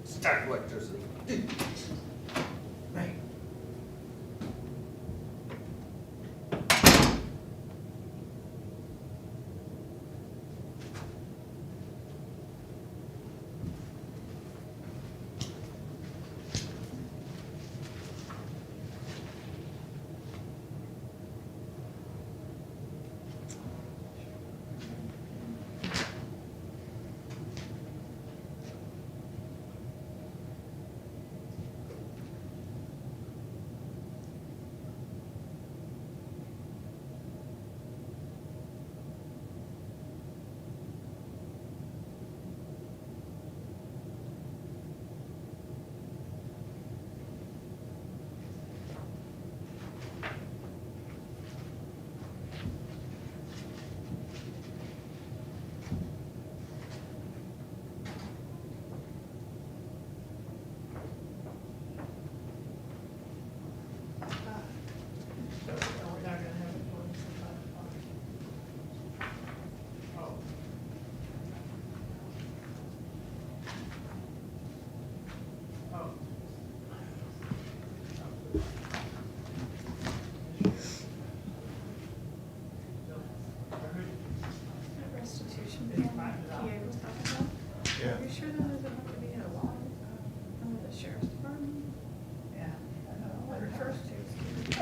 Static electricity. Man. Yeah. Are you sure that doesn't have to be a law, under the sheriff's department? Yeah. What it refers to the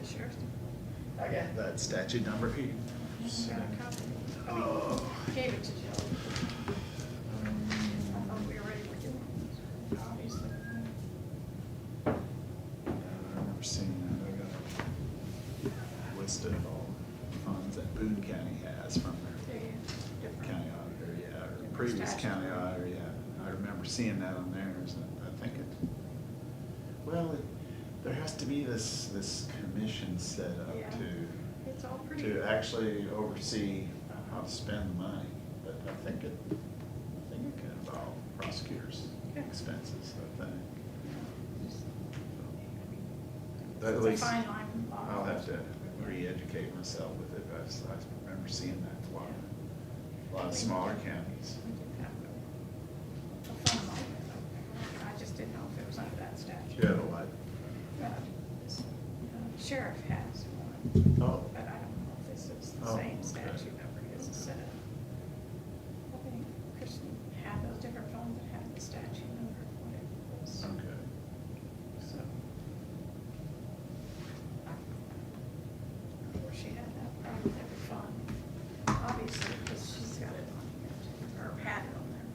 sheriff's department. Okay. That statute number here. You got a copy? I mean, gave it to Jill. I thought we already were doing this, obviously. I remember seeing that. I got a list of all the funds that Boone County has from their county auditor, yeah, or previous county auditor, yeah. I remember seeing that on theirs, and I think it, well, there has to be this commission set up Yeah. It's all pretty. to actually oversee how to spend the money, but I think it can involve prosecutors' expenses, I think. At It's least, a fine line involved. I'll have to re-educate myself with it, I remember seeing that a lot of smaller counties. We do have a fund line. I just didn't know if it was under that statute. You have a what? Sheriff has one. Oh. But I don't know if this is the Oh, same okay. statute number as the Senate. I think Kristen had those different funds that had the statute number, what it was. Okay. So. Where she had that part with every fund, obviously, because she's got it on here, too, or had it on there.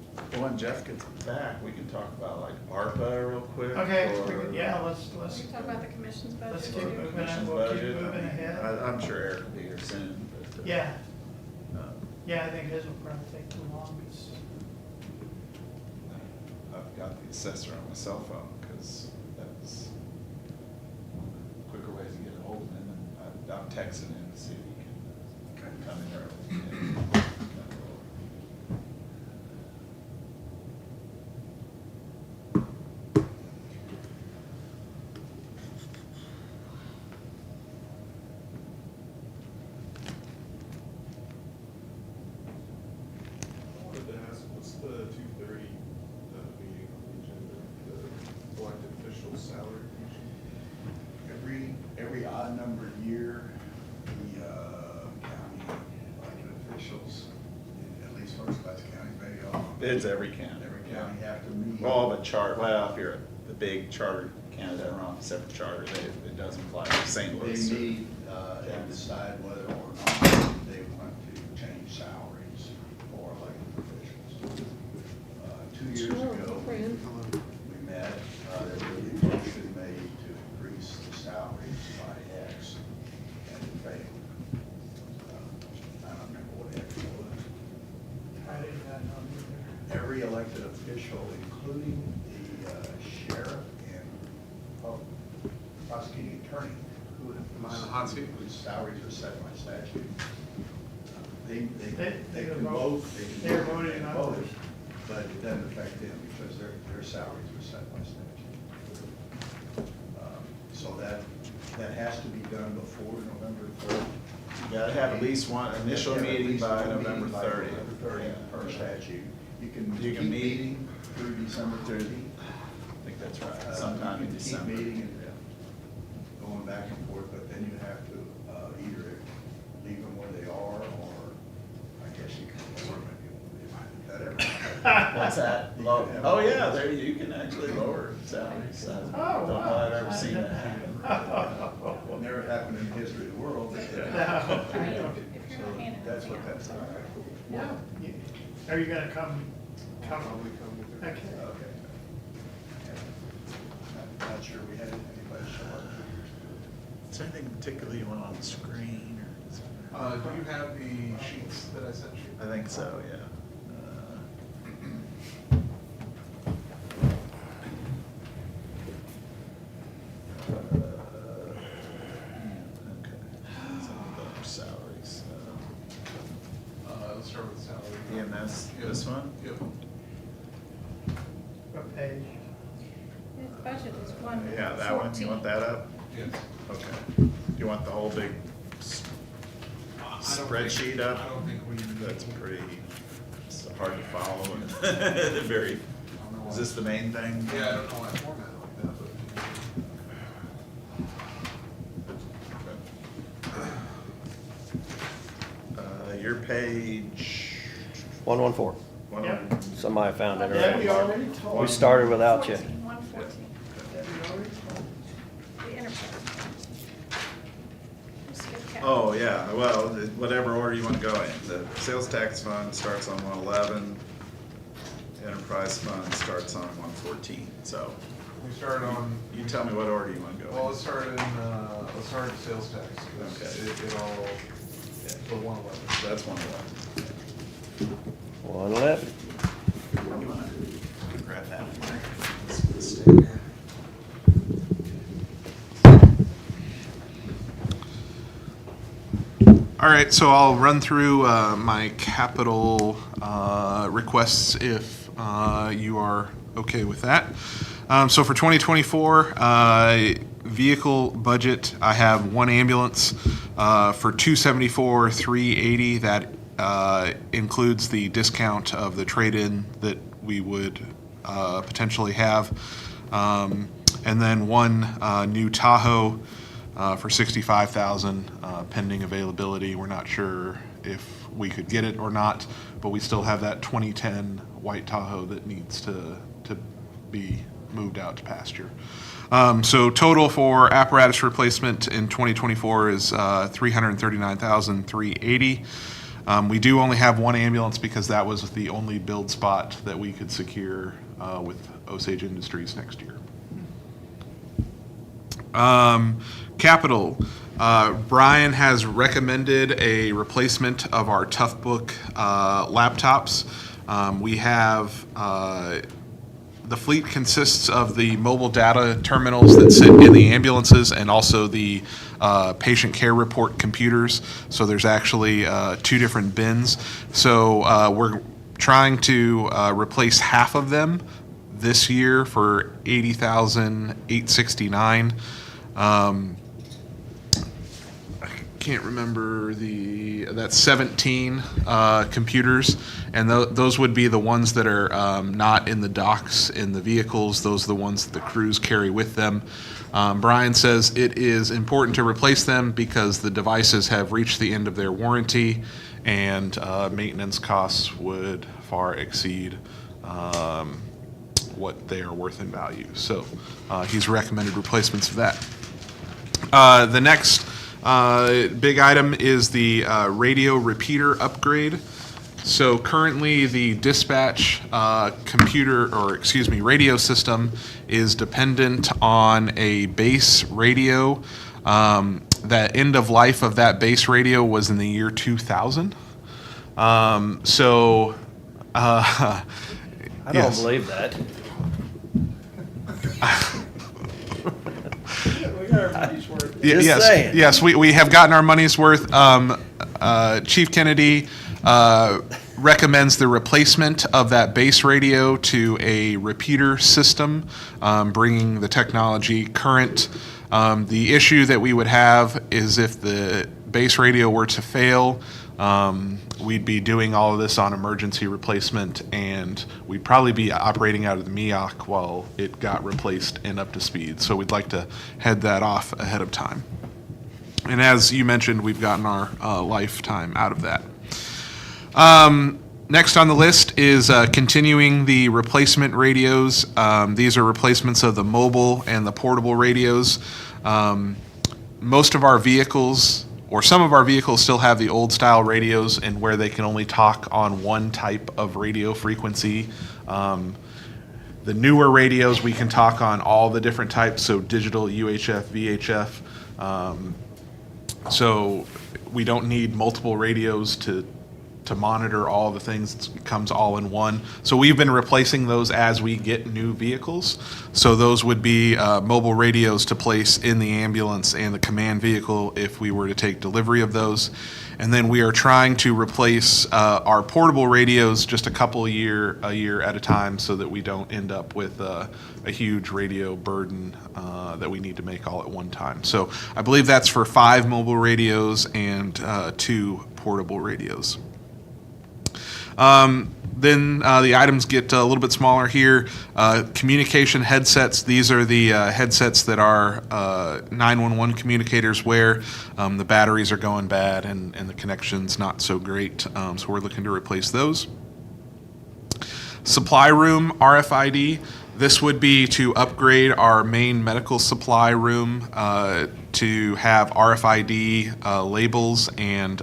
Well, when Jeff gets back, we can talk about like ARPA real quick. Okay, or- yeah, let's, We can talk about the commission's budget. let's keep too. moving. Commission's We'll keep budget. moving ahead. I'm sure Eric will be here soon, but. Yeah, uh, yeah, I think his will probably take too long. It's- I've got the assessor on my cell phone, because that's one of the quicker ways to get a hold of him, and I'm texting him to see if he can come in early. I wanted to ask, what's the 2:30 meeting on the agenda, the elected officials' salary commission? Every odd numbered year, the county elected officials, at least first class county, maybe all. It's every county. Every county have to meet. All but well, if you're the big charter county that are on a separate charter, it doesn't apply to St. They Louis. meet and decide whether or not they want to change salaries for elected officials. 2 years ago, we met, there was a motion made to increase the salaries by X, and it failed. I don't remember what X was. I didn't know either. Every elected official, including the sheriff and prosecuting attorney, who Am I on the hot seat? whose salaries are set by statute. They They can vote. vote, they can They're vote, voting on vote, this. but it doesn't affect them because their salaries are set by statute. So that has to be done before November 3rd. You gotta have at least one initial You have to have at meeting least by one November meeting by 30th. November 30th per statute. You can You keep can meet- meeting through December 30th. I think that's right, sometime in December. Keep meeting and going back and forth, but then you have to either leave them where they are, or I guess you can lower them if you want. Whatever. What's that? Oh, yeah, there, you can actually lower salaries. I don't know if I've ever seen that happen. Never happened in the history of the world. but, If you're not handing That's it what down, that's so- about. Yeah. Are you gonna come? Probably come with it. Okay. Okay. Not sure we had anybody show up. Is there anything particularly you want on the screen, or? is there- Do you have the sheets that I sent you? I think so, yeah. Okay. Some of the salaries. Let's start with salary. EMS, this one? Yep. What page? His budget is 114. Yeah, that one, you want that up? Yes. Okay. Do you want the whole big I don't think- spreadsheet up? I don't think we. That's pretty, it's hard to follow and very, is this the main thing? Yeah, I don't know why I formatted it like that, but. Your page. 114. one- Yep. So Somebody found it Debbie already. already told We me. started without you. 114. The enterprise. Skip capital. Oh, yeah, well, whatever order you want to go in. The sales tax fund starts on 111, enterprise fund starts on 114, so We start on, you tell me what order you want to go in. well, let's start at sales tax. 'Cause Okay. It all, for 111. So that's 111. 111. You want to grab that one? All right, so I'll run through my capital requests if you are okay with that. So for 2024, vehicle budget, I have one ambulance for $274,380. That includes the discount of the trade-in that we would potentially have, and then one new Tahoe for $65,000 pending availability. We're not sure if we could get it or not, but we still have that 2010 white Tahoe that needs to be moved out to pasture. So total for apparatus replacement in 2024 is $339,380. We do only have one ambulance because that was the only build spot that we could secure with Osage Industries next year. Capital. Brian has recommended a replacement of our Toughbook laptops. We have the fleet consists of the mobile data terminals that sit in the ambulances and also the patient care report computers. So there's actually two different bins. So we're trying to replace half of them this year for $80,869. I can't remember that's 17 computers, and those would be the ones that are not in the docks in the vehicles. Those are the ones that the crews carry with them. Brian says it is important to replace them because the devices have reached the end of their warranty, and maintenance costs would far exceed what they are worth in value. So he's recommended replacements of that. The next big item is the radio repeater upgrade. So currently the dispatch radio system is dependent on a base radio. That end of life of that base radio was in the year 2000. I don't yes. believe that. Just saying. Yes, we have gotten our money's worth. Chief Kennedy recommends the replacement of that base radio to a repeater system, bringing the technology current. The issue that we would have is if the base radio were to fail, we'd be doing all of this on emergency replacement, and we'd probably be operating out of the MEOC while it got replaced and up to speed. So we'd like to head that off ahead of time. And as you mentioned, we've gotten our lifetime out of that. Next on the list is continuing the replacement radios. These are replacements of the mobile and the portable radios. Most of our vehicles, or some of our vehicles, still have the old style radios and where they can only talk on one type of radio frequency. The newer radios, we can talk on all the different types, so digital, UHF, VHF. So we don't need multiple radios to monitor all the things. It comes all in one. So we've been replacing those as we get new vehicles. So those would be mobile radios to place in the ambulance and the command vehicle if we were to take delivery of those. And then we are trying to replace our portable radios just a year at a time so that we don't end up with a huge radio burden that we need to make all at one time. So I believe that's for 5 mobile radios and 2 portable radios. Then the items get a little bit smaller here. Communication headsets. These are the headsets that our 911 communicators wear. The batteries are going bad and the connection's not so great, so we're looking to replace those. Supply room RFID. This would be to upgrade our main medical supply room to have RFID labels and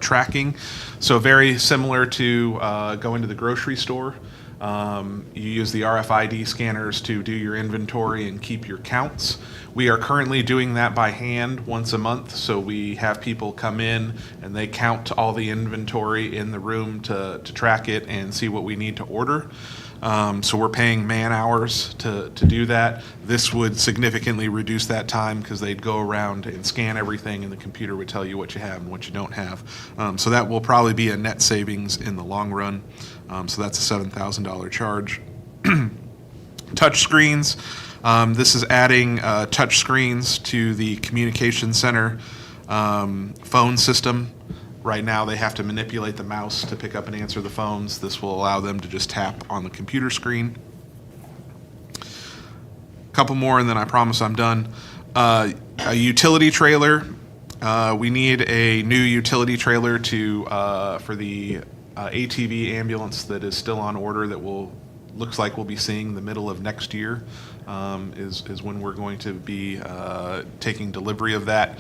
tracking. So very similar to going to the grocery store. You use the RFID scanners to do your inventory and keep your counts. We are currently doing that by hand once a month, so we have people come in and they count all the inventory in the room to track it and see what we need to order. So we're paying man hours to do that. This would significantly reduce that time because they'd go around and scan everything and the computer would tell you what you have and what you don't have. So that will probably be a net savings in the long run. So that's a $7,000 charge. Touch screens. This is adding touch screens to the communication center phone system. Right now, they have to manipulate the mouse to pick up and answer the phones. This will allow them to just tap on the computer screen. A couple more, and then I promise I'm done. A utility trailer. We need a new utility trailer for the ATV ambulance that is still on order that looks like we'll be seeing the middle of next year is when we're going to be taking delivery of that.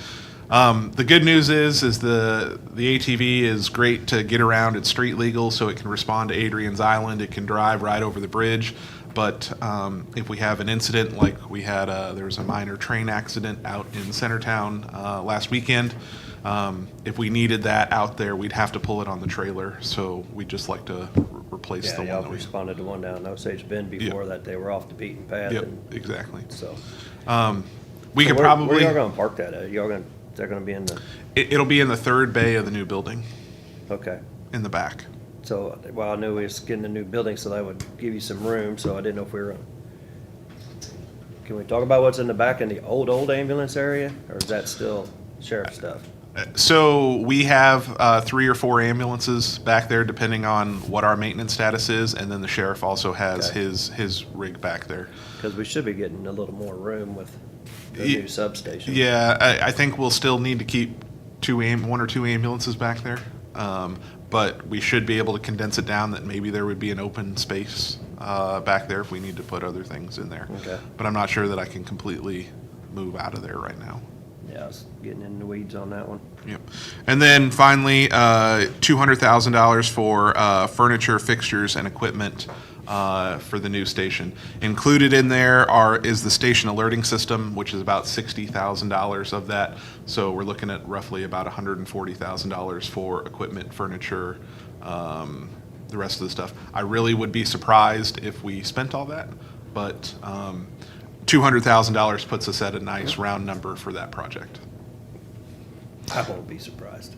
The good news is the ATV is great to get around. It's street legal, so it can respond to Adrian's Island. It can drive right over the bridge. But if we have an incident like we had, there was a minor train accident out in Centertown last weekend. If we needed that out there, we'd have to pull it on the trailer. So we'd just like to replace the one y'all that we responded to one down in Osage Bend before that they were off the beaten path. Yep, and exactly. So we could where probably. y'all gonna park that at? Is that gonna be in the? It'll be in the third bay of the new building. Okay. In the back. So, well, I knew we was getting a new building, so that would give you some room, so I didn't know if we were, can we talk about what's in the back in the old ambulance area, or is that still sheriff stuff? So we have 3 or 4 ambulances back there, depending on what our maintenance status is, and then the sheriff also has Okay. his rig back there. Because we should be getting a little more room with the new substation. Yeah, I think we'll still need to keep 1 or 2 ambulances back there, but we should be able to condense it down that maybe there would be an open space back there if we need to put other things in there. Okay. But I'm not sure that I can completely move out of there right now. Yeah, I was getting in the weeds on that one. Yep. And then finally, $200,000 for furniture, fixtures, and equipment for the new station. Included in there is the station alerting system, which is about $60,000 of that. So we're looking at roughly about $140,000 for equipment, furniture, the rest of the stuff. I really would be surprised if we spent all that, but $200,000 puts us at a nice round number for that project. I won't be surprised.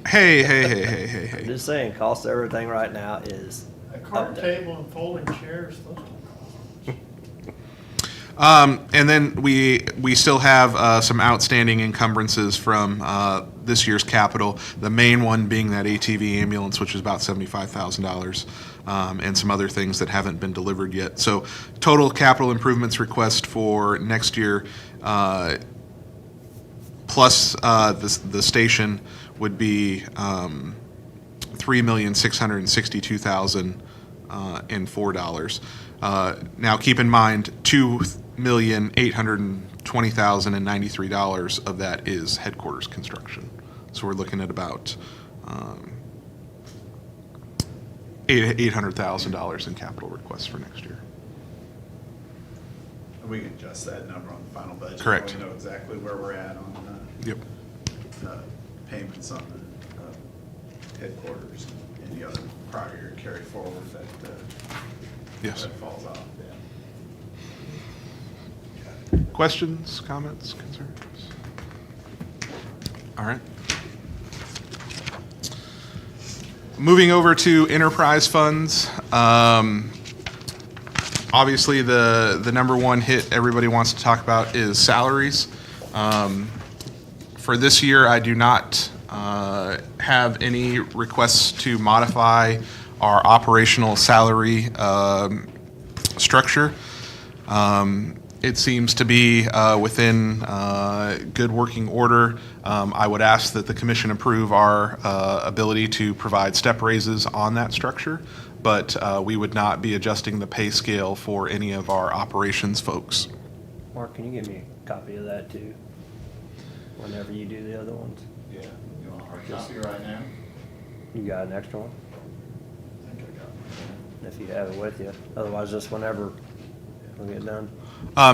Hey. I'm just saying, cost of everything right now is A card up there. table and folding chairs, those And then we still have some outstanding encumbrances from this year's capital. The main one being that ATV ambulance, which is about $75,000, and some other things that haven't been delivered yet. So total capital improvements request for next year, plus the station, would be $3,662,004. Now, keep in mind, $2,820,093 of that is headquarters construction. So we're looking at about $800,000 in capital requests for next year. And we can adjust that number on the final budget. Correct. We know exactly where we're at on Yep. payments on the headquarters and any other prior year carry forward that Yes. that falls off. Questions, comments, concerns? All right. Moving over to enterprise funds. Obviously, the number one hit everybody wants to talk about is salaries. For this year, I do not have any requests to modify our operational salary structure. it seems to be within good working order. I would ask that the commission approve our ability to provide step raises on that structure, but we would not be adjusting the pay scale for any of our operations folks. Mark, can you give me a copy of that too? Whenever you do the other ones. Yeah, you want a hard copy right now? You got an extra one? I think I got one. If you have it with you. Otherwise, just whenever we get done.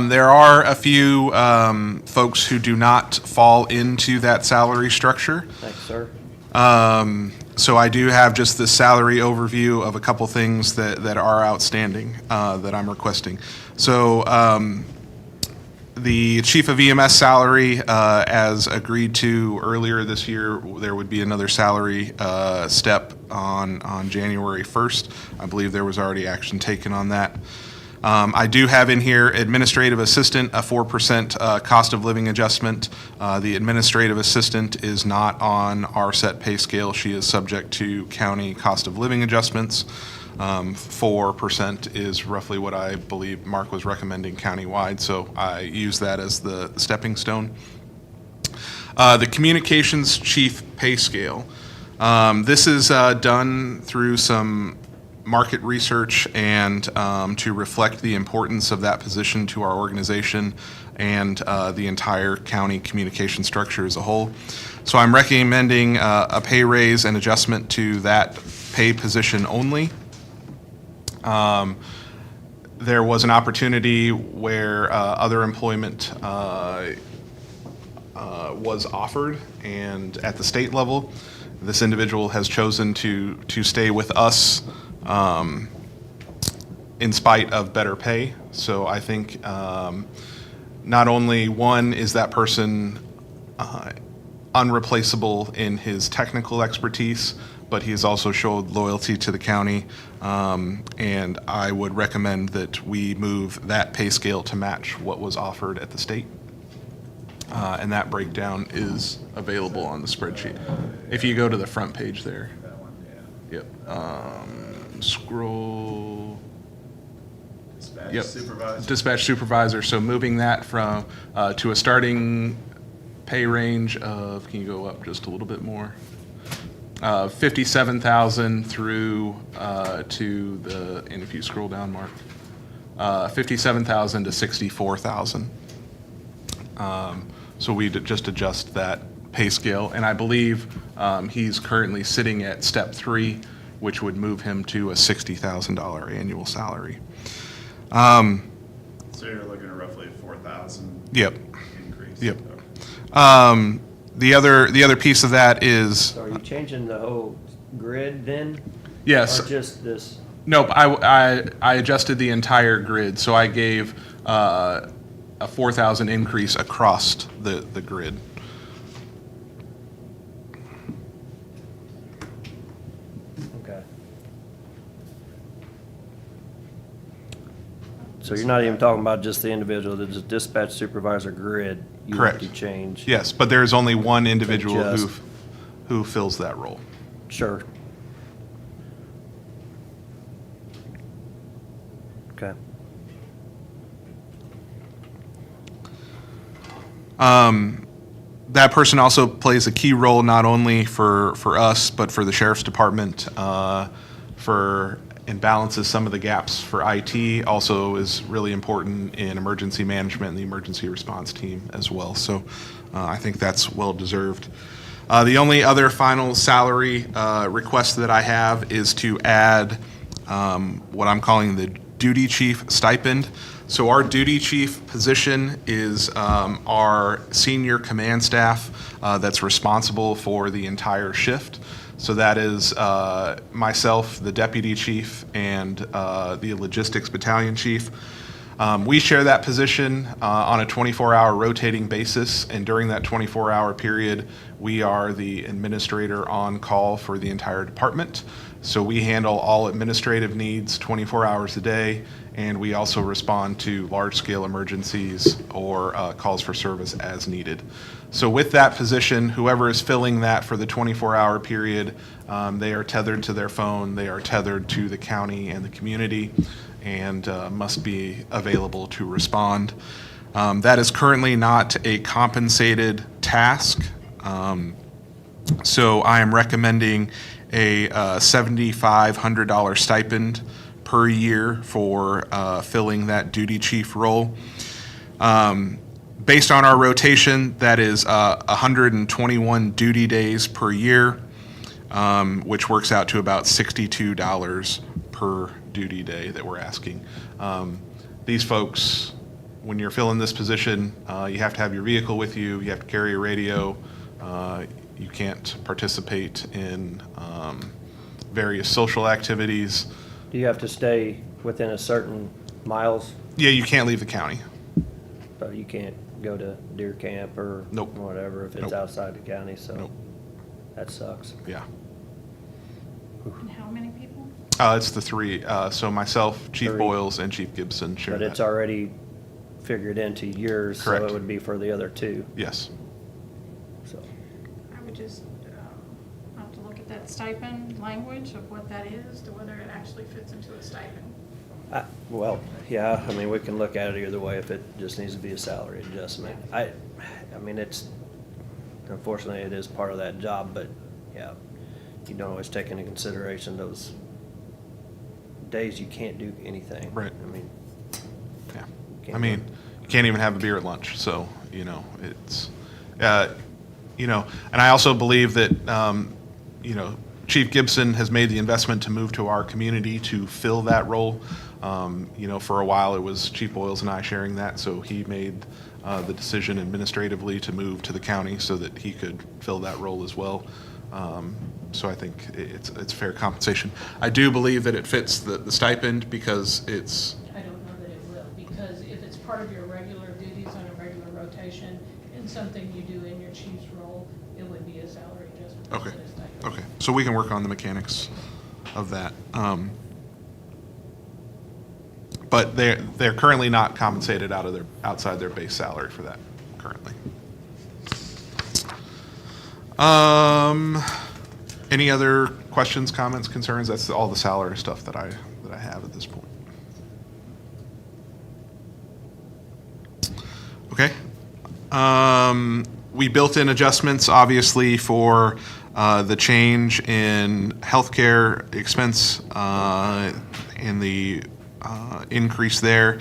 There are a few folks who do not fall into that salary structure. Thanks, sir. So I do have just the salary overview of a couple things that are outstanding that I'm requesting. So the chief of EMS salary, as agreed to earlier this year, there would be another salary step on January 1st. I believe there was already action taken on that. I do have in here administrative assistant, a 4% cost of living adjustment. The administrative assistant is not on our set pay scale. She is subject to county cost of living adjustments. 4% is roughly what I believe Mark was recommending countywide, so I use that as the stepping stone. The communications chief pay scale. This is done through some market research and to reflect the importance of that position to our organization and the entire county communication structure as a whole. So I'm recommending a pay raise and adjustment to that pay position only. There was an opportunity where other employment was offered, and at the state level, this individual has chosen to stay with us in spite of better pay. So I think not only one is that person unreplaceable in his technical expertise, but he has also showed loyalty to the county, and I would recommend that we move that pay scale to match what was offered at the state. And that breakdown is available on the spreadsheet. If you go to the front page there. That one, yeah. Yep. Scroll. Dispatch Yep. supervisor. Dispatch supervisor. So moving that from to a starting pay range of, can you go up just a little bit more? 57,000 through to the, and if you scroll down, Mark, 57,000 to 64,000. So we just adjust that pay scale, and I believe he's currently sitting at step 3, which would move him to a $60,000 annual salary. So you're looking at roughly 4,000 Yep. increase. Yep. The other piece of that is, So are you changing the whole grid then? yes. Or just this? Nope, I adjusted the entire grid, so I gave a 4,000 increase across the grid. Okay. So you're not even talking about just the individual, the dispatch supervisor grid? You have Correct. to change? Yes, but there's only one individual Adjust. who fills that role. Sure. Okay. That person also plays a key role not only for us, but for the sheriff's department, and balances some of the gaps for IT, also is really important in emergency management and the emergency response team as well. So I think that's well-deserved. The only other final salary request that I have is to add what I'm calling the duty chief stipend. So our duty chief position is our senior command staff that's responsible for the entire shift. So that is myself, the deputy chief, and the logistics battalion chief. We share that position on a 24-hour rotating basis, and during that 24-hour period, we are the administrator on call for the entire department. So we handle all administrative needs 24 hours a day, and we also respond to large-scale emergencies or calls for service as needed. So with that position, whoever is filling that for the 24-hour period, they are tethered to their phone, they are tethered to the county and the community, and must be available to respond. That is currently not a compensated task. So I am recommending a $7,500 stipend per year for filling that duty chief role. Based on our rotation, that is 121 duty days per year, which works out to about $62 per duty day that we're asking. These folks, when you're filling this position, you have to have your vehicle with you, you have to carry a radio, you can't participate in various social activities. Do you have to stay within a certain miles? Yeah, you can't leave the county. So you can't go to deer camp or Nope. whatever if it's Nope. outside the county, so Nope. that sucks. Yeah. And how many people? It's the three, so myself, Chief Three. Boyles, and Chief Gibson share But that. it's already figured into yours, so Correct. it would be for the other two, Yes. so. I would just have to look at that stipend language of what that is, to whether it actually fits into a stipend. Well, yeah, I mean, we can look at it either way if it just needs to be a salary adjustment. I mean, it's, unfortunately, it is part of that job, but yeah, you don't always take into consideration those days you can't do anything. Right. I mean, Yeah. Can't I mean, you can't even have a beer at lunch, so, it's, and I also believe that, Chief Gibson has made the investment to move to our community to fill that role. For a while, it was Chief Boyles and I sharing that, so he made the decision administratively to move to the county so that he could fill that role as well. So I think it's fair compensation. I do believe that it fits the stipend because it's, I don't know that it will, because if it's part of your regular duties on a regular rotation and something you do in your chief's role, it would be a salary adjustment. okay, instead of stipend. okay. So we can work on the mechanics of that. But they're currently not compensated outside their base salary for that currently. Any other questions, comments, concerns? That's all the salary stuff that I have at this point. Okay. We built in adjustments, obviously, for the change in healthcare expense and the increase there.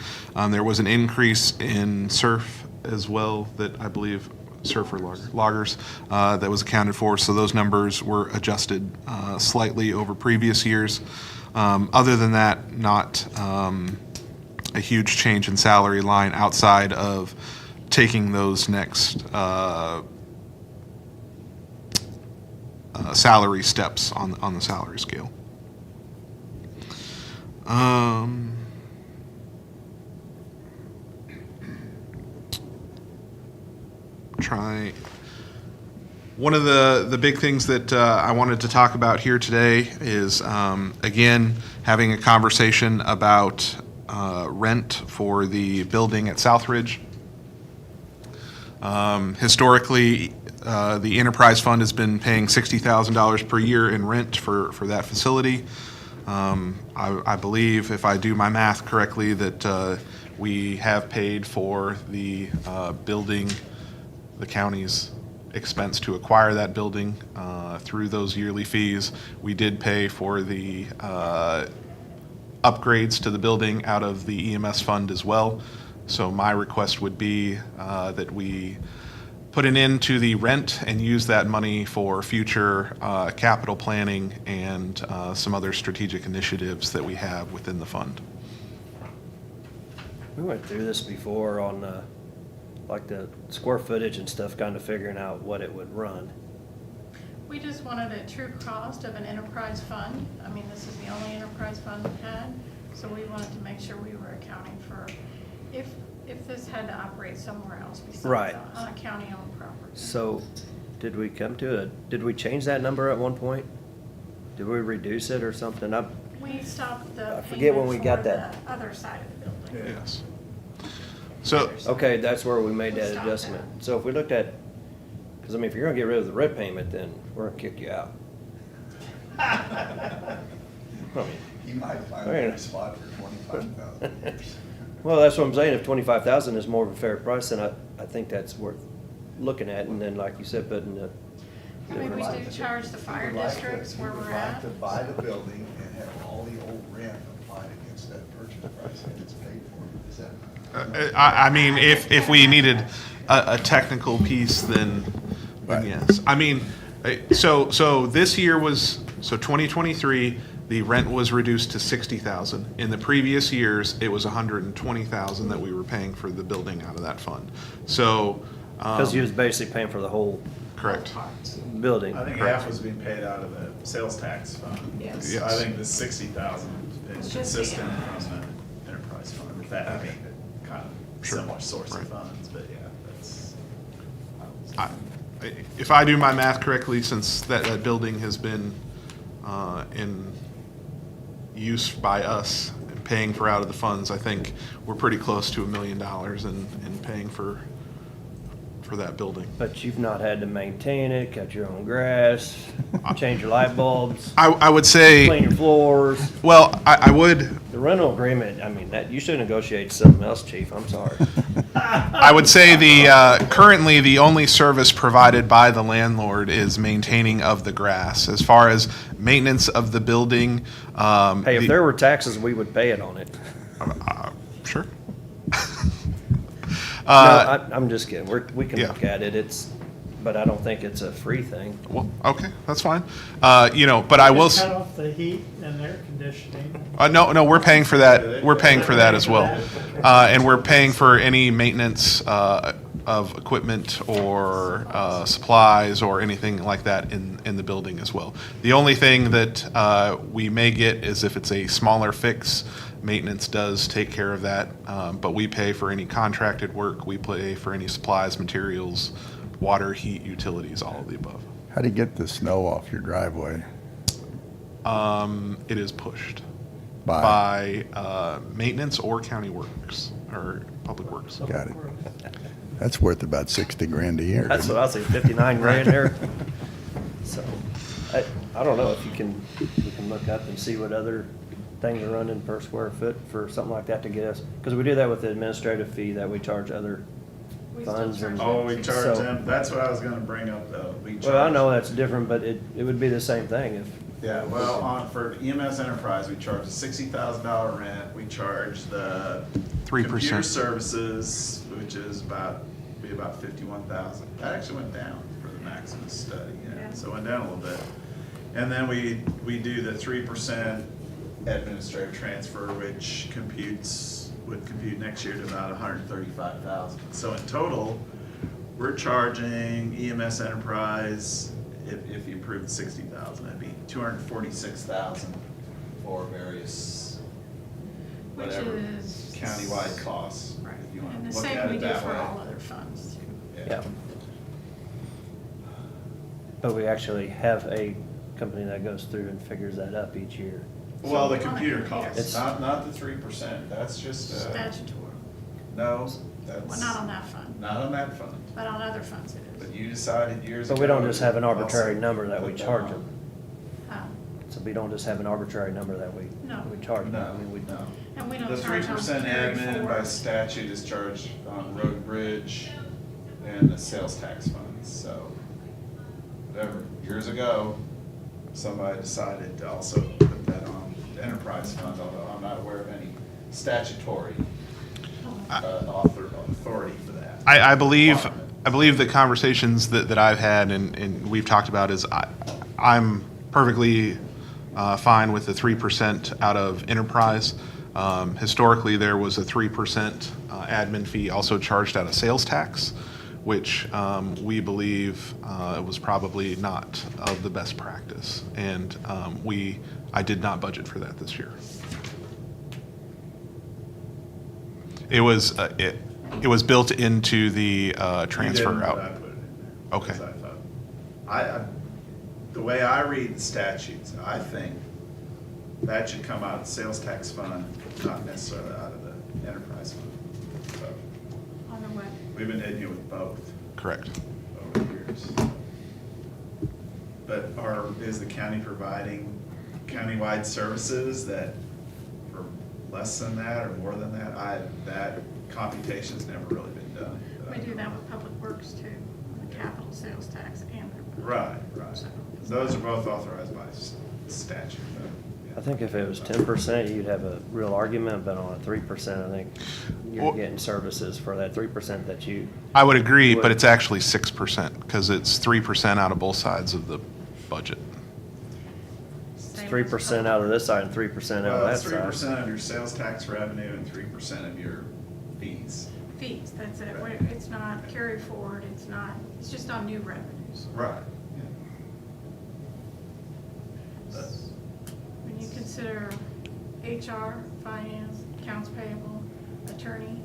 There was an increase in SURF as well that I believe, SURF or loggers, that was accounted for. So those numbers were adjusted slightly over previous years. Other than that, not a huge change in salary line outside of taking those next salary steps on the salary scale. One of the big things that I wanted to talk about here today is, again, having a conversation about rent for the building at Southridge. Historically, the enterprise fund has been paying $60,000 per year in rent for that facility. I believe, if I do my math correctly, that we have paid for the building, the county's expense to acquire that building through those yearly fees. We did pay for the upgrades to the building out of the EMS fund as well. So my request would be that we put an end to the rent and use that money for future capital planning and some other strategic initiatives that we have within the fund. We went through this before on, like the square footage and stuff, kind of figuring out what it would run. We just wanted a true cost of an enterprise fund. I mean, this is the only enterprise fund we had, so we wanted to make sure we were accounting for if this had to operate somewhere else besides Right. on a county-owned property. So, did we change that number at one point? Did we reduce it or something? We stopped the I forget when payment we got for that. the other side of the building. Yes. So, Okay, that's where we made We that stopped adjustment. So if we looked at, because I mean, if you're gonna get rid of the rent payment, then we're gonna kick you out. I mean, He might find Right. a spot for $25,000. well, that's what I'm saying, if 25,000 is more of a fair price, then I think that's worth looking at, and then, like you said, putting the. I mean, we do charge the fire districts where we're at. To buy the building and have all the old rent applied against that purchase price and it's paid for. Is that? I mean, if we needed a technical piece, then yes. I mean, so this year was, so 2023, the rent was reduced to 60,000. In the previous years, it was 120,000 that we were paying for the building out of that fund. So. Because you was basically paying for the whole Correct. building. I think half was being paid out of the sales tax fund. Yes. So I think the 60,000 is It's just the consistent enterprise from the enterprise fund. With that, I mean, kind of Sure. similar source Right. of funds, but yeah, that's. If I do my math correctly, since that building has been in use by us and paying for out of the funds, I think we're pretty close to $1 million in paying for that building. But you've not had to maintain it, cut your own grass, change your light bulbs, I would say, clean your floors. well, I would, The rental agreement, I mean, that, you should negotiate something else, chief, I'm sorry. I would say currently the only service provided by the landlord is maintaining of the grass. As far as maintenance of the building, Hey, if there were taxes, we would pay it on it. sure. No, I'm just kidding, we can yeah. look at it, but I don't think it's a free thing. Well, okay, that's fine. But I will. Just cut off the heat and air conditioning. No, we're paying for that. We're paying for that as well, and we're paying for any maintenance of equipment or supplies or anything like that in the building as well. The only thing that we may get is if it's a smaller fix. Maintenance does take care of that, but we pay for any contracted work. We pay for any supplies, materials, water, heat, utilities, all of the above. How do you get the snow off your driveway? It is pushed by maintenance or county works or public works. Got it. That's worth about 60 grand a year. That's isn't what it? I say, 59 grand there. So, I don't know if we can look up and see what other things are running per square foot for something like that to get us, because we do that with the administrative fee that we charge other We still funds and. charge Oh, we charge so- them, that's what I was gonna bring up though. We Well, I charge- know that's different, but it would be the same thing if. Yeah, well, for EMS Enterprise, we charge a $60,000 rent. We charge the 3%. computer services, which is about 51,000. That actually went down for the Maximus study, Yeah. so it went down a little bit. And then we do the 3% administrative transfer, which would compute next year to about 135,000. So in total, we're charging EMS Enterprise, if you approve the 60,000, that'd be 246,000 for various, Which whatever, is. countywide costs, Right. if you want And to the look same at we it do that for way. all other funds too. Yeah. But we actually have a company that goes through and figures that up each year. Well, the On the computer computer. costs, It's- not the 3%, that's just, Statutory. no, that's. Well, not on that fund, Not on that fund, but on other funds it is. but you decided years ago. But we don't just have an to arbitrary also number that we put that charge on. them. Oh, So we don't just have an arbitrary number that we No. charge them. No, I mean, we no. and we don't The charge on 3% carry admin by forward. statute is charged on road and bridge and the sales tax funds, so whatever, years ago, somebody decided to also put that on the enterprise fund, although I'm not aware of any statutory authority for that. I believe Requirement. the conversations that I've had and we've talked about is I'm perfectly fine with the 3% out of enterprise. Historically, there was a 3% admin fee also charged out of sales tax, which we believe was probably not of the best practice. And I did not budget for that this year. It was built into the transfer You didn't, out. but I put it in there, Okay. because I thought- the way I read the statutes, I think that should come out of the sales tax fund, not necessarily out of the enterprise fund. So On the way. we've been hitting you with both Correct. over the years. But is the county providing countywide services that for less than that or more than that, that computation's never really been done. We do that with Public Works too, the capital sales tax and their. Right. Those are both authorized by statute. I think if it was 10%, you'd have a real argument, but on a 3%, I think you're Well- getting services for that 3% that you. I would agree, but it's actually 6%, because it's 3% out of both sides of the budget. It's 3% out of this side and 3% out Well, of it's that 3% side. of your sales tax revenue and 3% of your fees. Fees, that's it. It's not carried forward, it's just on new revenues. Right. When you consider HR, finance, accounts payable, attorney,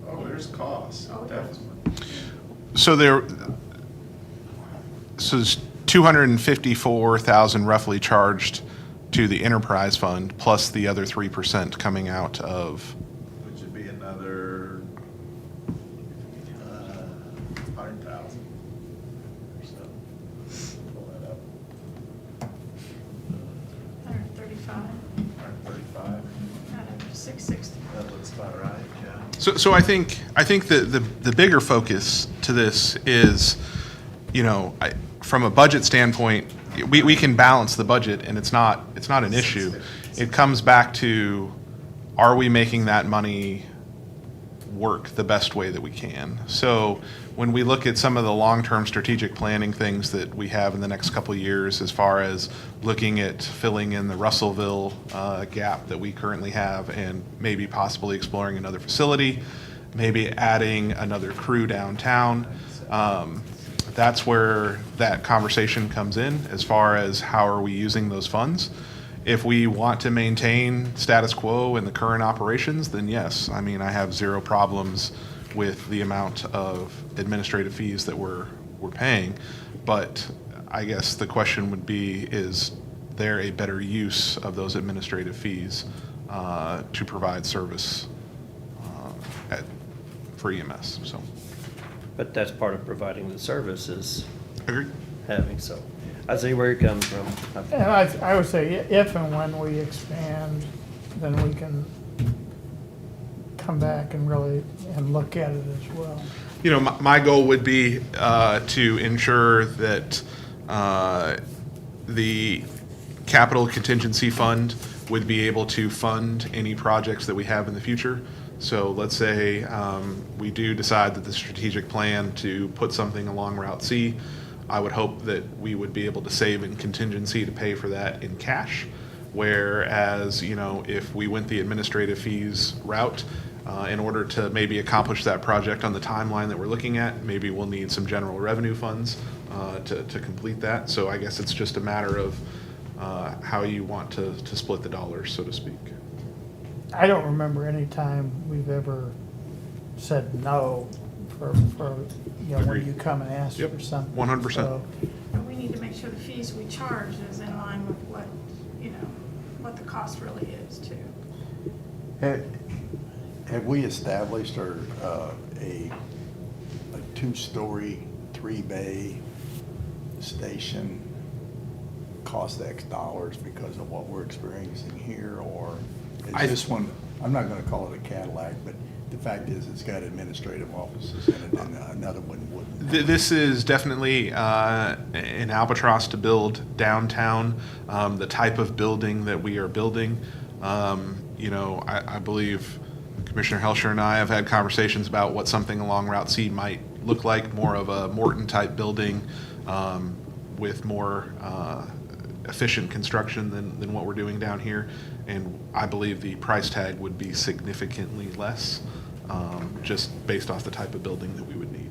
Oh, there's costs, Oh, definitely. So there's 254,000 roughly charged to the enterprise fund, plus the other 3% coming out of, Which would be another 100,000 or so. Pull that up. 135, 135. out of 660. That looks about right, yeah. so I think that the bigger focus to this is, from a budget standpoint, we can balance the budget, and it's not an issue. It comes back to, are we making that money work the best way that we can? So when we look at some of the long-term strategic planning things that we have in the next couple of years, as far as looking at filling in the Russellville gap that we currently have, and maybe possibly exploring another facility, maybe adding another crew downtown, that's where that conversation comes in, as far as how are we using those funds. If we want to maintain status quo in the current operations, then yes. I mean, I have zero problems with the amount of administrative fees that we're paying. But I guess the question would be, is there a better use of those administrative fees to provide service for EMS? So, But that's part of providing the services, agreed. having, so. I see where you're coming from. And I would say if and when we expand, then we can come back and really, and look at it as well. My goal would be to ensure that the capital contingency fund would be able to fund any projects that we have in the future. So let's say we do decide that the strategic plan to put something along Route C, I would hope that we would be able to save in contingency to pay for that in cash. Whereas, if we went the administrative fees route, in order to maybe accomplish that project on the timeline that we're looking at, maybe we'll need some general revenue funds to complete that. So I guess it's just a matter of how you want to split the dollars, so to speak. I don't remember any time we've ever said no for when Agreed. you come and ask Yep, for something. 100%. So, But we need to make sure the fees we charge is in line with what the cost really is too. Have we established a two-story, three-bay station cost X dollars because of what we're experiencing here, or is this one, I'm not gonna call it a Cadillac, but the fact is, it's got administrative offices in it, and another one wouldn't. This is definitely an albatross to build downtown. The type of building that we are building, I believe Commissioner Helsher and I have had conversations about what something along Route C might look like, more of a Morton-type building with more efficient construction than what we're doing down here. And I believe the price tag would be significantly less, just based off the type of building that we would need.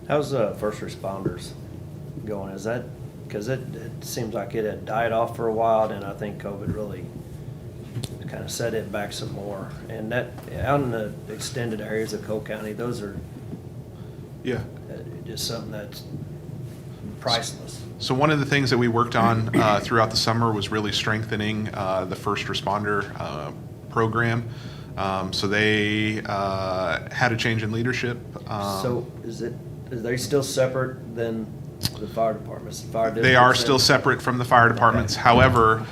How's first responders going? Is that, because it seems like it had died off for a while, and I think COVID really kind of set it back some more. And that, out in the extended areas of Cole County, those are just something that's priceless. So one of the things that we worked on throughout the summer was really strengthening the first responder program. So they had a change in leadership. So is it Is they still separate than the fire departments? The fire They are districts still and- separate from the fire departments. However,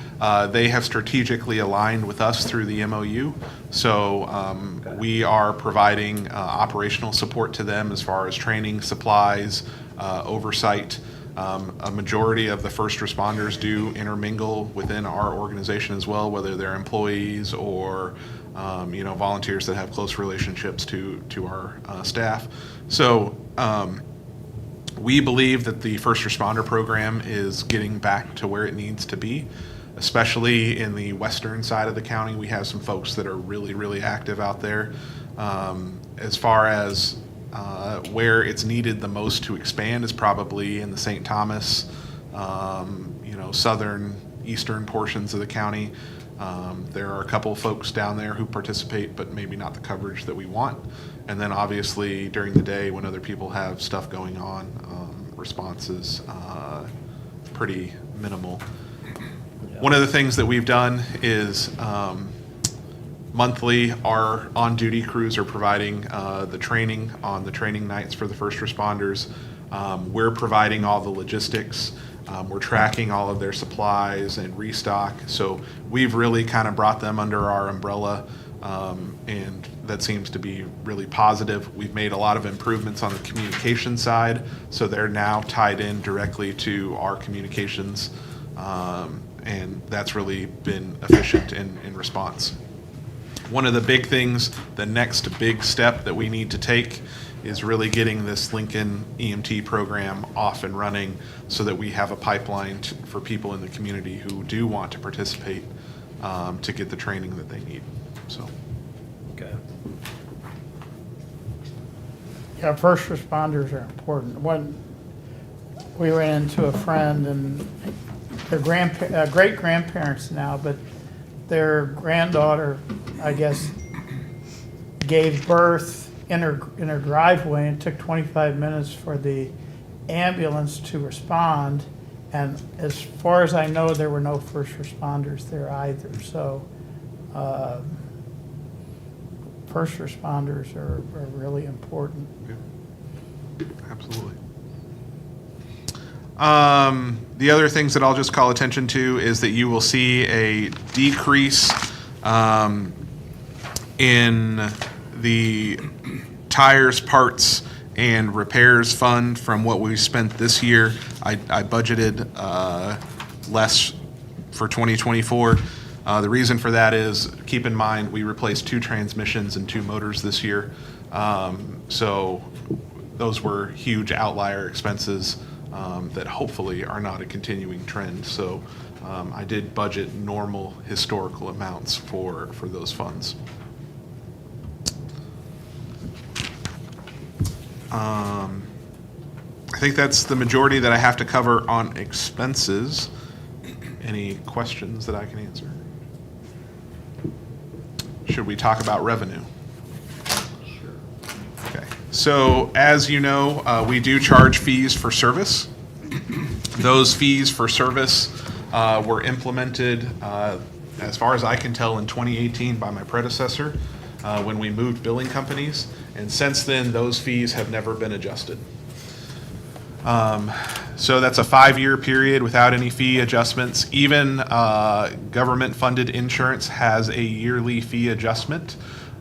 they have strategically aligned with us through the MOU. So we are providing operational support to them as far as training, supplies, oversight. A majority of the first responders do intermingle within our organization as well, whether they're employees or volunteers that have close relationships to our staff. So we believe that the first responder program is getting back to where it needs to be, especially in the western side of the county. We have some folks that are really, really active out there. As far as where it's needed the most to expand is probably in the St. Thomas, southern, eastern portions of the county. There are a couple of folks down there who participate, but maybe not the coverage that we want. And then obviously during the day when other people have stuff going on, response is pretty minimal. One of the things that we've done is monthly, our on-duty crews are providing the training on the training nights for the first responders. We're providing all the logistics. We're tracking all of their supplies and restock. So we've really kind of brought them under our umbrella, and that seems to be really positive. We've made a lot of improvements on the communication side, so they're now tied in directly to our communications, and that's really been efficient in response. One of the big things, the next big step that we need to take is really getting this Lincoln EMT program off and running so that we have a pipeline for people in the community who do want to participate to get the training that they need. So. Okay. Yeah, first responders are important. When we ran into a friend and their great grandparents now, but their granddaughter, I guess, gave birth in her driveway, and it took 25 minutes for the ambulance to respond. And as far as I know, there were no first responders there either. So first responders are really important. Yeah. Absolutely. The other things that I'll just call attention to is that you will see a decrease in the tires, parts, and repairs fund from what we spent this year. I budgeted less for 2024. The reason for that is, keep in mind, we replaced 2 transmissions and 2 motors this year. So those were huge outlier expenses that hopefully are not a continuing trend. So I did budget normal historical amounts for those funds. I think that's the majority that I have to cover on expenses. Any questions that I can answer? Should we talk about revenue? Okay. So as you know, we do charge fees for service. Those fees for service were implemented, as far as I can tell, in 2018 by my predecessor when we moved billing companies. And since then, those fees have never been adjusted. So that's a 5-year period without any fee adjustments. Even government-funded insurance has a yearly fee adjustment,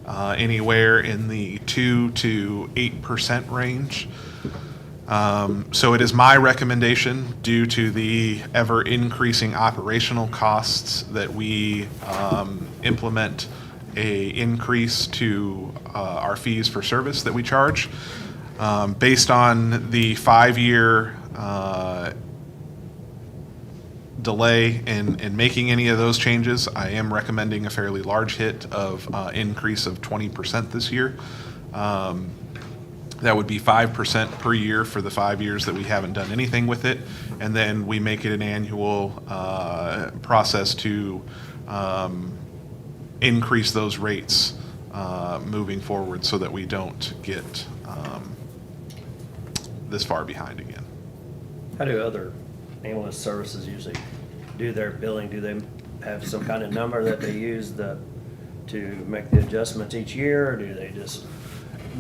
anywhere in the 2 to 8% range. So it is my recommendation, due to the ever-increasing operational costs, that we implement a increase to our fees for service that we charge. Based on the 5-year delay in making any of those changes, I am recommending a fairly large hit of increase of 20% this year. That would be 5% per year for the 5 years that we haven't done anything with it. And then we make it an annual process to increase those rates moving forward, so that we don't get this far behind again. How do other ambulance services usually do their billing? Do they have some kind of number that they use to make the adjustments each year, or do they just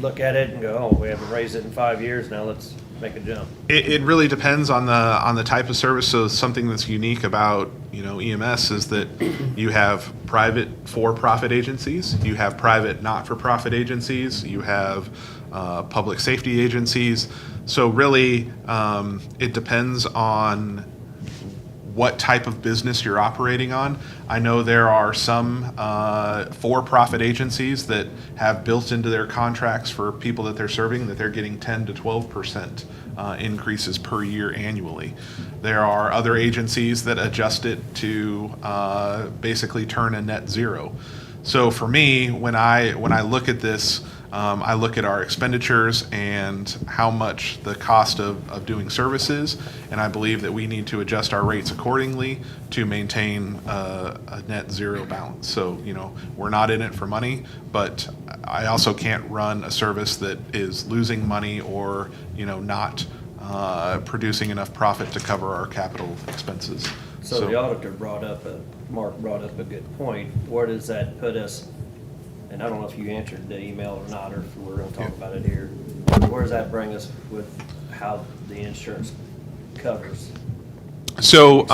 look at it and go, oh, we haven't raised it in 5 years, now let's make a jump? It really depends on the type of service. So something that's unique about, you know, EMS is that you have private for-profit agencies, you have private not-for-profit agencies, you have public safety agencies. So really, it depends on what type of business you're operating on. I know there are some for-profit agencies that have built into their contracts for people that they're serving that they're getting 10 to 12% increases per year annually. There are other agencies that adjust it to basically turn a net zero. So for me, when I look at this, I look at our expenditures and how much the cost of doing services, and I believe that we need to adjust our rates accordingly to maintain a net zero balance. So, you know, we're not in it for money, but I also can't run a service that is losing money or, you know, not producing enough profit to cover our capital expenses. So the auditor Mark brought up a good point. Where does that put us? And I don't know if you answered the email or not, or if we're gonna talk about it here. Where does that bring us with how the insurance covers? So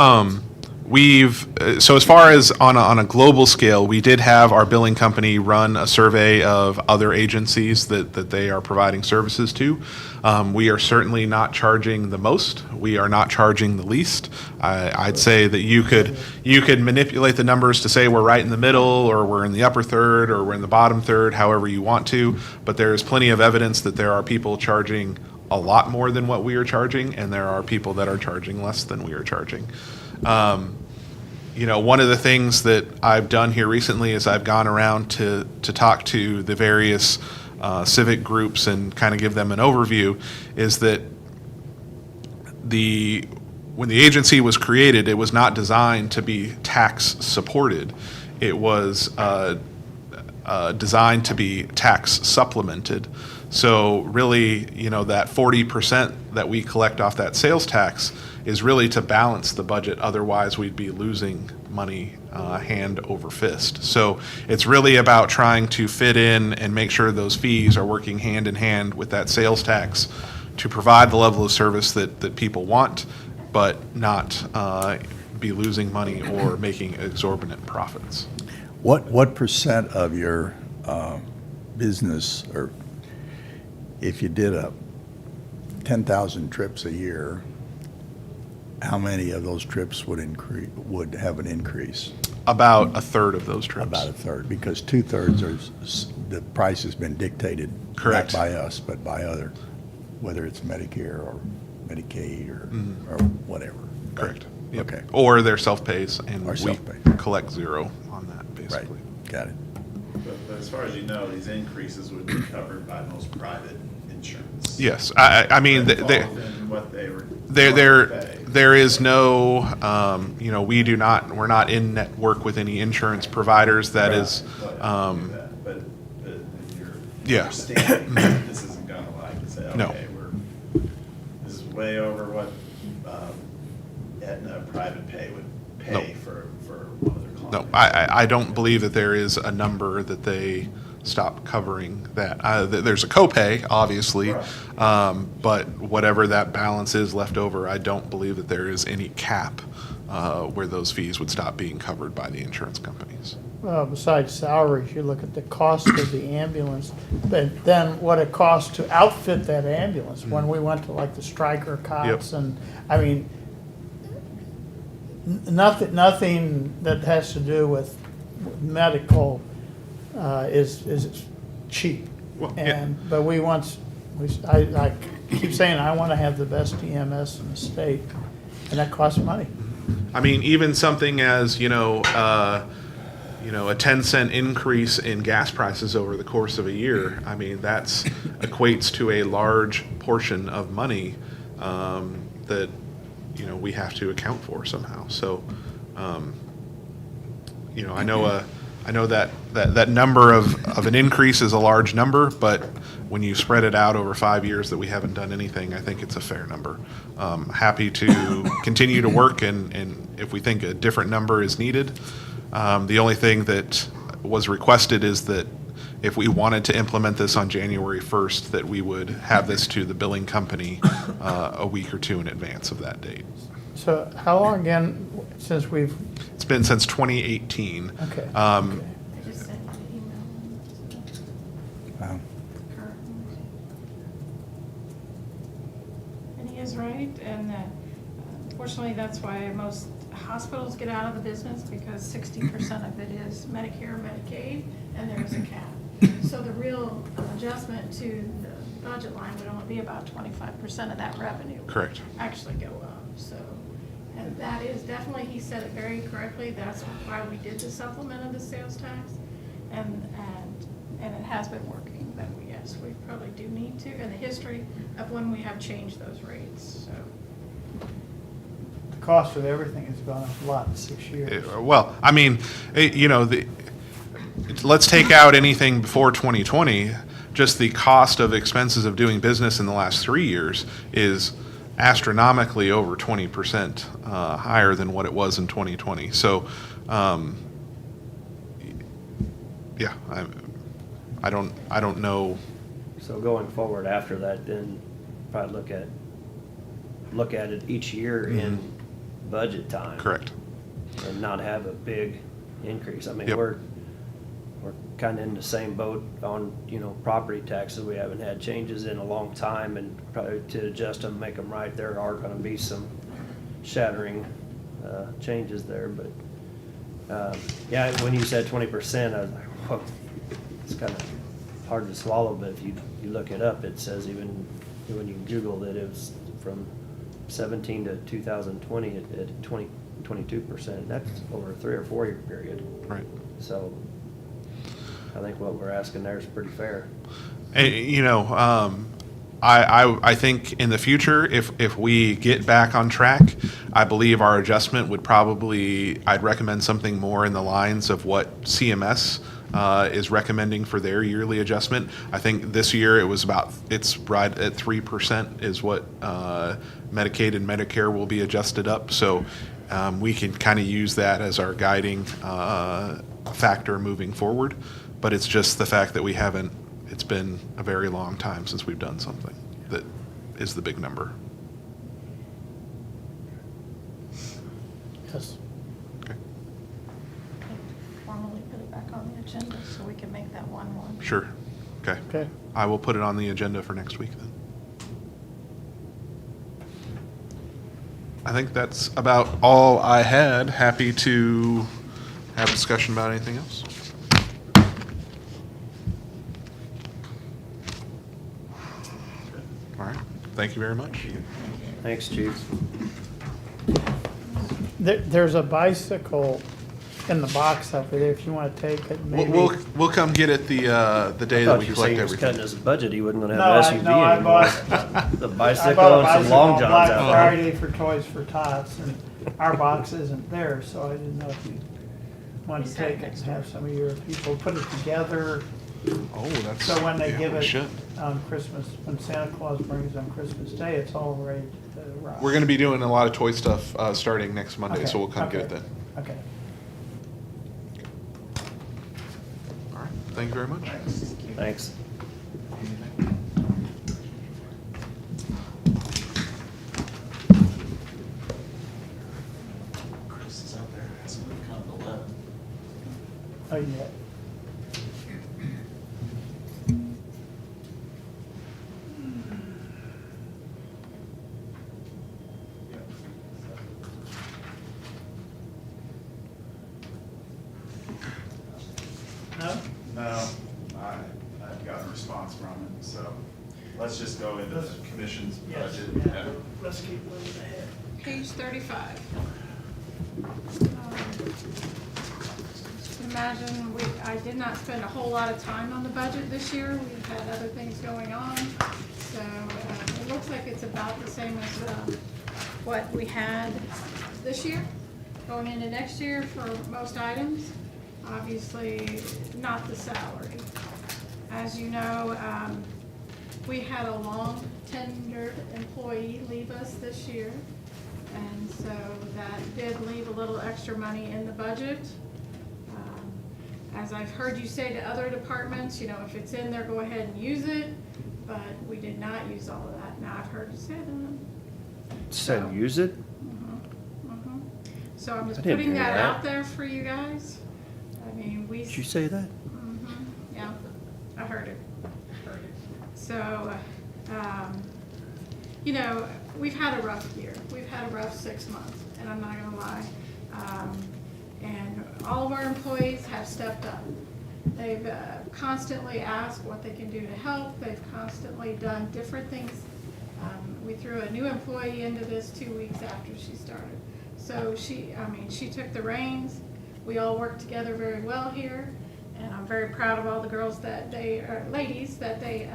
so as far as on a global scale, we did have our billing company run a survey of other agencies that they are providing services to. We are certainly not charging the most. We are not charging the least. I'd say that you could manipulate the numbers to say we're right in the middle, or we're in the upper third, or we're in the bottom third, however you want to. But there is plenty of evidence that there are people charging a lot more than what we are charging, and there are people that are charging less than we are charging. You know, one of the things that I've done here recently is I've gone around to talk to the various civic groups and kind of give them an overview, is that when the agency was created, it was not designed to be tax supported. It was designed to be tax supplemented. So really, you know, that 40% that we collect off that sales tax is really to balance the budget. Otherwise, we'd be losing money hand over fist. So it's really about trying to fit in and make sure those fees are working hand in hand with that sales tax to provide the level of service that people want, but not be losing money or making exorbitant profits. What percent of your business, or if you did 10,000 trips a year, how many of those trips would have an increase? About a third of those trips. About a third, because 2/3 are, the price has been dictated. Correct. Not by us, but by other, whether it's Medicare or Medicaid or whatever. Correct. Yep. Okay. Or they're self-pays, and Or we self-pay. collect zero on that, basically. Right, got it. But as far as you know, these increases would be covered by most private insurance. Yes, I mean, That fall within what they were. there is no, you know, we're not in network with any insurance providers. That is, But in your yeah. understanding, this isn't gonna like say, No. okay, this is way over what Aetna private pay would pay for one of their clients. No, I don't believe that there is a number that they stop covering that. There's a copay, obviously, but whatever that balance is left over, I don't believe that there is any cap where those fees would stop being covered by the insurance companies. Well, besides salaries, you look at the cost of the ambulance, but then what it costs to outfit that ambulance. When we went to like the Stryker cots, and I mean, nothing that has to do with medical is cheap. Well, yeah. But I keep saying I want to have the best EMS in the state, and that costs money. I mean, even something as, you know, a 10-cent increase in gas prices over the course of a year, I mean, that's equates to a large portion of money that, you know, we have to account for somehow. So, you know, I know that number of an increase is a large number, but when you spread it out over 5 years that we haven't done anything, I think it's a fair number. Happy to continue to work, and if we think a different number is needed. The only thing that was requested is that if we wanted to implement this on January 1st, that we would have this to the billing company a week or two in advance of that date. So how long again since we've, It's been since 2018. okay. Um, I just sent you the email. Wow. And he is right, and unfortunately, that's why most hospitals get out of the business, because 60% of it is Medicare, Medicaid, and there is a cap. So the real adjustment to the budget line would only be about 25% of that revenue. Correct. Actually go up, so. And that is definitely, he said it very correctly, that's why we did the supplement of the sales tax. And it has been working, but yes, we probably do need to, and the history of when we have changed those rates, so. The cost of everything has gone up a lot in 6 years. Well, I mean, let's take out anything before 2020. Just the cost of expenses of doing business in the last 3 years is astronomically over 20% higher than what it was in 2020. So, yeah, I don't know. So going forward after that, then probably look at it each year in budget time. Correct. And not have a big increase. I mean, Yep. we're kind of in the same boat on, property taxes. We haven't had changes in a long time, and probably to adjust them, make them right, there are gonna be some shattering changes there, but yeah, when you said 20%, I was like, whoa, it's kind of hard to swallow, but if you look it up, it says even when you Google it, it was from 17 to 2020 at 22%. That's over a 3 or 4 year period. Right. So I think what we're asking there is pretty fair. And, I think in the future, if we get back on track, I believe our adjustment would probably, I'd recommend something more in the lines of what CMS is recommending for their yearly adjustment. I think this year it's right at 3% is what Medicaid and Medicare will be adjusted up. So we can kind of use that as our guiding factor moving forward. But it's just the fact that it's been a very long time since we've done something that is the big number. Yes. Okay. Formally put it back on the agenda so we can make that 1-1. Sure. Okay. Okay. I will put it on the agenda for next week then. I think that's about all I had. Happy to have a discussion about anything else. All right. Thank you very much. Thanks, Chief. There's a bicycle in the box up there if you want to take it, maybe. We'll come get it the day that we collect He was everything. cutting his budget, he wasn't gonna No, have I- an SUV no, I anymore. bought- The I bicycle bought a and some bicycle long on johns Black out there. Friday for Toys for Tots, and our box isn't there, so I didn't know if you wanted to take it and have some of your people put it together. Oh, that's. So when they yeah, give we it should. on Christmas, when Santa Claus brings on Christmas Day, it's all ready to rock. We're going to be doing a lot of toy stuff starting next Monday, Okay, so we'll come get it okay, then. Okay. All right. Thank you very much. Thanks. Chris is out there, hasn't been counted 11. Oh, yeah. No? No, I've gotten a response from him, so let's just go into the commission's Yes, budget. yeah, let's keep moving ahead. Page 35. Imagine, I did not spend a whole lot of time on the budget this year. We've had other things going on. So it looks like it's about the same as what we had this year, going into next year for most items. Obviously, not the salary. As you know, we had a long tenured employee leave us this year. And so that did leave a little extra money in the budget. As I've heard you say to other departments, you know, if it's in there, go ahead and use it, but we did not use all of that. Now, I've heard you say that. Said use it? So I'm just I didn't putting hear that that. out there for you guys. I mean, we. Did you say that? Yeah, I heard it. So, you know, we've had a rough year. We've had a rough 6 months, and I'm not gonna lie. And all of our employees have stepped up. They've constantly asked what they can do to help. They've constantly done different things. We threw a new employee into this 2 weeks after she started. So she took the reins. We all worked together very well here. And I'm very proud of all the girls ladies that they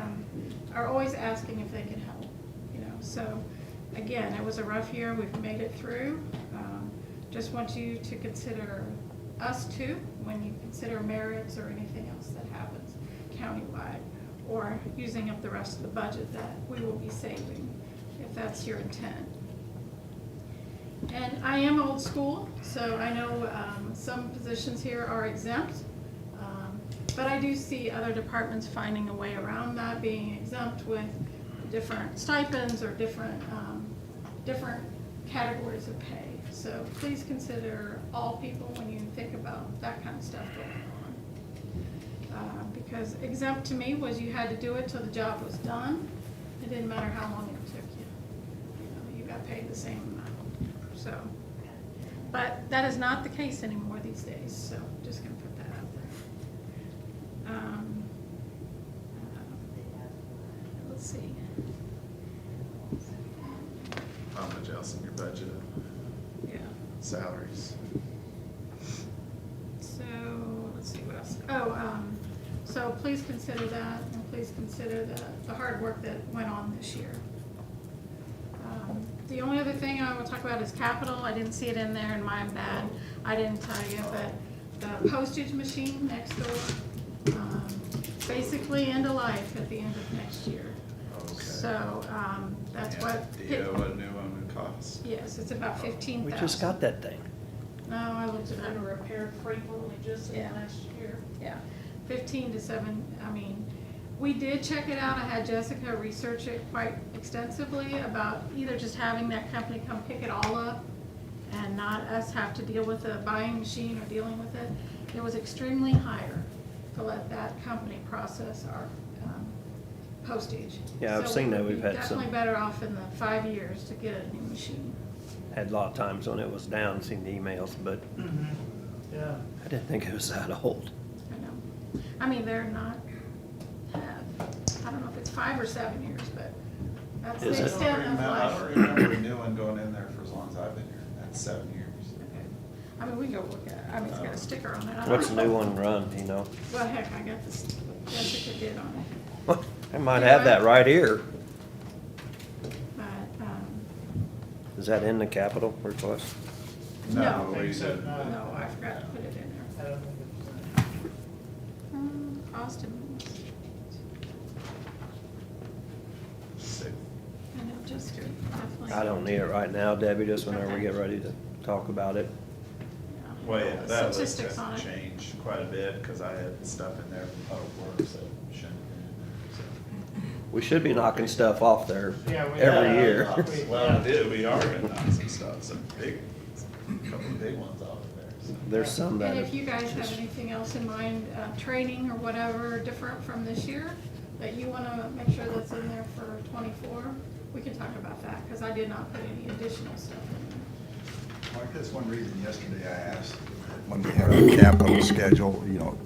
are always asking if they can help, you know. So again, it was a rough year. We've made it through. Just want you to consider us too when you consider merits or anything else that happens countywide, or using up the rest of the budget that we will be saving, if that's your intent. And I am old school, so I know some positions here are exempt, but I do see other departments finding a way around that, being exempt with different stipends or different categories of pay. So please consider all people when you think about that kind of stuff going on. Because exempt to me was you had to do it till the job was done. It didn't matter how long it took you. You know, you got paid the same amount. So, but that is not the case anymore these days. So just gonna put that out there. Let's see. How much else in your budget of Yeah. salaries? So, let's see what else. So please consider that, and please consider the hard work that went on this year. The only other thing I will talk about is capital. I didn't see it in there, and my bad. I didn't tell you, but the postage machine next door, basically end of life at the end of next year. Okay. So, that's Yeah, what. Do you know what a new one would cost? Yes, it's about 15,000. We just got that thing. No, I looked It's it been up. repaired frequently just in Yeah. the last year. Yeah, 15 to 7, I mean, we did check it out. I had Jessica research it quite extensively about either just having that company come pick it all up and not us have to deal with the buying machine or dealing with it. It was extremely higher to let that company process our postage. Yeah, I've So seen we that. would We've be had definitely some, better off in the 5 years to get a new machine. had a lot of times when it was down, seen the emails, but Yeah. I didn't think it was that old. I know. I mean, they're not, I don't know if it's 5 or 7 years, but that's Is the it? extent of I life. don't remember a new one going in there for as long as I've been here. That's 7 years. I mean, we can go look at it. I mean, it's got a sticker on it. I don't What's the know. new one run, do you know? Well, heck, I got this, Jessica did on it. I might have that right here. But, Is that in the capital request? no, we didn't. no, I forgot to put it in I there. don't think it's. Austin, Six. I know, just definitely. I don't need it right now, Debbie, just whenever we get ready to talk about it. Yeah. Well, yeah, that list Statistics has on it. changed quite a bit because I had stuff in there from public works that shouldn't have been in We should be knocking stuff off there Yeah, we every have. year. there. So. Well, we are gonna knock some stuff, some big, a couple of big ones off of there, so. There's some that And are if you guys have just- anything else in mind, training or whatever, different from this year, that you wanna make sure that's in there for 24, we can talk about that, because I did not put any additional stuff in there. Mark, that's one reason yesterday I asked, when we have a capital schedule, you know,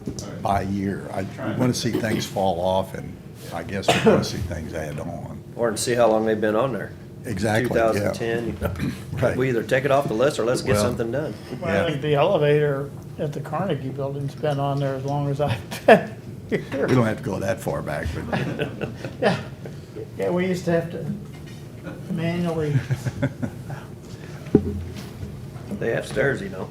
by year, I want to see things fall off, and I guess we want to see things add on. Or to see how long they've been on there. Exactly, yeah. 2010, you know. Right. We either take it off the list or let's get Well- something done. Well, I think the elevator at the Carnegie Building's been on there as long as I've been here. We don't have to go that far back, but. Yeah, yeah, we used to have to manually, They have stairs, you know.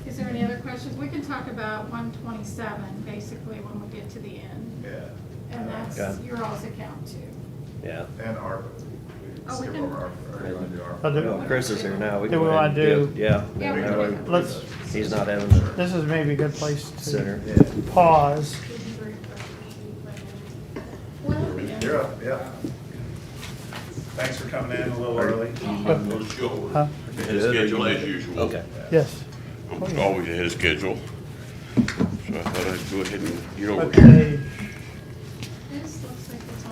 Is there any other questions? We can talk about 127, basically, when we get to the end. Yeah. And that's Okay. your all's account too. Yeah. And ARPA. Oh, we can- Oh, do- Well, Chris is here now. Do can we go ahead wanna and do- Yeah. Yeah, we that can way do that. Let's, He's not having the this is maybe a good place center. to pause. You're up, yeah. Thanks for coming in a little early. Well, sure. Huh? His schedule as usual. Okay. Yes. Almost always ahead of schedule. So I thought I'd go ahead and get over What here. page? This looks like it's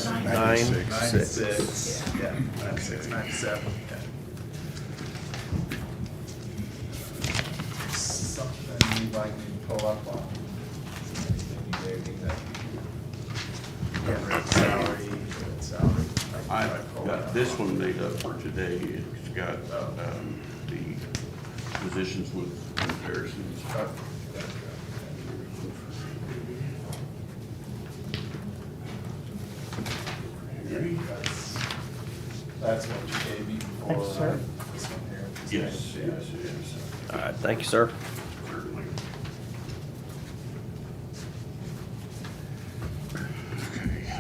on. 96, 96. Yeah, 96, 97. yeah. Something you'd like me to pull up on? Anything you gave me that? Salary. I got this one made up for today. It's got the positions with comparisons. That's what you gave me before. Thanks, sir. This one here. Yes, yes, yes, All right, thank you, sir. certainly.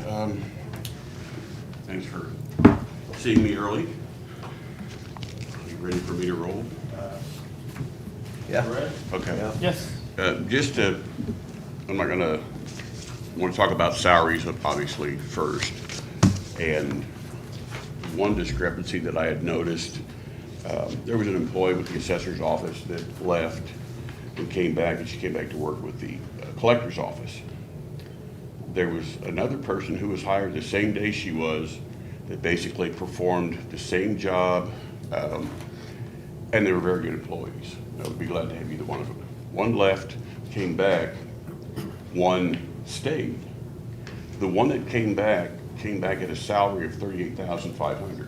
Okay, thanks for seeing me early. You ready for me to roll? Yeah. Okay. Yeah. Yes. Just to, I'm not gonna, want to talk about salaries obviously first. And one discrepancy that I had noticed, there was an employee with the assessor's office that left and came back, and she came back to work with the collector's office. There was another person who was hired the same day she was, that basically performed the same job, and they were very good employees. I would be glad to have either one of them. One left, came back, one stayed. The one that came back at a salary of $38,500.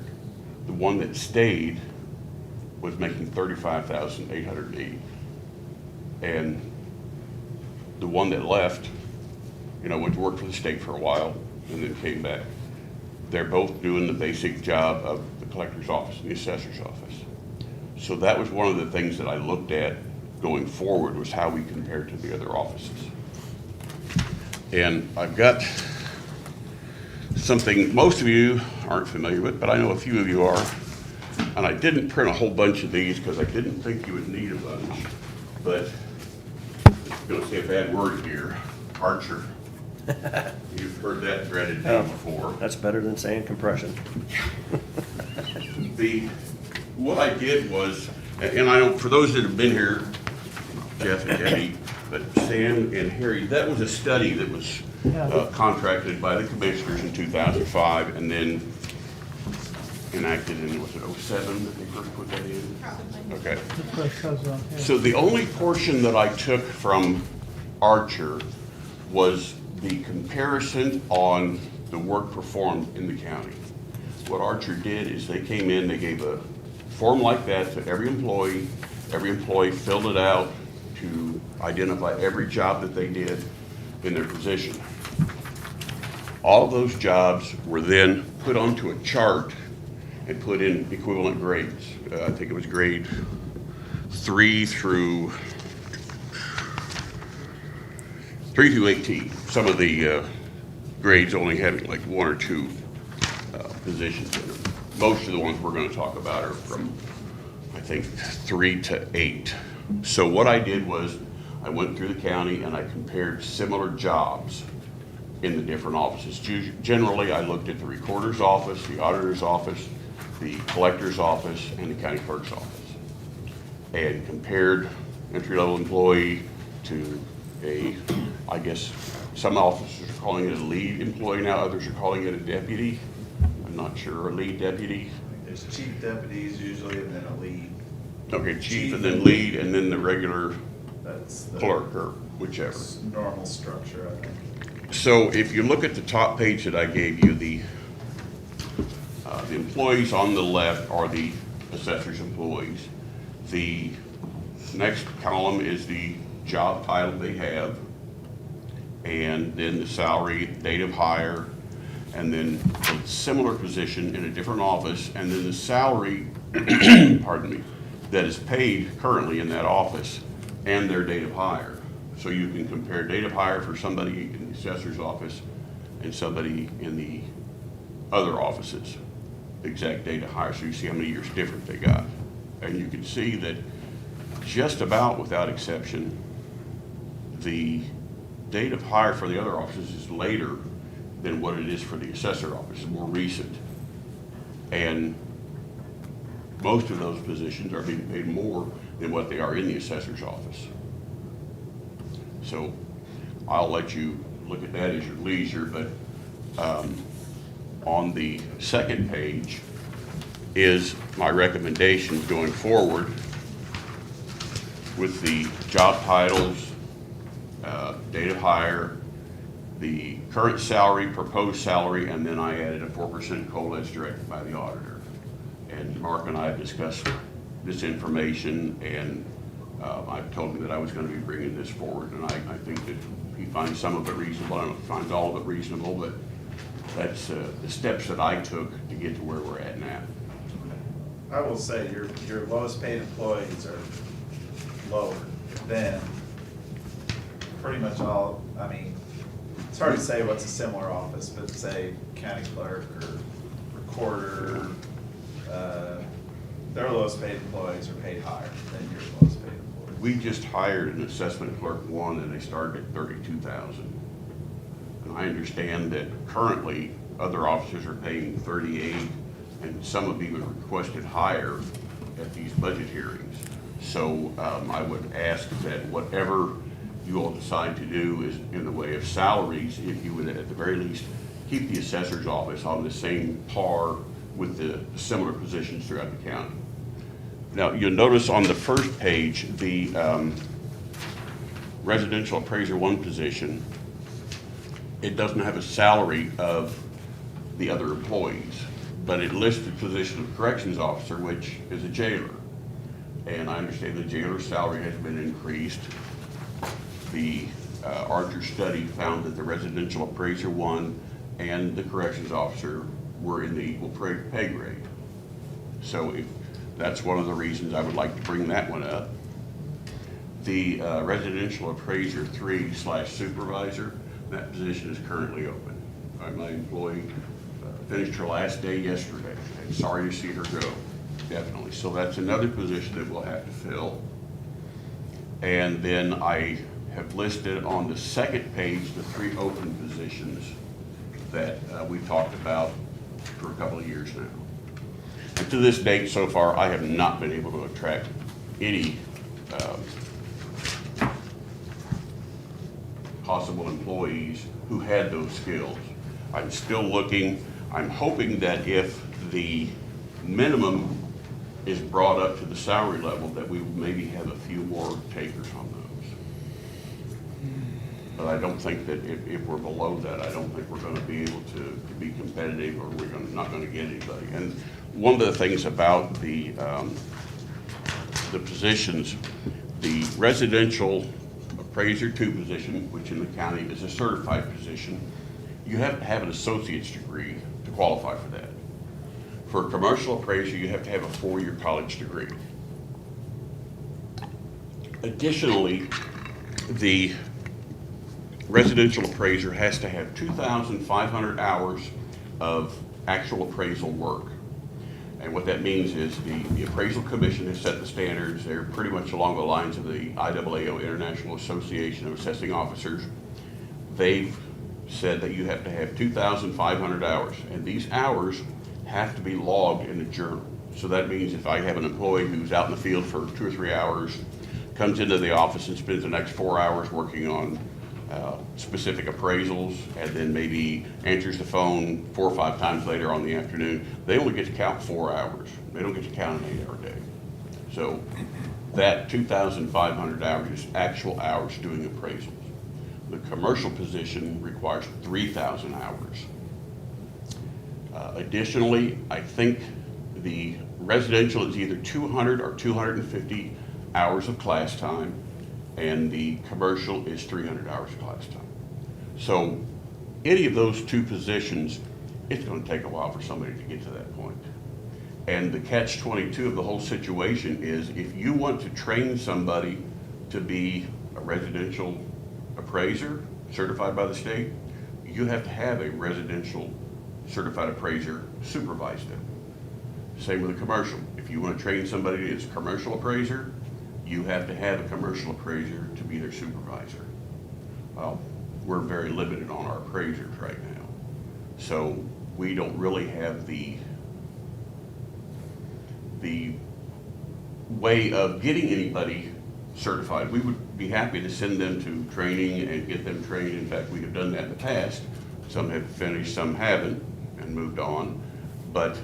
The one that stayed was making $35,880. And the one that left, went to work for the state for a while and then came back. They're both doing the basic job of the collector's office and the assessor's office. So that was one of the things that I looked at going forward, was how we compared to the other offices. And I've got something most of you aren't familiar with, but I know a few of you are. And I didn't print a whole bunch of these because I didn't think you would need a bunch. But I'm going to say a bad word here, Archer. You've heard that dreaded name before. That's better than saying compression. What I did was, and I know for those that have been here, Jeff and Debbie, but Sam and Harry, that was a study that was contracted by the commissioners in 2005 and then enacted in, was it 07 that they first put that in? Okay. That's what it says on here. So the only portion that I took from Archer was the comparison on the work performed in the county. What Archer did is they came in, they gave a form like that to every employee. Every employee filled it out to identify every job that they did in their position. All of those jobs were then put onto a chart and put in equivalent grades. I think it was grade 3 through 18. Some of the grades only had like 1 or 2 positions in them. Most of the ones we're going to talk about are from, I think, 3 to 8. So what I did was I went through the county and I compared similar jobs in the different offices. Generally, I looked at the recorder's office, the auditor's office, the collector's office, and the county clerk's office, and compared entry-level employee to I guess some officers are calling it a lead employee now, others are calling it a deputy. I'm not sure, a lead deputy. There's chief deputies usually, and then a lead. Okay, chief and then lead, and then the regular That's the clerk or whichever. normal structure, I think. So if you look at the top page that I gave you, the employees on the left are the assessor's employees. The next column is the job title they have, and then the salary, date of hire, and then a similar position in a different office, and then the salary, pardon me, that is paid currently in that office, and their date of hire. So you can compare date of hire for somebody in the assessor's office and somebody in the other offices. exact date of hire, so you see how many years different they got. And you can see that just about without exception, the date of hire for the other offices is later than what it is for the assessor office, more recent. And most of those positions are being paid more than what they are in the assessor's office. So I'll let you look at that as your leisure, but on the second page is my recommendations going forward with the job titles, date of hire, the current salary, proposed salary, and then I added a 4% COLA as directed by the auditor. And Mark and I have discussed this information, and I've told him that I was going to be bringing this forward, and I think that he finds some of it reasonable. I don't know if he finds all of it reasonable, but that's the steps that I took to get to where we're at now. I will say your lowest paid employees are lower than pretty much all, I mean, it's hard to say what's a similar office, but say county clerk or recorder, their lowest paid employees are paid higher than your lowest paid employees. We just hired an assessment clerk one, and they started at $32,000. And I understand that currently other officers are paying $38,000, and some have even requested higher at these budget hearings. So I would ask that whatever you all decide to do is in the way of salaries, if you would at the very least keep the assessor's office on the same par with the similar positions throughout the county. Now, you'll notice on the first page, the residential appraiser one position, it doesn't have a salary of the other employees, but it lists the position of corrections officer, which is a jailer. And I understand the jailer's salary has been increased. The Archer study found that the residential appraiser one and the corrections officer were in the equal pay grade. So if that's one of the reasons I would like to bring that one up. The residential appraiser 3/supervisor, that position is currently open. My employee finished her last day yesterday, and sorry to see her go, definitely. So that's another position that we'll have to fill. And then I have listed on the second page the 3 open positions that we talked about for a couple of years now. And to this date so far, I have not been able to attract any possible employees who had those skills. I'm still looking. I'm hoping that if the minimum is brought up to the salary level, that we maybe have a few more takers on those. But I don't think that if we're below that, I don't think we're going to be able to be competitive, or we're not going to get anybody. And one of the things about the positions, the residential appraiser 2 position, which in the county is a certified position, you have to have an associate's degree to qualify for that. For a commercial appraiser, you have to have a 4-year college degree. Additionally, the residential appraiser has to have 2,500 hours of actual appraisal work. And what that means is the appraisal commission has set the standards. They're pretty much along the lines of the IAAO, International Association of Assessing Officers. They've said that you have to have 2,500 hours, and these hours have to be logged in a journal. So that means if I have an employee who's out in the field for 2 or 3 hours, comes into the office and spends the next 4 hours working on specific appraisals, and then maybe answers the phone 4 or 5 times later on the afternoon, they only get to count 4 hours. They don't get to count an 8-hour day. So that 2,500 hours is actual hours doing appraisals. The commercial position requires 3,000 hours. Additionally, I think the residential is either 200 or 250 hours of class time, and the commercial is 300 hours of class time. So any of those 2 positions, it's going to take a while for somebody to get to that point. And the catch-22 of the whole situation is if you want to train somebody to be a residential appraiser certified by the state, you have to have a residential certified appraiser supervise them. Same with a commercial. If you want to train somebody as a commercial appraiser, you have to have a commercial appraiser to be their supervisor. Well, we're very limited on our appraisers right now. So we don't really have the way of getting anybody certified. We would be happy to send them to training and get them trained. In fact, we have done that in the past. Some have finished, some haven't, and moved on. But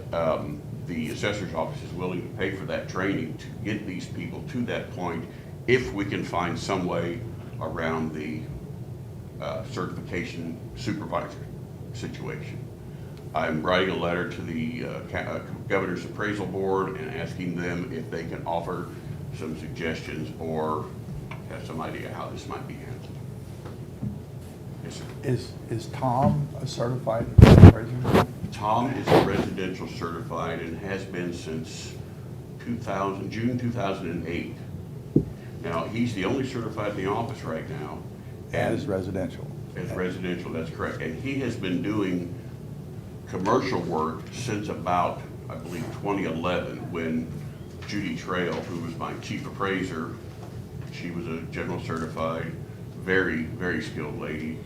the assessor's office is willing to pay for that training to get these people to that point if we can find some way around the certification supervisor situation. I'm writing a letter to the Governor's Appraisal Board and asking them if they can offer some suggestions or have some idea how this might be handled. Yes, sir. Is Tom a certified appraiser? Tom is a residential certified and has been since June 2008. Now, he's the only certified in the office right now. As residential? As residential, that's correct. And he has been doing commercial work since about, I believe, 2011, when Judy Trail, who was my chief appraiser, she was a general certified, very, very skilled lady.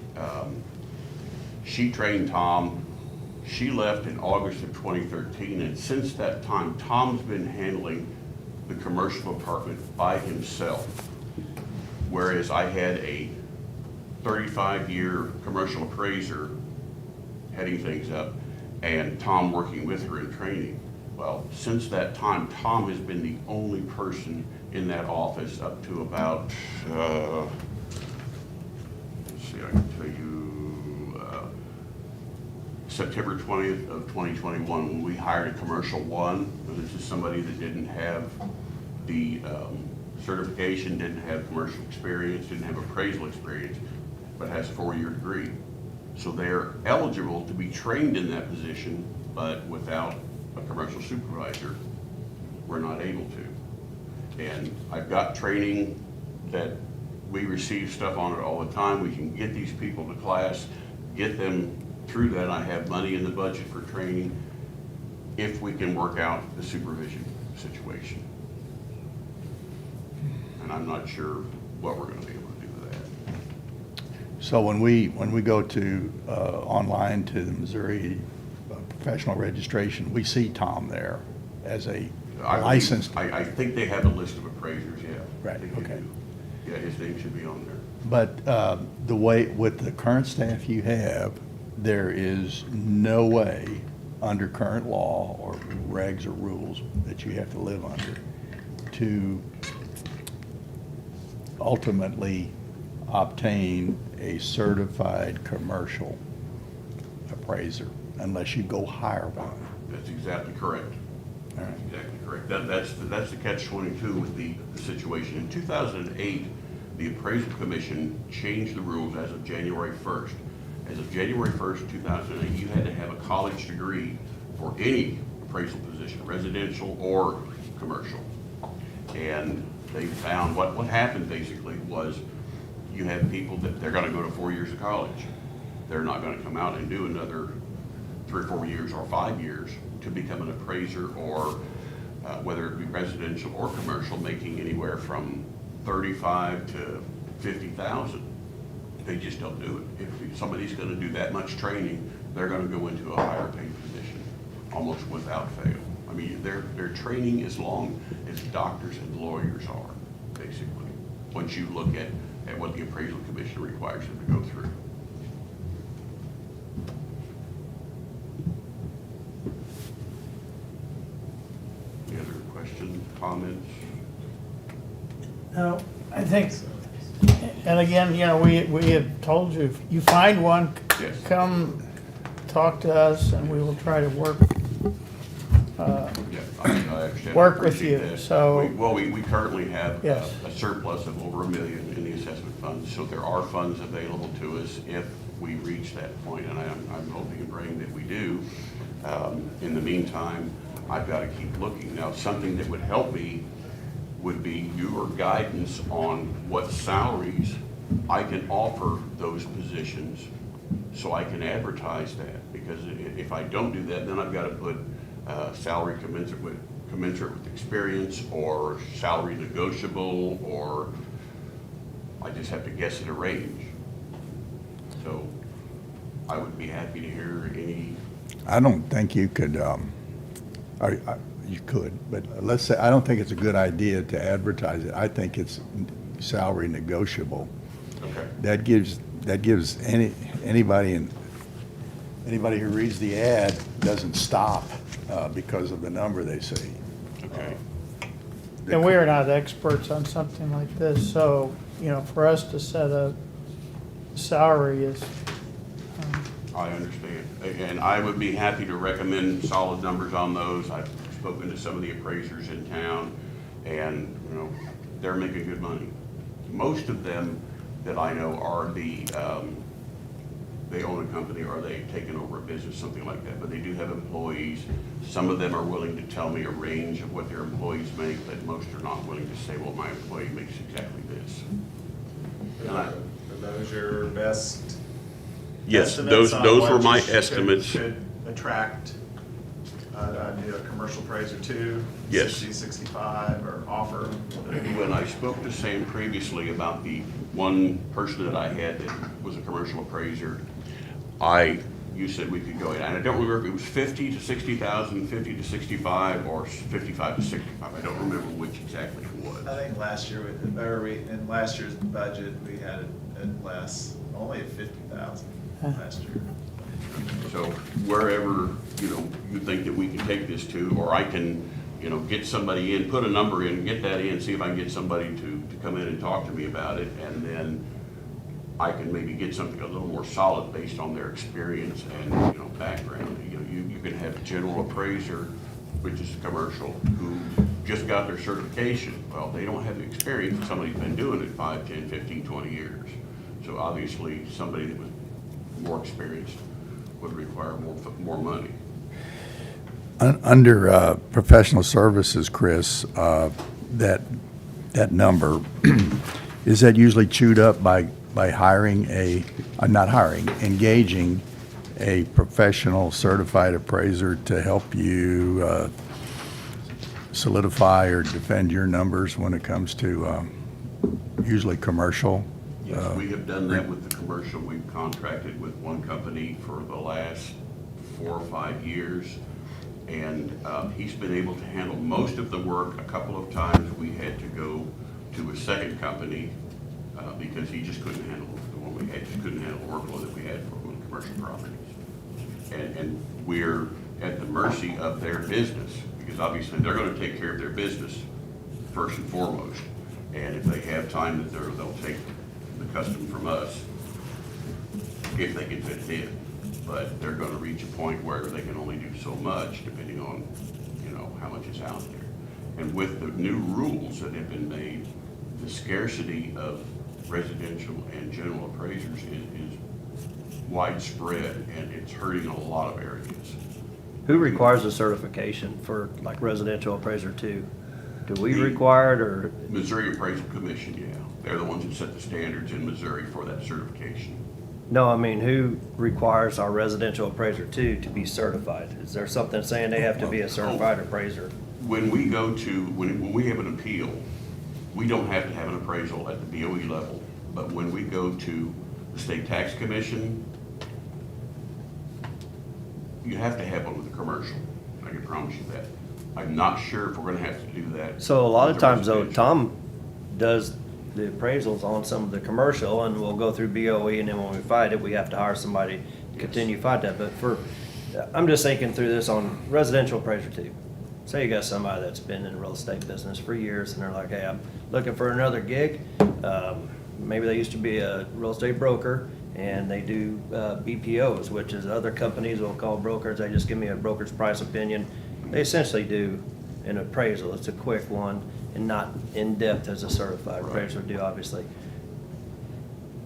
She trained Tom. She left in August of 2013, and since that time, Tom's been handling the commercial department by himself, whereas I had a 35-year commercial appraiser heading things up, and Tom working with her in training. Well, since that time, Tom has been the only person in that office up to about, let's see, I can tell you, September 20th of 2021, when we hired a commercial one. This is somebody that didn't have the certification, didn't have commercial experience, didn't have appraisal experience, but has a 4-year degree. So they're eligible to be trained in that position, but without a commercial supervisor, we're not able to. And I've got training that we receive stuff on it all the time. We can get these people to class, get them through that. I have money in the budget for training if we can work out the supervision situation. And I'm not sure what we're going to be able to do with that. So when we go to online to the Missouri professional registration, we see Tom there as a licensed. I think they have a list of appraisers, yeah. Right, They okay. do. Yeah, his name should be on there. But the way, with the current staff you have, there is no way under current law or regs or rules that you have to live under to ultimately obtain a certified commercial appraiser unless you go hire one. That's exactly correct. All right. That's exactly correct. That's the catch-22 with the situation. In 2008, the Appraisal Commission changed the rules as of January 1st. As of January 1st, 2008, you had to have a college degree for any appraisal position, residential or commercial. And they found what happened basically was you have people that they're going to go to 4 years of college. They're not going to come out and do another 3 or 4 years or 5 years to become an appraiser, or whether it be residential or commercial, making anywhere from $35,000 to $50,000. They just don't do it. If somebody's going to do that much training, they're going to go into a higher paid position almost without fail. I mean, their training is long as doctors and lawyers are, basically, once you look at what the Appraisal Commission requires them to go through. Any other questions, comments? No, I think, and again, you know, we have told you, if you find one, Yes. come talk to us and we will try to work, Yeah, I understand. work I with appreciate you, that. so- We currently have Yes. a surplus of over $1 million in the assessment funds, so there are funds available to us if we reach that point, and I'm hoping and praying that we do. In the meantime, I've got to keep looking. Now, something that would help me would be your guidance on what salaries I can offer those positions so I can advertise that, because if I don't do that, then I've got to put salary commensurate with experience, or salary negotiable, or I just have to guess at a range. So I would be happy to hear any. I don't think you could, you could, but let's say, I don't think it's a good idea to advertise it. I think it's salary negotiable. Okay. That gives anybody who reads the ad doesn't stop because of the number they see. Okay. And we are not experts on something like this, so, you know, for us to set a salary is, I understand. And I would be happy to recommend solid numbers on those. I've spoken to some of the appraisers in town, and, you know, they're making good money. Most of them that I know are they own a company or they've taken over a business, something like that, but they do have employees. Some of them are willing to tell me a range of what their employees make, but most are not willing to say, well, my employee makes exactly this. Are those your best Yes, estimates those on were what my you should- estimates. Should attract a commercial appraiser to? Yes. 60, 65, or offer? When I spoke to Sam previously about the one person that I had that was a commercial appraiser, you said we could go in, and I don't remember if it was 50 to 60,000, 50 to 65, or 55 to 65. I don't remember which exactly it was. I think last year, in last year's budget, we had it less, only at 50,000 last year. So wherever, you think that we can take this to, or I can, get somebody in, put a number in, get that in, see if I can get somebody to come in and talk to me about it, and then I can maybe get something a little more solid based on their experience and, background. You can have a general appraiser, which is commercial, who just got their certification. Well, they don't have the experience, somebody's been doing it 5, 10, 15, 20 years. So obviously, somebody that was more experienced would require more money. Under professional services, Chris, that number, is that usually chewed up by hiring engaging a professional certified appraiser to help you solidify or defend your numbers when it comes to usually commercial? Yes, we have done that with the commercial. We've contracted with one company for the last 4 or 5 years, and he's been able to handle most of the work. A couple of times we had to go to a second company because he just couldn't handle the one we had, just couldn't handle the workload that we had for one commercial properties. And we're at the mercy of their business, because obviously they're going to take care of their business first and foremost. And if they have time, they'll take the custom from us if they can fit it in. But they're going to reach a point where they can only do so much depending on, how much is out there. And with the new rules that have been made, the scarcity of residential and general appraisers is widespread, and it's hurting a lot of areas. Who requires a certification for like residential appraiser too? Do we require it, or? Missouri Appraisal Commission, yeah. They're the ones that set the standards in Missouri for that certification. No, I mean, who requires our residential appraiser too to be certified? Is there something saying they have to be a certified appraiser? When we go to, when we have an appeal, we don't have to have an appraisal at the BOE level. But when we go to the State Tax Commission, you have to have one with a commercial. I can promise you that. I'm not sure if we're gonna have to do that. So a lot of with the times though, residential. Tom does the appraisals on some of the commercial, and we'll go through BOE, and then when we fight it, we have to hire somebody to continue fight that. But I'm just thinking through this on residential appraiser too. Say you got somebody that's been in the real estate business for years, and they're like, hey, I'm looking for another gig. Maybe they used to be a real estate broker, and they do BPOs, which is other companies will call brokers. They just give me a broker's price opinion. They essentially do an appraisal. It's a quick one and not in-depth as a certified appraiser would do, obviously.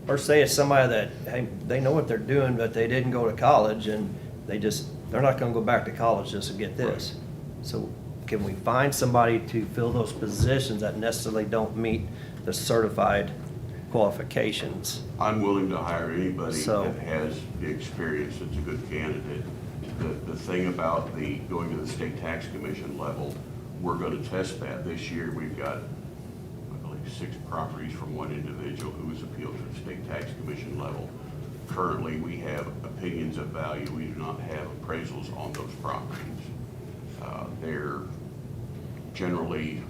Or say it's somebody that, hey, they know what they're doing, but they didn't go to college, and they're not gonna go back to college just to get this. So can we find somebody to fill those positions that necessarily don't meet the certified qualifications? I'm willing to hire anybody So- that has the experience, that's a good candidate. the thing about the going to the state tax commission level, we're gonna test that. This year, we've got, I believe, 6 properties from one individual who has appealed to the state tax commission level. Currently, we have opinions of value. We do not have appraisals on those properties. They're generally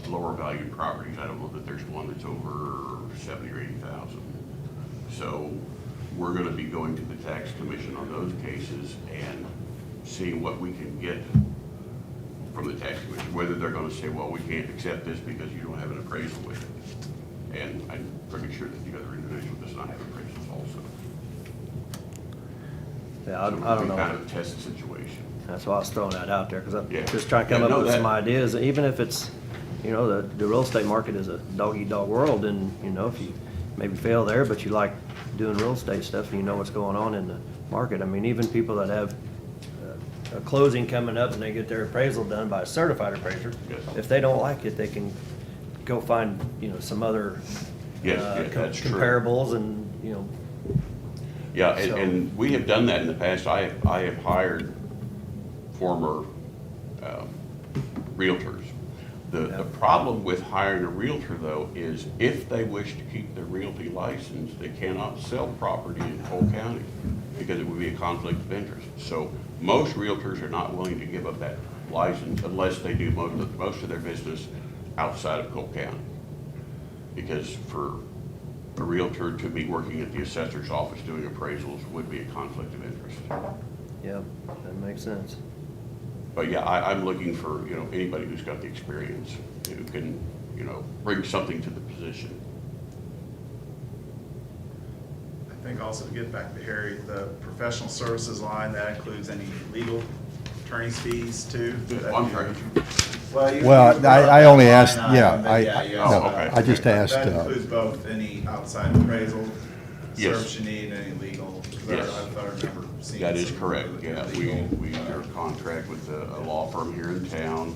lower valued properties. I don't know that there's one that's over 70 or 80,000. So we're gonna be going to the tax commission on those cases and seeing what we can get from the tax commission, whether they're gonna say, well, we can't accept this because you don't have an appraisal with it. And I'm pretty sure that the other individual does not have appraisals also. Yeah, I So don't we know. kind of test the situation. That's why I was throwing that out there, because I'm Yeah. just trying to come Yeah, up no, with some that- ideas, even if it's, you know, the real estate market is a dog-eat-dog world, and, you know, if you maybe fail there, but you like doing real estate stuff, and you know what's going on in the market. I mean, even people that have a closing coming up and they get their appraisal done by a certified appraiser, Yes. if they don't like it, they can go find, you know, some other Yes, yeah, that's true. comparables and, you know. Yeah, So- and we have done that in the past. I have hired former realtors. The problem with hiring a realtor, though, is if they wish to keep their realty license, they cannot sell property in Cole County because it would be a conflict of interest. So most realtors are not willing to give up that license unless they do most of their business outside of Cole County. Because for a realtor to be working at the assessor's office doing appraisals would be a conflict of interest. Yeah, that makes sense. But yeah, I'm looking for, you know, anybody who's got the experience, who can, you know, bring something to the position. I think also to get back to Harry, the professional services line, that includes any legal attorney's fees too? I'm sorry. Well, I only asked, yeah, you no, asked okay. about- I just asked, That includes both any outside appraisal, Yes. service you need, any legal. 'Cause Yes. I thought I remember seeing. That is some correct, yeah. legal. We are in contract with a law firm here in town.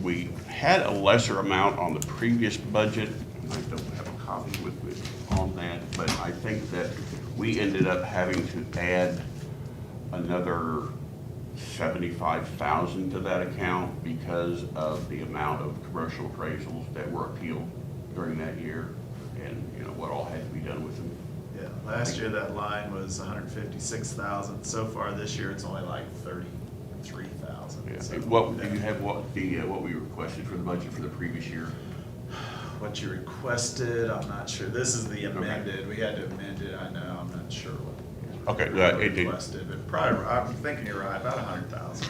We had a lesser amount on the previous budget. I don't have a copy with me on that, but I think that we ended up having to add another 75,000 to that account because of the amount of commercial appraisals that were appealed during that year and, you know, what all had to be done with them. Yeah, last year that line was 156,000. So far this year, it's only like 33,000. Yeah. So, What, do you have what we requested for the budget for the previous year? What you requested, I'm not sure. This is the amended. We had to amend it, I know. I'm not sure what. Okay, what requested, but probably, I'm thinking you're right, about 100,000.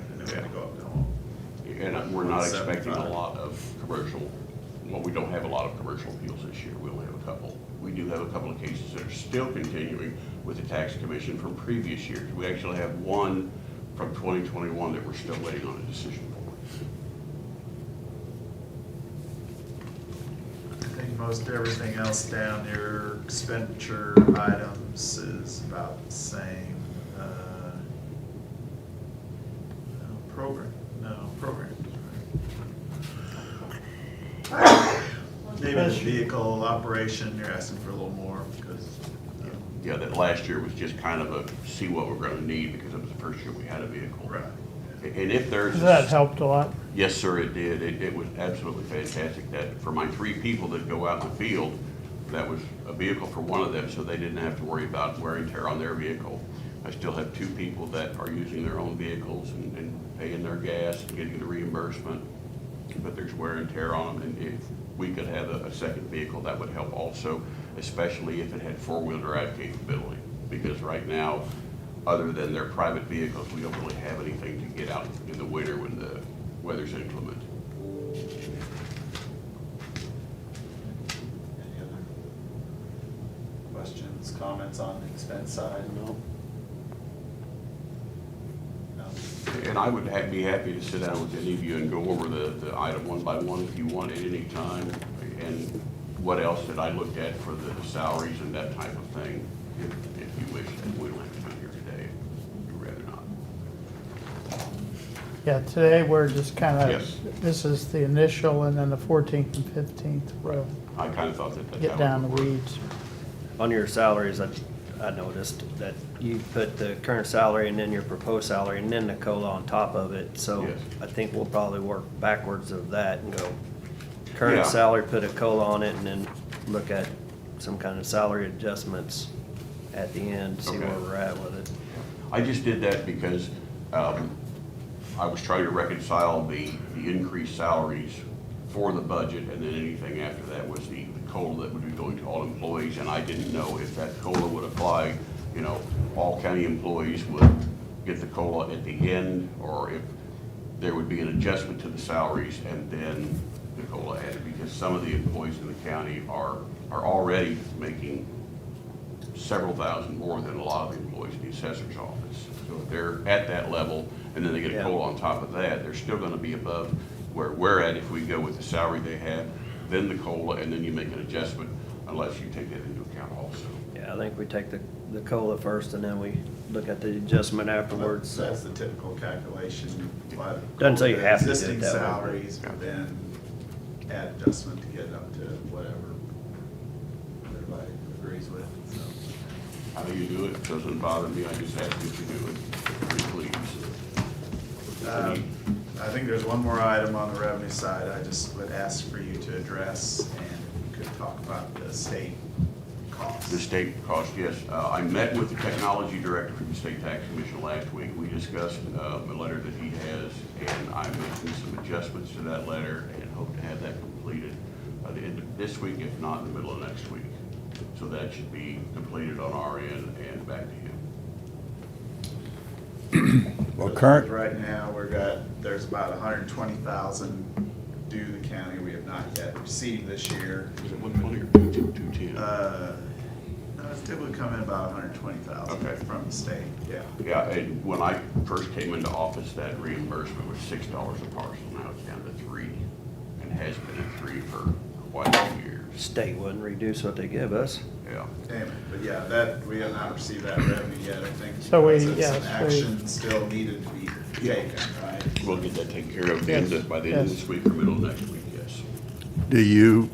And then we had to go up to home. And we're not expecting a 175. lot of commercial, well, we don't have a lot of commercial appeals this year. We only have a couple. We do have a couple of cases that are still continuing with the tax commission from previous years. We actually have one from 2021 that we're still waiting on a decision for. I think most everything else down your expenditure items is about the same. Programs. Maybe the vehicle operation, you're asking for a little more because. Yeah, that last year was just kind of a, see what we're gonna need because it was the first year we had a vehicle. Right. And if there's. That helped a lot. Yes, sir, it did. It was absolutely fantastic that for my 3 people that go out in the field, that was a vehicle for one of them, so they didn't have to worry about wear and tear on their vehicle. I still have 2 people that are using their own vehicles and paying their gas and getting the reimbursement, but there's wear and tear on them, and if we could have a second vehicle, that would help also, especially if it had 4-wheel drive capability, because right now, other than their private vehicles, we don't really have anything to get out in the winter when the weather's inclement. Any other questions, comments on the expense side? No. No. And I would be happy to sit down with any of you and go over the item one by one if you want at any time, and what else that I looked at for the salaries and that type of thing, if you wish, and we don't have to come here today, if you'd rather not. Yeah, today we're just kind of, Yes. this is the initial, and then the 14th and 15th, we'll I kind of thought that that's get how it down the would work. weeds. On your salaries, I I noticed that you put the current salary and then your proposed salary and then the COLA on top of it. So Yes. I think we'll probably work backwards of that and go Yeah. current salary, put a COLA on it, and then look at some kind of salary adjustments at the end, see where Okay. we're at with it. I just did that because I was trying to reconcile the increased salaries for the budget, and then anything after that was the COLA that would be going to all employees, and I didn't know if that COLA would apply, you know, all county employees would get the COLA at the end, or if there would be an adjustment to the salaries and then the COLA added, because some of the employees in the county are already making several thousand more than a lot of the employees in the assessor's office. So if they're at that level, and then they get a Yeah. COLA on top of that, they're still gonna be above where we're at if we go with the salary they have, then the COLA, and then you make an adjustment, unless you take that into account also. Yeah, I think we take the COLA first and then we look at the adjustment afterwards. So That's the typical calculation. Doesn't say you have to do it Existing that way. salaries, but then add adjustment to get up to whatever everybody agrees with, so. How do you do it? Doesn't bother me, I just ask if you do it, pretty please. I think there's one more item on the revenue side I just would ask for you to address, and you could talk about the state costs. The state cost, yes. I met with the technology director from the State Tax Commission last week. We discussed a letter that he has, and I'm making some adjustments to that letter and hope to have that completed by the end of this week, if not in the middle of next week. So that should be completed on our end and back to him. Well, Right now, there's about 120,000 due the county we have not yet received this year. Was it 120 or 210? No, it's typically come in about 120,000 Okay. from the state, yeah. Yeah, and when I first came into office, that reimbursement was $6 a parcel. Now it's down to $3, and has been at $3 for quite a few years. State wouldn't reduce what they give us. Yeah. Amen. But yeah, we have not received that revenue yet, I think. So we- because of yeah, some so action still needed to be taken, right? We'll get that taken care of Yes, by the end of yes. this week or middle of next week, yes. do you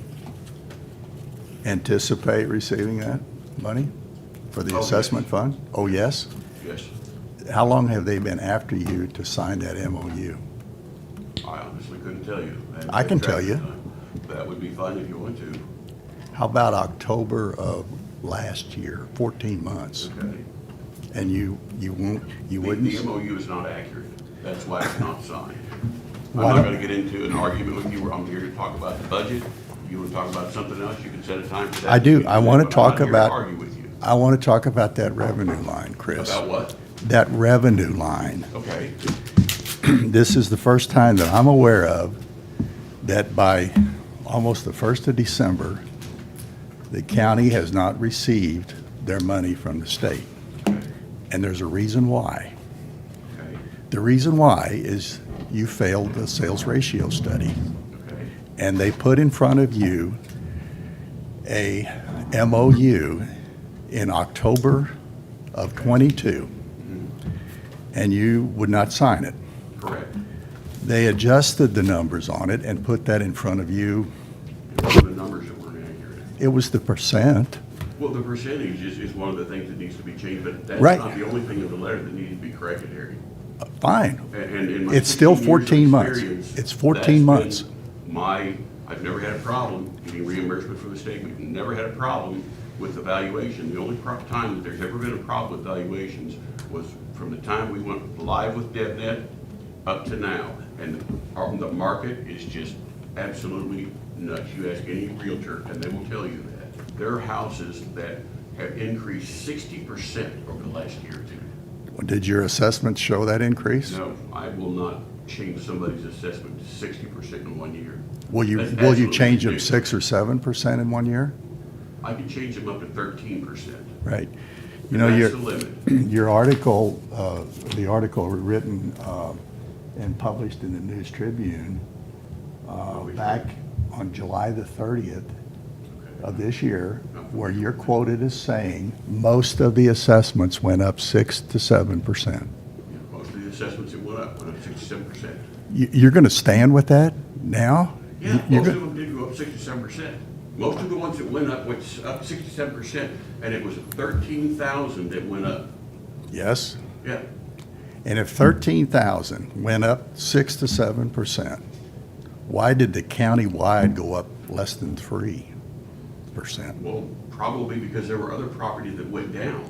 anticipate receiving that money for the Oh, yes. assessment fund? Oh, yes? Yes. How long have they been after you to sign that MOU? I honestly couldn't tell you. I can tell you. That would be fine if you want to. How about October of last year, 14 months? Okay. And you won't, you wouldn't? The MOU is not accurate. That's why it's not signed. I'm Why not don't- gonna get into an argument with you. I'm here to talk about the budget. If you want to talk about something else, you can set a time for that. I do. You can I do want that, to but talk I'm not here to about, argue with you. I want to talk about that revenue line, Chris. About what? That revenue line. Okay. This is the first time that I'm aware of that by almost the 1st of December, the county has not received their money from the state. And there's a reason why. Okay. The reason why is you failed the sales ratio study. Okay. And they put in front of you a MOU in October of '22, and you would not sign it. Correct. They adjusted the numbers on it and put that in front of you. What were the numbers that weren't accurate? It was the percent. Well, the percentage is one of the things that needs to be changed, but that's Right. not the only thing in the letter that needed to be corrected, Harry. Fine. And in my It's still 16 years of 14 months. experience, It's 14 that's months. been I've never had a problem getting reimbursement from the state. We've never had a problem with the valuation. The only time that there's ever been a problem with valuations was from the time we went live with DevNet up to now. And the market is just absolutely nuts. You ask any realtor and they will tell you that. There are houses that have increased 60% over the last year or two. Did your assessment show that increase? No, I will not change somebody's assessment to 60% in 1 year. Will you That's absolutely change them ridiculous. 6 or 7% in 1 year? I can change them up to 13%. Right. You And know, that's the limit. your article, the article written and published in the News Tribune back on July the 30th of this year, where you're quoted as saying most of the assessments went up 6 to 7%. Most of the assessments that went up 67%. You're going to stand with that now? Yeah, You're most go- of them did go up 67%. Most of the ones that went up up 67%, and it was 13,000 that went up. Yes? Yeah. And if 13,000 went up 6 to 7%, why did the county-wide go up less than 3%? Well, probably because there were other properties that went down.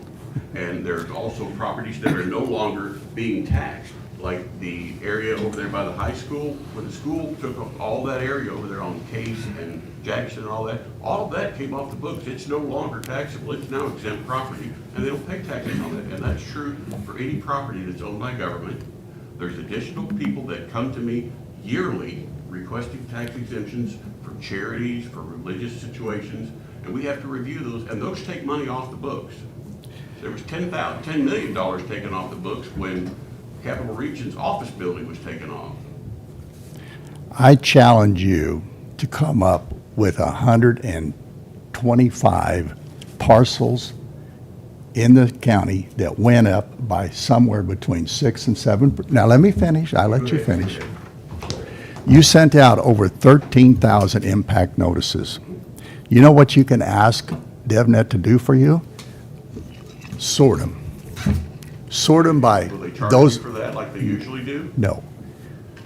And there's also properties that are no longer being taxed, like the area over there by the high school, where the school took up all that area over there on Case and Jackson and all that. All of that came off the books. It's no longer taxable. It's now exempt property, and they don't pay taxes on it. And that's true for any property that's owned by government. There's additional people that come to me yearly requesting tax exemptions for charities, for religious situations, and we have to review those, and those take money off the books. There was $10 million taken off the books when Capital Region's office building was taken off. I challenge you to come up with 125 parcels in the county that went up by somewhere between 6 and 7%. Now, let me finish. I'll let you finish. You sent out over 13,000 impact notices. You know what you can ask DevNet to do for you? Sort them. Sort them by Will they charge those. you for that like they usually do? No.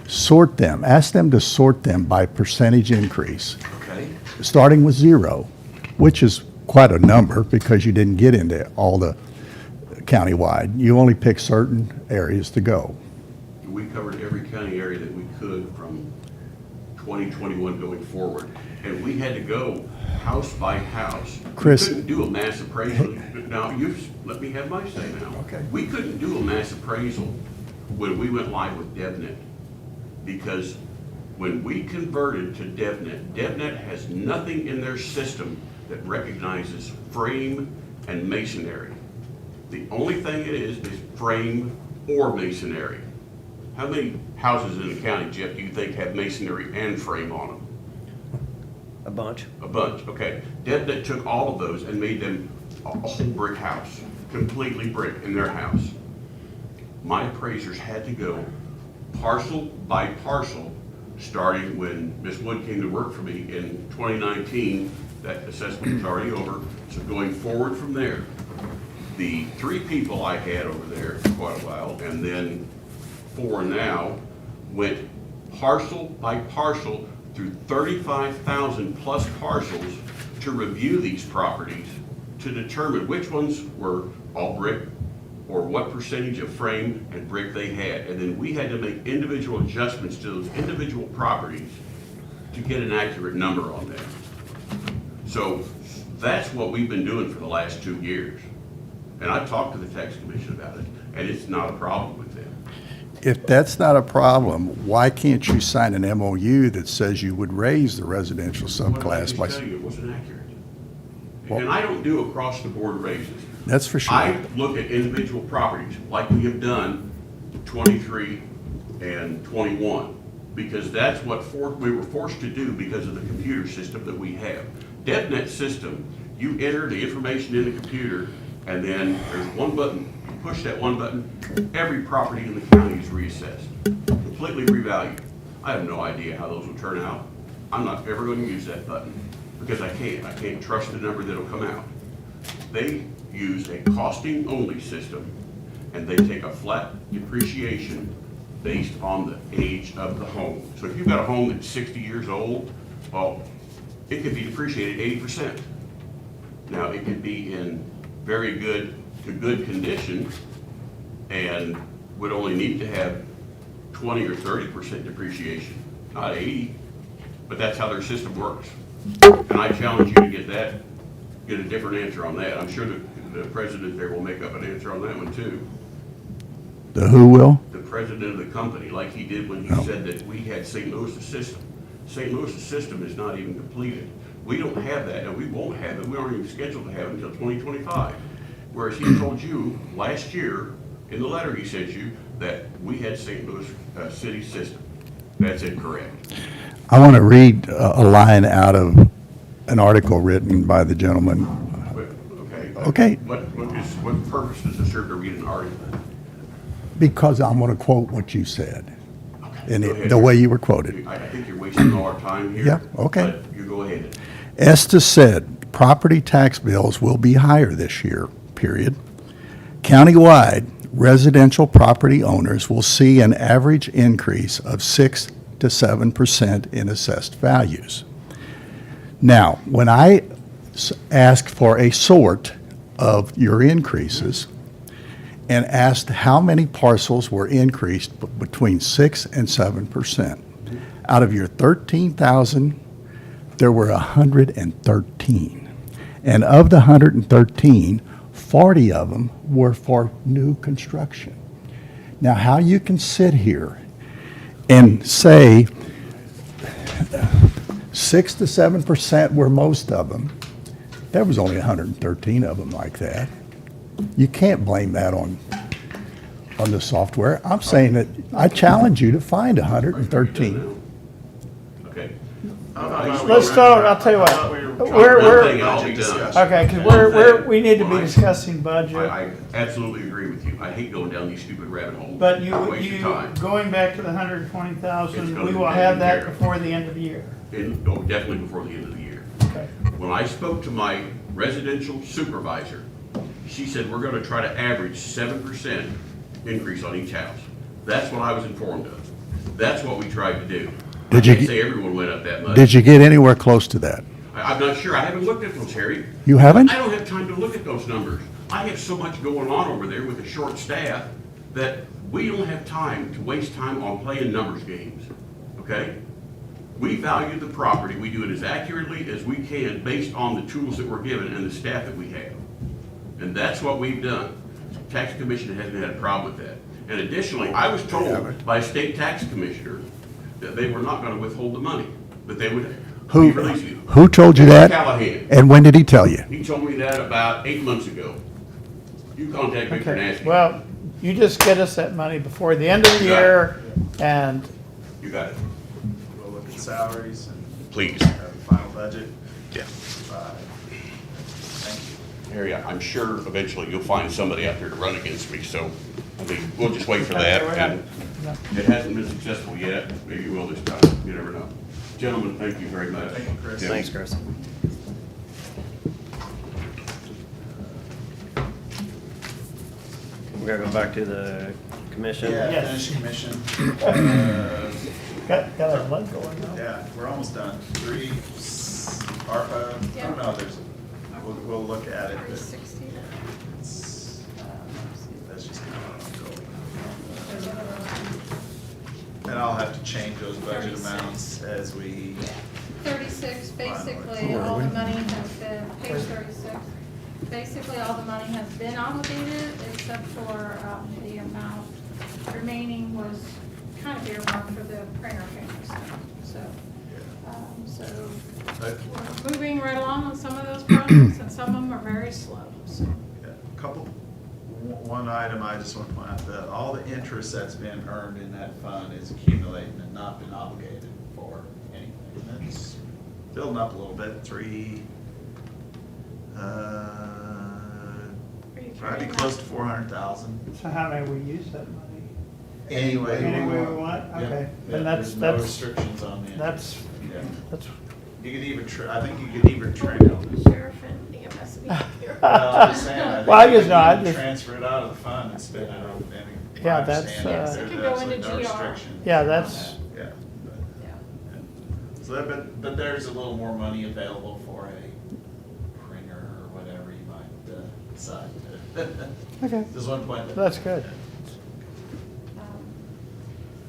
Sort them. Ask them to sort them by percentage increase, Okay. starting with 0, which is quite a number because you didn't get into all the countywide. You only picked certain areas to go. We covered every county area that we could from 2021 going forward. And we had to go house by house. Chris. We couldn't do a mass appraisal. Now, let me have my say now. Okay. We couldn't do a mass appraisal when we went live with DevNet. Because when we converted to DevNet, DevNet has nothing in their system that recognizes frame and masonry. The only thing it is frame or masonry. How many houses in the county, Jeff, do you think have masonry and frame on them? A bunch. A bunch, okay. DevNet took all of those and made them a whole brick house, completely brick in their house. My appraisers had to go parcel by parcel, starting when Ms. Wood came to work for me in 2019. That assessment was already over. So going forward from there, the 3 people I had over there for quite a while, and then 4 now, went parcel by parcel through 35,000 plus parcels to review these properties to determine which ones were all brick or what percentage of frame and brick they had. And then we had to make individual adjustments to those individual properties to get an accurate number on them. So that's what we've been doing for the last 2 years. And I've talked to the tax commission about it, and it's not a problem with them. If that's not a problem, why can't you sign an MOU that says you would raise the residential subclass by? What did I just tell you? It wasn't accurate. And I don't do across the board raises. That's for sure. I look at individual properties like we have done 23 and 21, because that's what we were forced to do because of the computer system that we have. DevNet system, you enter the information in the computer, and then there's one button. You push that one button, every property in the county is reassessed, completely revalued. I have no idea how those will turn out. I'm not ever going to use that button because I can't. I can't trust the number that'll come out. They use a costing only system, and they take a flat depreciation based on the age of the home. So if you've got a home that's 60 years old, well, it could be depreciated 80%. Now, it could be in very good to good condition and would only need to have 20 or 30% depreciation, not 80, but that's how their system works. And I challenge you to get a different answer on that. I'm sure the president there will make up an answer on that one too. The who will? The president of the company, like he did when he said that we had St. Louis's system. St. Louis's system is not even completed. We don't have that, and we won't have it. We aren't even scheduled to have it until 2025. Whereas he told you last year, in the letter he sent you, that we had St. Louis city system. That's incorrect. I want to read a line out of an article written by the gentleman. Okay. What purpose does it serve to read an article? Because I'm going to quote what you said, Okay, and go ahead. the way you were quoted. I think you're wasting all our time here. Yeah, okay. But you go ahead. Estes said property tax bills will be higher this year, period. Countywide, residential property owners will see an average increase of 6 to 7% in assessed values. Now, when I asked for a sort of your increases and asked how many parcels were increased between 6 and 7%, out of your 13,000, there were 113. And of the 113, 40 of them were for new construction. Now, how you can sit here and say 6 to 7% were most of them, there was only 113 of them like that. You can't blame that on the software. I'm saying that I challenge you to find 113. Okay. Let's talk, I'll tell you what. Okay, because we need to be discussing budget. I absolutely agree with you. I hate going down these stupid rabbit holes. But Waste your time. going back to the 120,000, It's we gonna will be have taken that care of. before the end of the year. Definitely before the end of the year. Okay. When I spoke to my residential supervisor, she said, we're gonna try to average 7% increase on each house. That's what I was informed of. That's what we tried to do. I Did you can't get- say everyone went up that much. Did you get anywhere close to that? I'm not sure. I haven't looked at those, Harry. You haven't? I don't have time to look at those numbers. I have so much going on over there with a short staff that we don't have time to waste time on playing numbers games, okay? We value the property. We do it as accurately as we can based on the tools that we're given and the staff that we have. And that's what we've done. Tax Commission hasn't had a problem with that. And additionally, I was told by a state tax commissioner that they were not gonna withhold the money, that they would release you. Who told you that? Callahan. And when did he tell you? He told me that about 8 months ago. You contact Victor and ask him. Well, you just get us that money before the end of the year, and You got it. We'll look at salaries and Please. have a final budget. Yeah. Thank you. Harry, I'm sure eventually you'll find somebody out there to run against me, so, I mean, we'll just wait for that. And it hasn't been successful yet. Maybe it will this time. You never know. Gentlemen, thank you very much. Thank you, Chris. Yeah. Thanks, Chris. We're gonna go back to the commission. Yeah, Yes. finish commission. got our blood going now. Yeah, we're almost done. ARPA, Yeah. oh no, we'll look at it. 360. It's, That's just kind of and I'll have to change those budget 36. amounts as we, 36, basically, all the money has been, page 36, basically, all the money has been obligated, except for the amount remaining was kind of earmarked for the printer payments. So we're moving right along on some of those projects, and some of them are very slow, so. yeah, one item I just want to point out, that all the interest that's been earned in that fund is accumulating and not been obligated for anything. That's building up a little bit, probably close to 400,000. So how may we use that money? Anyway. Any way we want? Okay. Yeah, And there's no restrictions on the That's, Yeah. that's, You could even, I think you could even Sheriff and EMS need to hear. Well, I'm just saying, I Well, I think you just know, I can just- transfer it out of the fund and spend it on any. Yeah, that's, It could go into no GR. restriction Yeah, on that's- that, Yeah. Yeah. So, but there's a little more money available for a printer or whatever you might decide to. Okay. Just one point. that's good.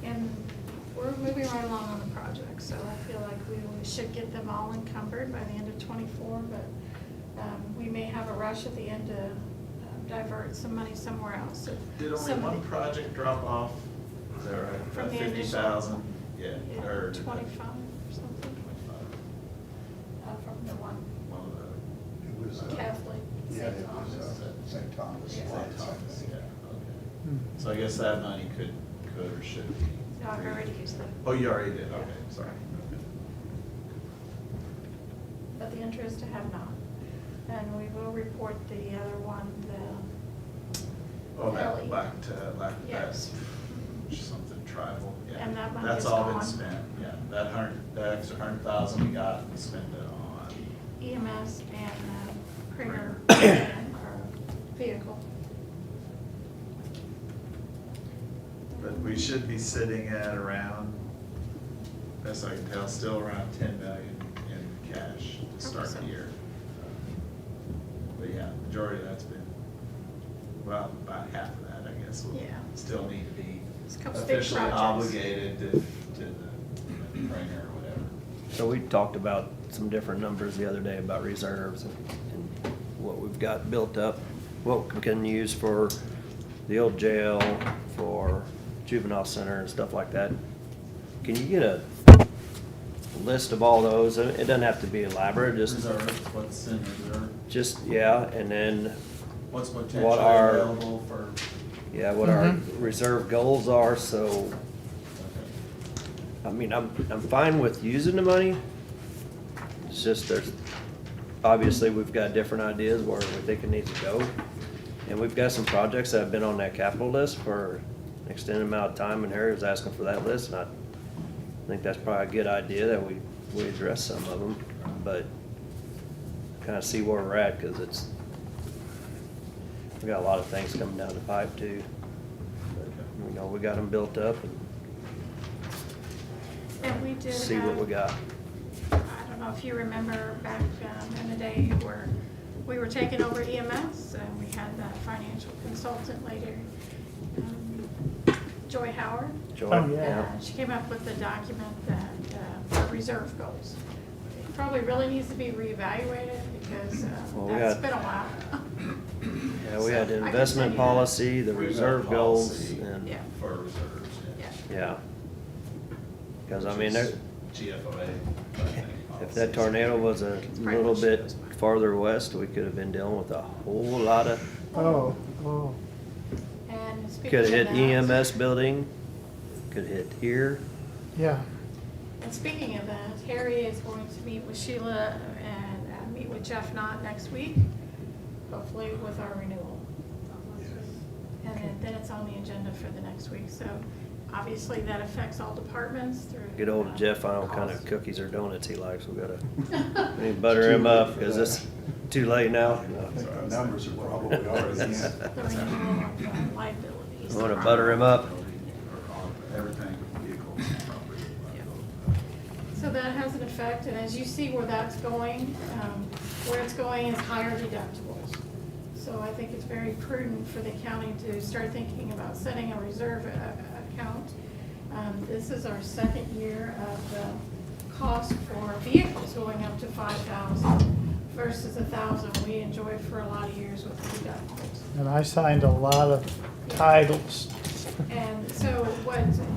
And we're moving right along on the project, so I feel like we should get them all encumbered by the end of '24, but we may have a rush at the end to divert some money somewhere else. Did only Somebody- one project drop off? Is that right? From the 50,000? Yeah. Yeah, Or 25 or something, from the one one of the. It was, Catholic, St. Thomas. St. Thomas. St. Thomas, yeah, okay. So I guess that money could or should be. No, I've already used them. Oh, you already did, okay, sorry. But the interest I have not. And we will report the other one, Oh, Ellie. that Yes. something tribal, yeah. And that money That's is all been gone. spent, yeah. That extra 100,000 we got, we spent it on EMS and Kringer our vehicle. But we should be sitting at around, best I can tell, still around 10 million in cash to start the year. But yeah, majority of that's been, well, about half of that, I guess, will Yeah. still need to be It's a couple big officially projects. obligated to the Pranger or whatever. So we talked about some different numbers the other day about reserves and what we've got built up, what we can use for the old jail, for juvenile center and stuff like that. Can you get a list of all those? It doesn't have to be elaborate, just, Reserve, what's in reserve, just, yeah, and then what's what potentially our, available for, yeah, what our reserve goals are, so, I mean, I'm fine with using the money. It's just there's, obviously, we've got different ideas where we think it needs to go. And we've got some projects that have been on that capital list for an extended amount of time, and Harry was asking for that list, and I think that's probably a good idea that we address some of them, but kind of see where we're at, because it's, we got a lot of things coming down the pipe too. But, you know, we got them built up and And we did see what we got. I don't know if you remember back in the day where we were taking over EMS, and we had that financial consultant later, Joy Howard. Joy, Oh, yeah. She came up with a document that, our reserve goals. It probably really needs to be reevaluated because Well, we that's got- been a while. Yeah, we had the So, I can investment send you that. policy, the We've got reserve goals, policy. and, Yeah. for reserves, yeah. Because, I mean, there, GFOA. if that tornado was a pretty little much bit farther west, we could have been dealing with a whole lot of, Oh. And speaking could of have hit that- EMS building, could hit here. Yeah. And speaking of that, Harry is going to meet with Sheila and meet with Jeff Knott next week, hopefully with our renewal. And then it's on the agenda for the next week, so obviously that affects all departments through. Get old Jeff, I don't know what kind of cookies or donuts he likes, we gotta, we need to butter him up, because it's too late now. I think the numbers are probably already in. The renewal of liabilities. I wanna butter him up. Everything, vehicles, property. So that has an effect, and as you see where that's going, where it's going is higher deductibles. So I think it's very prudent for the county to start thinking about setting a reserve account. This is our second year of the cost for vehicles going up to 5,000 versus 1,000 we enjoyed for a lot of years with the deductibles. And I signed a lot of titles. And so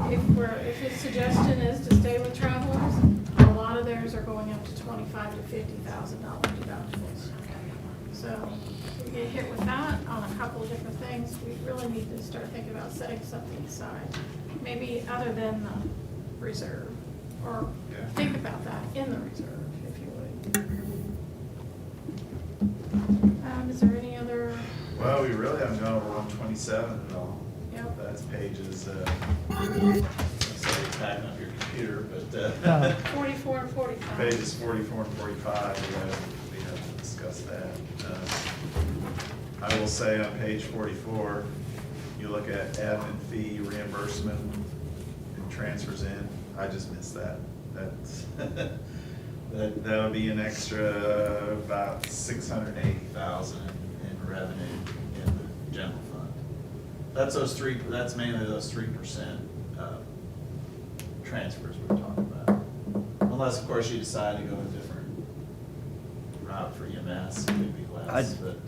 if his suggestion is to stay with travelers, a lot of theirs are going up to $25,000 to $50,000 deductibles. So if we get hit with that on a couple of different things, we really need to start thinking about setting something aside. Maybe other than the reserve, or think about that in the reserve, if you would. Is there any other? Well, we really haven't gone over 127 at all. Yep. That's pages, sorry, packing up your computer, but 44 and 45. pages 44 and 45, we have to discuss that. I will say on page 44, you look at admin fee reimbursement and transfers in, I just missed that. That's, that would be an extra about 680,000 in revenue in the general fund. That's mainly those 3% transfers we're talking about. Unless, of course, you decide to go a different route for EMS, it would be less, but,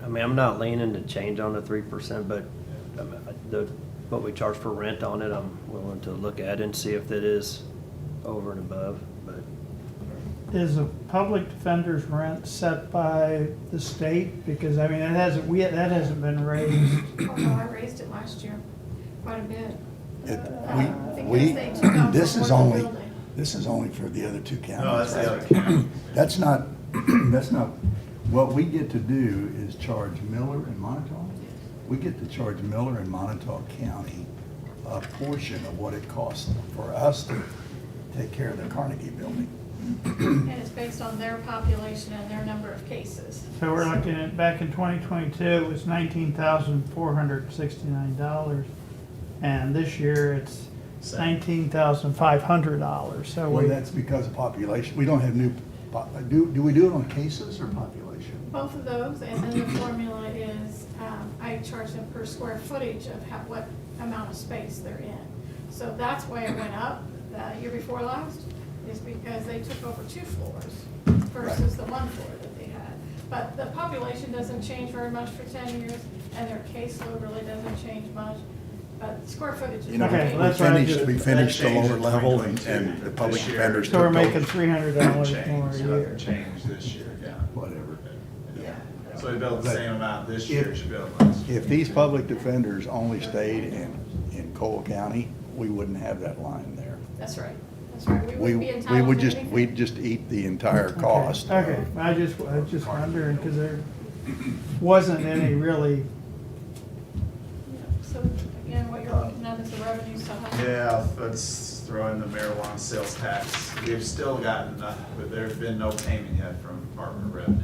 I mean, I'm not leaning to change on the 3%, but what we charge for rent on it, I'm willing to look at and see if that is over and above, but. Is a public defender's rent set by the state? Because, I mean, that hasn't been raised. Oh, no, I raised it last year, quite a bit. This is only for the other two counties. No, that's the right? other county. That's not, what we get to do is charge Miller and Montauk. We get to charge Miller and Montauk County a portion of what it costs for us to take care of the Carnegie building. And it's based on their population and their number of cases. So we're looking at, back in 2022, it was $19,469. And this year it's $19,500. So Well, we, that's because of population. We don't have new, do we do it on cases or population? Both of those, and then the formula is, I charge them per square footage of what amount of space they're in. So that's why it went up the year before last, is because they took over 2 floors versus the 1 floor that they had. But the population doesn't change very much for 10 years, and their caseload really doesn't change much, but square footage is. You know, Okay, we that's what I finished, did. we finished the That changed lower in level 2022. and the public This year. defenders so we're took making over. $300 more a year. Change this year, yeah. Whatever. So we billed the But same amount this if- year as you billed last year. If these public defenders only stayed in Cole County, we wouldn't have that line there. That's right, that's right. We We, wouldn't be we entitled would to just, anything. we'd just eat the entire cost. Okay, I was just wondering, because there wasn't any really, So again, what you're looking at is the revenue side. Yeah, let's throw in the marijuana sales tax. We've still gotten, but there's been no payment yet from Department of Revenue,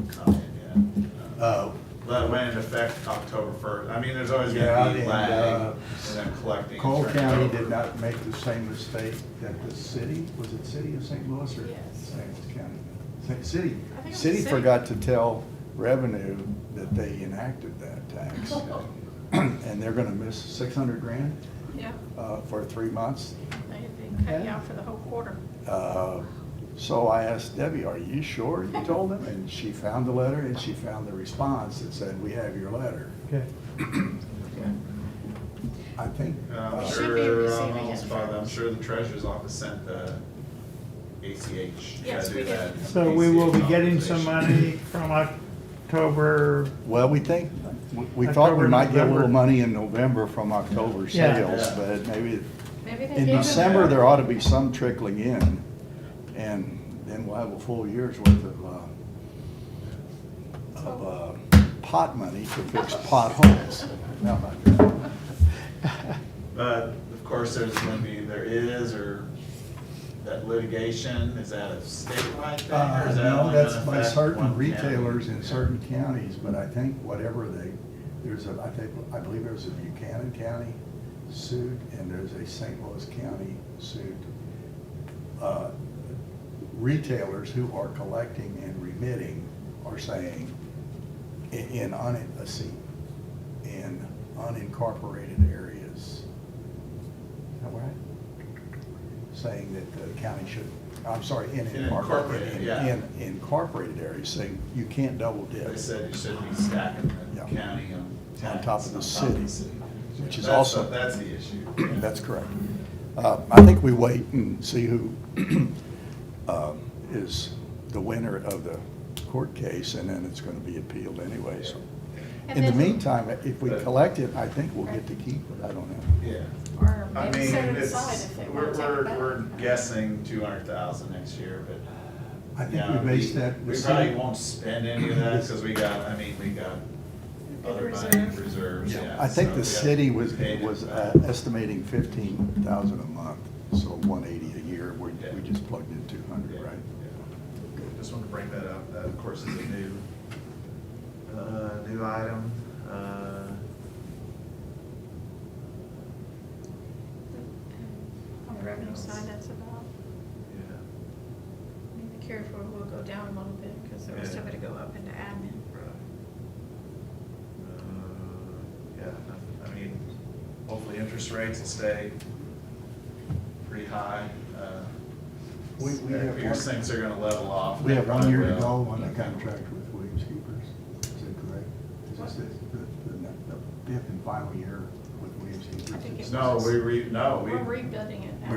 come in yet. That went into effect October 1st. I mean, there's always Yeah, gonna be and, lag, and then collecting. and Cole turning County over. did not make the same mistake that the city, was it city of St. Louis or? Yes. St. County? City, I think it was city city. forgot to tell revenue that they enacted that tax. And they're gonna miss 600 grand, Yeah, for 3 months. they cut you out for the whole quarter. So I asked Debbie, are you sure you told them? And she found the letter and she found the response that said, we have your letter. okay. I think. I'm Should be sure, receiving almost it. positive. I'm sure the treasurer's office sent the ACH. Yes, Gotta do we did. that. So we will be ACH getting some authorization. money from October, Well, we think, we thought we October, might get a little November. money in November from October Yeah. sales, Yeah. but maybe Maybe they in gave them- December, there ought to be some trickling in. And then we'll have a full year's worth of pot money to fix potholes. How about that? But of course, there is, or that litigation, is that a statewide thing, or is that No, only that's gonna by affect certain one county? retailers in certain counties, but I think whatever I believe there's a Buchanan County suit and there's a St. Louis County suit. Retailers who are collecting and remitting are saying in unincorporated areas. Is that right? Saying that the county should, I'm sorry, in incorporated, yeah. incorporated areas, saying you can't double dip. They said you shouldn't be stacking the Yeah. county on tax. top of the city, which is That's- also. That's the issue. That's correct. I think we wait and see who is the winner of the court case, and then it's gonna be appealed anyway, so. And In the then- meantime, if we collect it, I think we'll get to keep it, I don't know. Yeah. Or I maybe mean, set it it's, aside if they we're, want to take it back. we're guessing 200,000 next year, but. I think yeah, we based that. We probably won't spend any of that, because we got other money in reserves, yeah. I think so the we got- city we paid it was back. estimating 15,000 a month, so 180 a year, we Yeah. just plugged in 200, Yeah, right? yeah. Just wanted to bring that up. That, of course, is a new item. On the revenue side, that's about, Yeah. I mean, the carry forward will go down a little bit because the rest Yeah. of it will go up into admin. Yeah, nothing. I mean, hopefully interest rates will stay pretty high. We have Pierce one- thinks they're gonna level off. We have They 1 year to probably go will. on the contract with Williams Keepers, is that correct? Is this the fifth and final year with Williams Keepers? I think it No, was. we're rebidding it now. We're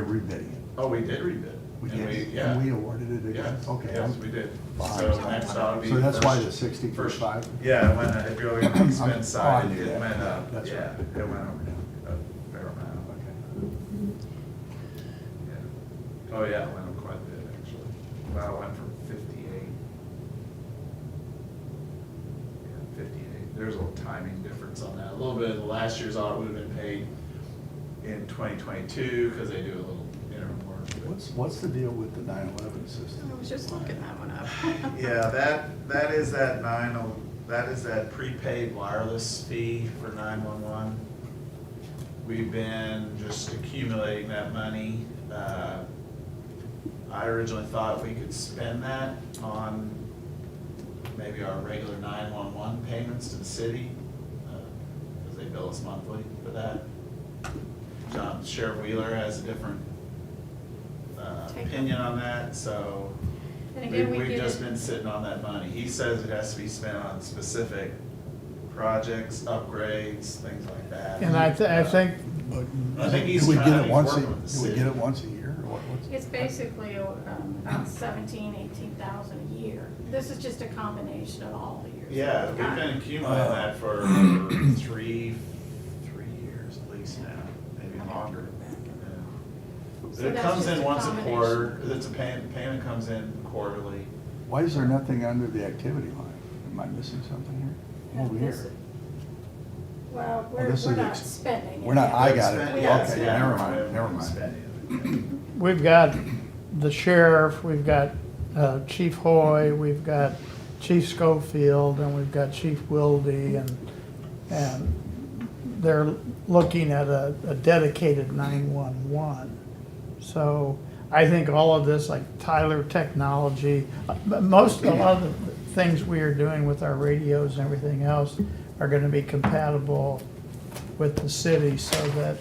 rebidding it. Oh, we did rebid. We And did, yeah. and we awarded it again? Yeah. Okay. Yes, we did. Fine. So next ought to be. So that's why first- the 60 for first- 5? Yeah, it went, if you're looking at the expense side, Oh, I knew it that. went up. That's Yeah, right. it went up a fair amount. Yeah. Oh, yeah, it went up quite a bit, actually. Wow, it went from 58. Yeah, 58. There's a little timing difference on that. A little bit, last year's audit would have been paid in 2022, because they do a little, there more. What's the deal with the 9/11 system? I was just looking that one up. Yeah, that is that prepaid wireless fee for 911. We've been just accumulating that money. I originally thought we could spend that on maybe our regular 911 payments to the city, because they bill us monthly for that. Sheriff Wheeler has a different opinion on that, so And again, we we've get just it- been sitting on that money. He says it has to be spent on specific projects, upgrades, things like that. And I think, I think he's Do we trying- get it he's once, working with the do we city. get it once a year, or what's? It's basically about 18,000 a year. This is just a combination of all the years. Yeah, we've been accumulating that for three years at least now, maybe longer. So It that's comes just in a once a combination. quarter, it's a payment comes in quarterly. Why is there nothing under the activity line? Am I missing something here? I'm over This- here. Well, Oh, this we're is not ex- spending it. We're not, I got it, Yeah, okay, yeah, never we mind, haven't never mind. spent it. we've got the sheriff, we've got Chief Hoy, we've got Chief Schofield, and we've got Chief Wilde, and they're looking at a dedicated 911. So I think all of this, like Tyler Technology, a lot of the things we are doing with our radios and everything else are gonna be compatible with the city so that,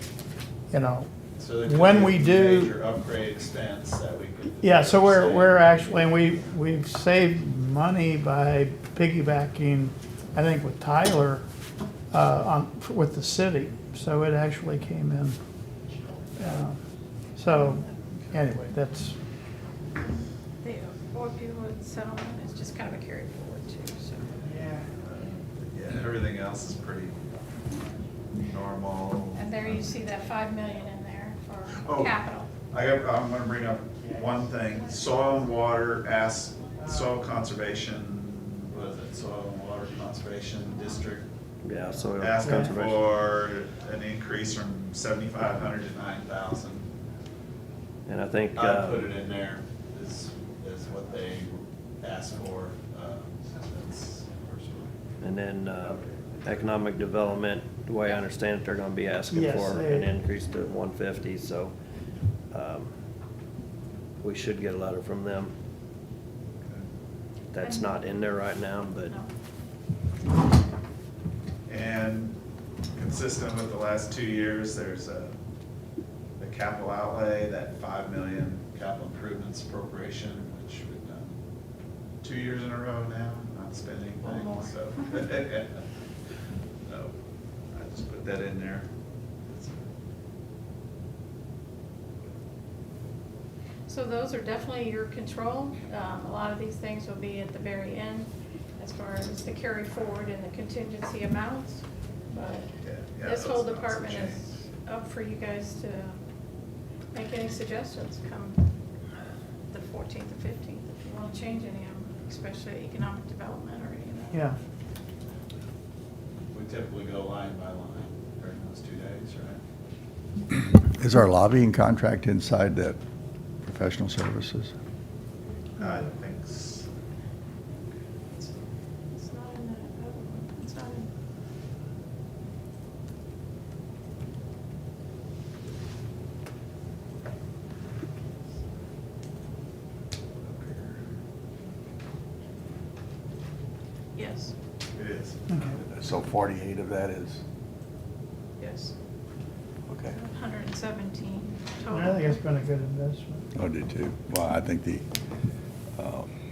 So there could when be we a do. major upgrade expense that we could. Yeah, so we're save. actually, and we've saved money by piggybacking, I think with Tyler, with the city. So it actually came in. So, anyway, that's, The opioid settlement is just kind of a carry forward too, so. Yeah, everything else is pretty normal. And there you see that 5 million in there Oh. for capital. I'm gonna bring up one thing, soil and water, soil conservation, what is it, soil and water conservation district? Yeah, soil Asking conservation. for an increase from 7,500 to 9,000. And I think, I put it in there, is what they asked for, that's- and then economic development, the way I understand it, they're gonna be asking Yes, for they- an increase to 150, so we should get a letter from them. That's not in there right now, but And consistent with the last 2 years, there's the capital outlay, that 5 million capital improvements appropriation, which we've done 2 years in a row now, not spending One more. anything, so. No, I just put that in there. So those are definitely your control. A lot of these things will be at the very end as far as the carry forward and the contingency amounts. But Yeah, this those whole amounts will department change. is up for you guys to make any suggestions come the 14th or 15th if you want to change any of them, especially economic development or any of that. yeah. We typically go line by line during those 2 days, right? Is our lobbying contract inside that professional services? I think s- It's not in that other one. It's not in. Yes, it is. So 48 of that is, yes. okay. 117 total. I think it's been a good investment. I do too. Well, I think the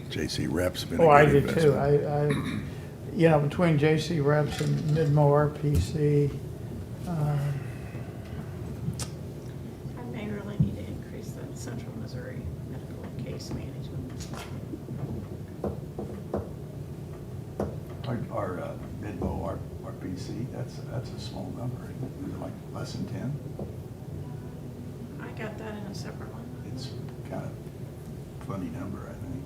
J.C. Rep's been a Oh, I good do too. investment. Between J.C. Reps and Midmo RPC, I may really need to increase that Central Missouri medical case management. Our Midmo, our PC, that's a small number, isn't it? Is it like less than 10? I got that in a separate one. It's kind of funny number, I think.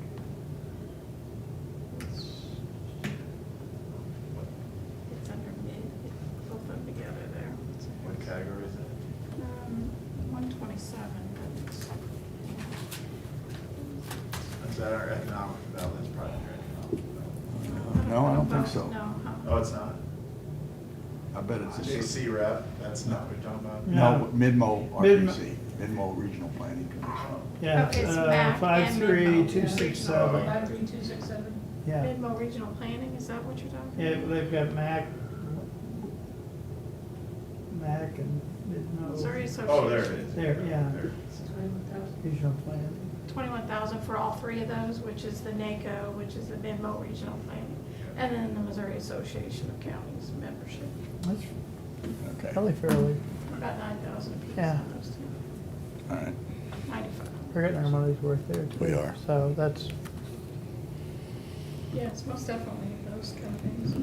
It's under mid, both of them together there. What category is it? 127, but it's Is that our economic development, that's probably our economic development. No, I don't think so. No. Oh, it's not? I bet it's a. JC rep, that's not what you're talking about? No, Midmo Midmo. RPC, Midmo Regional Planning Commission. Yeah, Oh, it's MAC and 53267. 53267. Yeah, Midmo Regional Planning, is that what you're talking yeah, about? they've got MAC and Midmo. Missouri Association. Oh, there it is. There, yeah. There. Regional plan. 21,000 for all three of those, which is the NACO, which is the Midmo Regional Planning, and then the Missouri Association of Counties membership. That's Okay, probably fairly, About 9,000 apiece Yeah. on those two. all right. 95. we're getting our money's worth there too. We are. So that's, Yes, most definitely, those kind of things.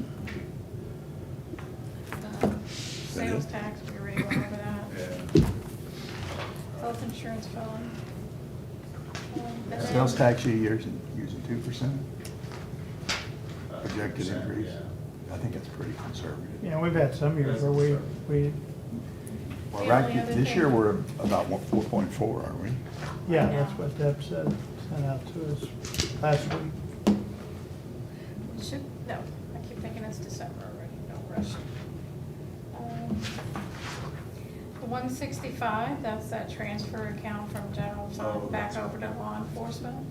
Sales tax, we already went over that. Yeah. Health insurance fund. And then- Sales tax you using 2%? Projected increase? Yeah. I think it's pretty conservative. you know, we've had some years where we, Well, The right, only other this thing- year we're about 4.4, aren't we? yeah, Yeah. that's what Deb said, sent out to us last week. Should, no, I keep thinking it's December already, don't rush it. The 165, that's that transfer account from general Oh, fund back that's over to law enforcement.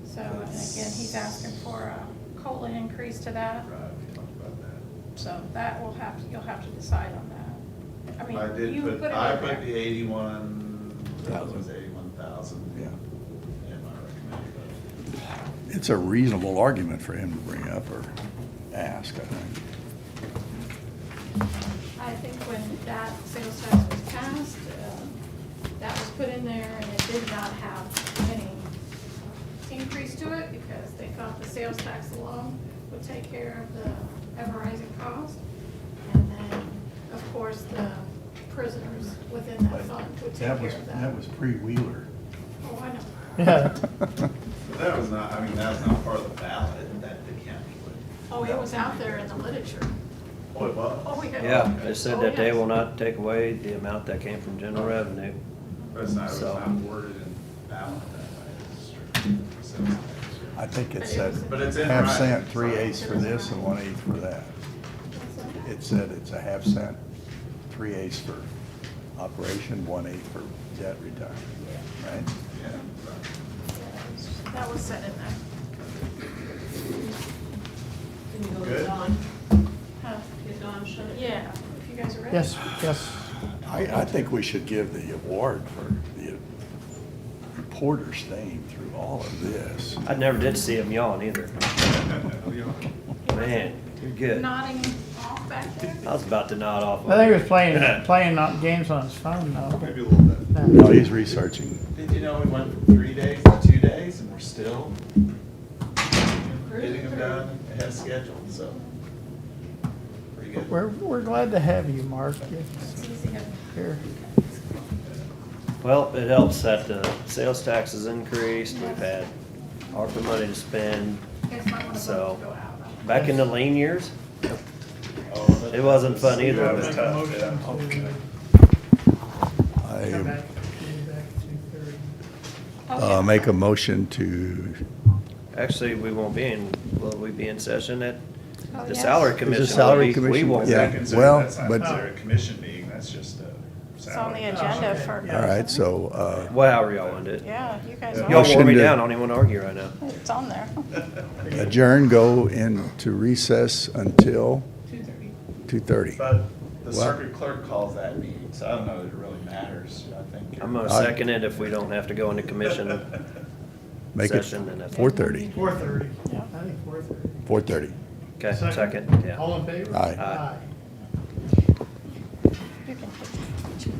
So, and again, he's asking for a COLA increase to that, Right, we talked about that. so that will have to, you'll have to decide on that. I mean, I did you put, put it I in put there. the 81, that was 81,000 Yeah. in my recommended budget. It's a reasonable argument for him to bring up or ask, I think. I think when that sales tax was passed, that was put in there and it did not have any increase to it because they thought the sales tax alone would take care of the ever-rising cost. And then, of course, the prisoners within that fund would take care of that. That was pre-Wheeler. Oh, I know. Yeah. But that was not, I mean, that was not part of the ballot that the county would. Oh, it was out there in the literature. Oh, it was? Oh, yeah. Yeah, they said Oh, that they yes. will not take away the amount that came from general revenue. But it's not, it was So- not worded in ballot that way. It's strictly sales tax. I think it But it said was- But it's in half writing. cent, 3/8 for this and 1/8 for that. It said it's a half cent, 3/8 for operation, 1/8 for debt retirement, right? Yeah, right. That was set in there. Can you go Good. to Dawn? Huh? Get Dawn shut it? Yeah, if you guys are ready. Yes, yes. I think we should give the award for the reporter staying through all of this. I never did see him yawn either. Man, you're good. Nodding off back there. I was about to nod off. I think he was playing games on his phone though. Maybe a little bit. No, he's researching. Did you know we went from 3 days to 2 days and we're still getting them done ahead of schedule, so. Pretty good. We're glad to have you, Mark. It's easy to. Here. Well, it helps that the sales tax has increased. We've had ARPA money to spend. You guys might wanna So, go out. back in the lean years, Oh, it wasn't fun That either. was Make a tough, motion yeah. to I come back at 2:30. make a motion to, Actually, we won't be in, will we be in session at Oh, the yes. salary Is the commission? salary We commission- won't. Yeah. That's well, not but- considered a commission meeting, that's just a It's on salary. the agenda okay. for. all right, so, Well, however y'all want to do it. Yeah, you guys Yeah. are. Y'all wore Motion me to- down. I don't even want to argue right now. It's on there. adjourn, go into recess until 2:30. 2:30. But the Well- circuit clerk calls that meeting, so I don't know that it really matters, I think. I'm gonna second it if we don't have to go into commission Make it session. Then that's 4:30, 4:30. Yeah. I think 4:30. 4:30. Okay, second, yeah. All in favor? Aye. Aye. You can take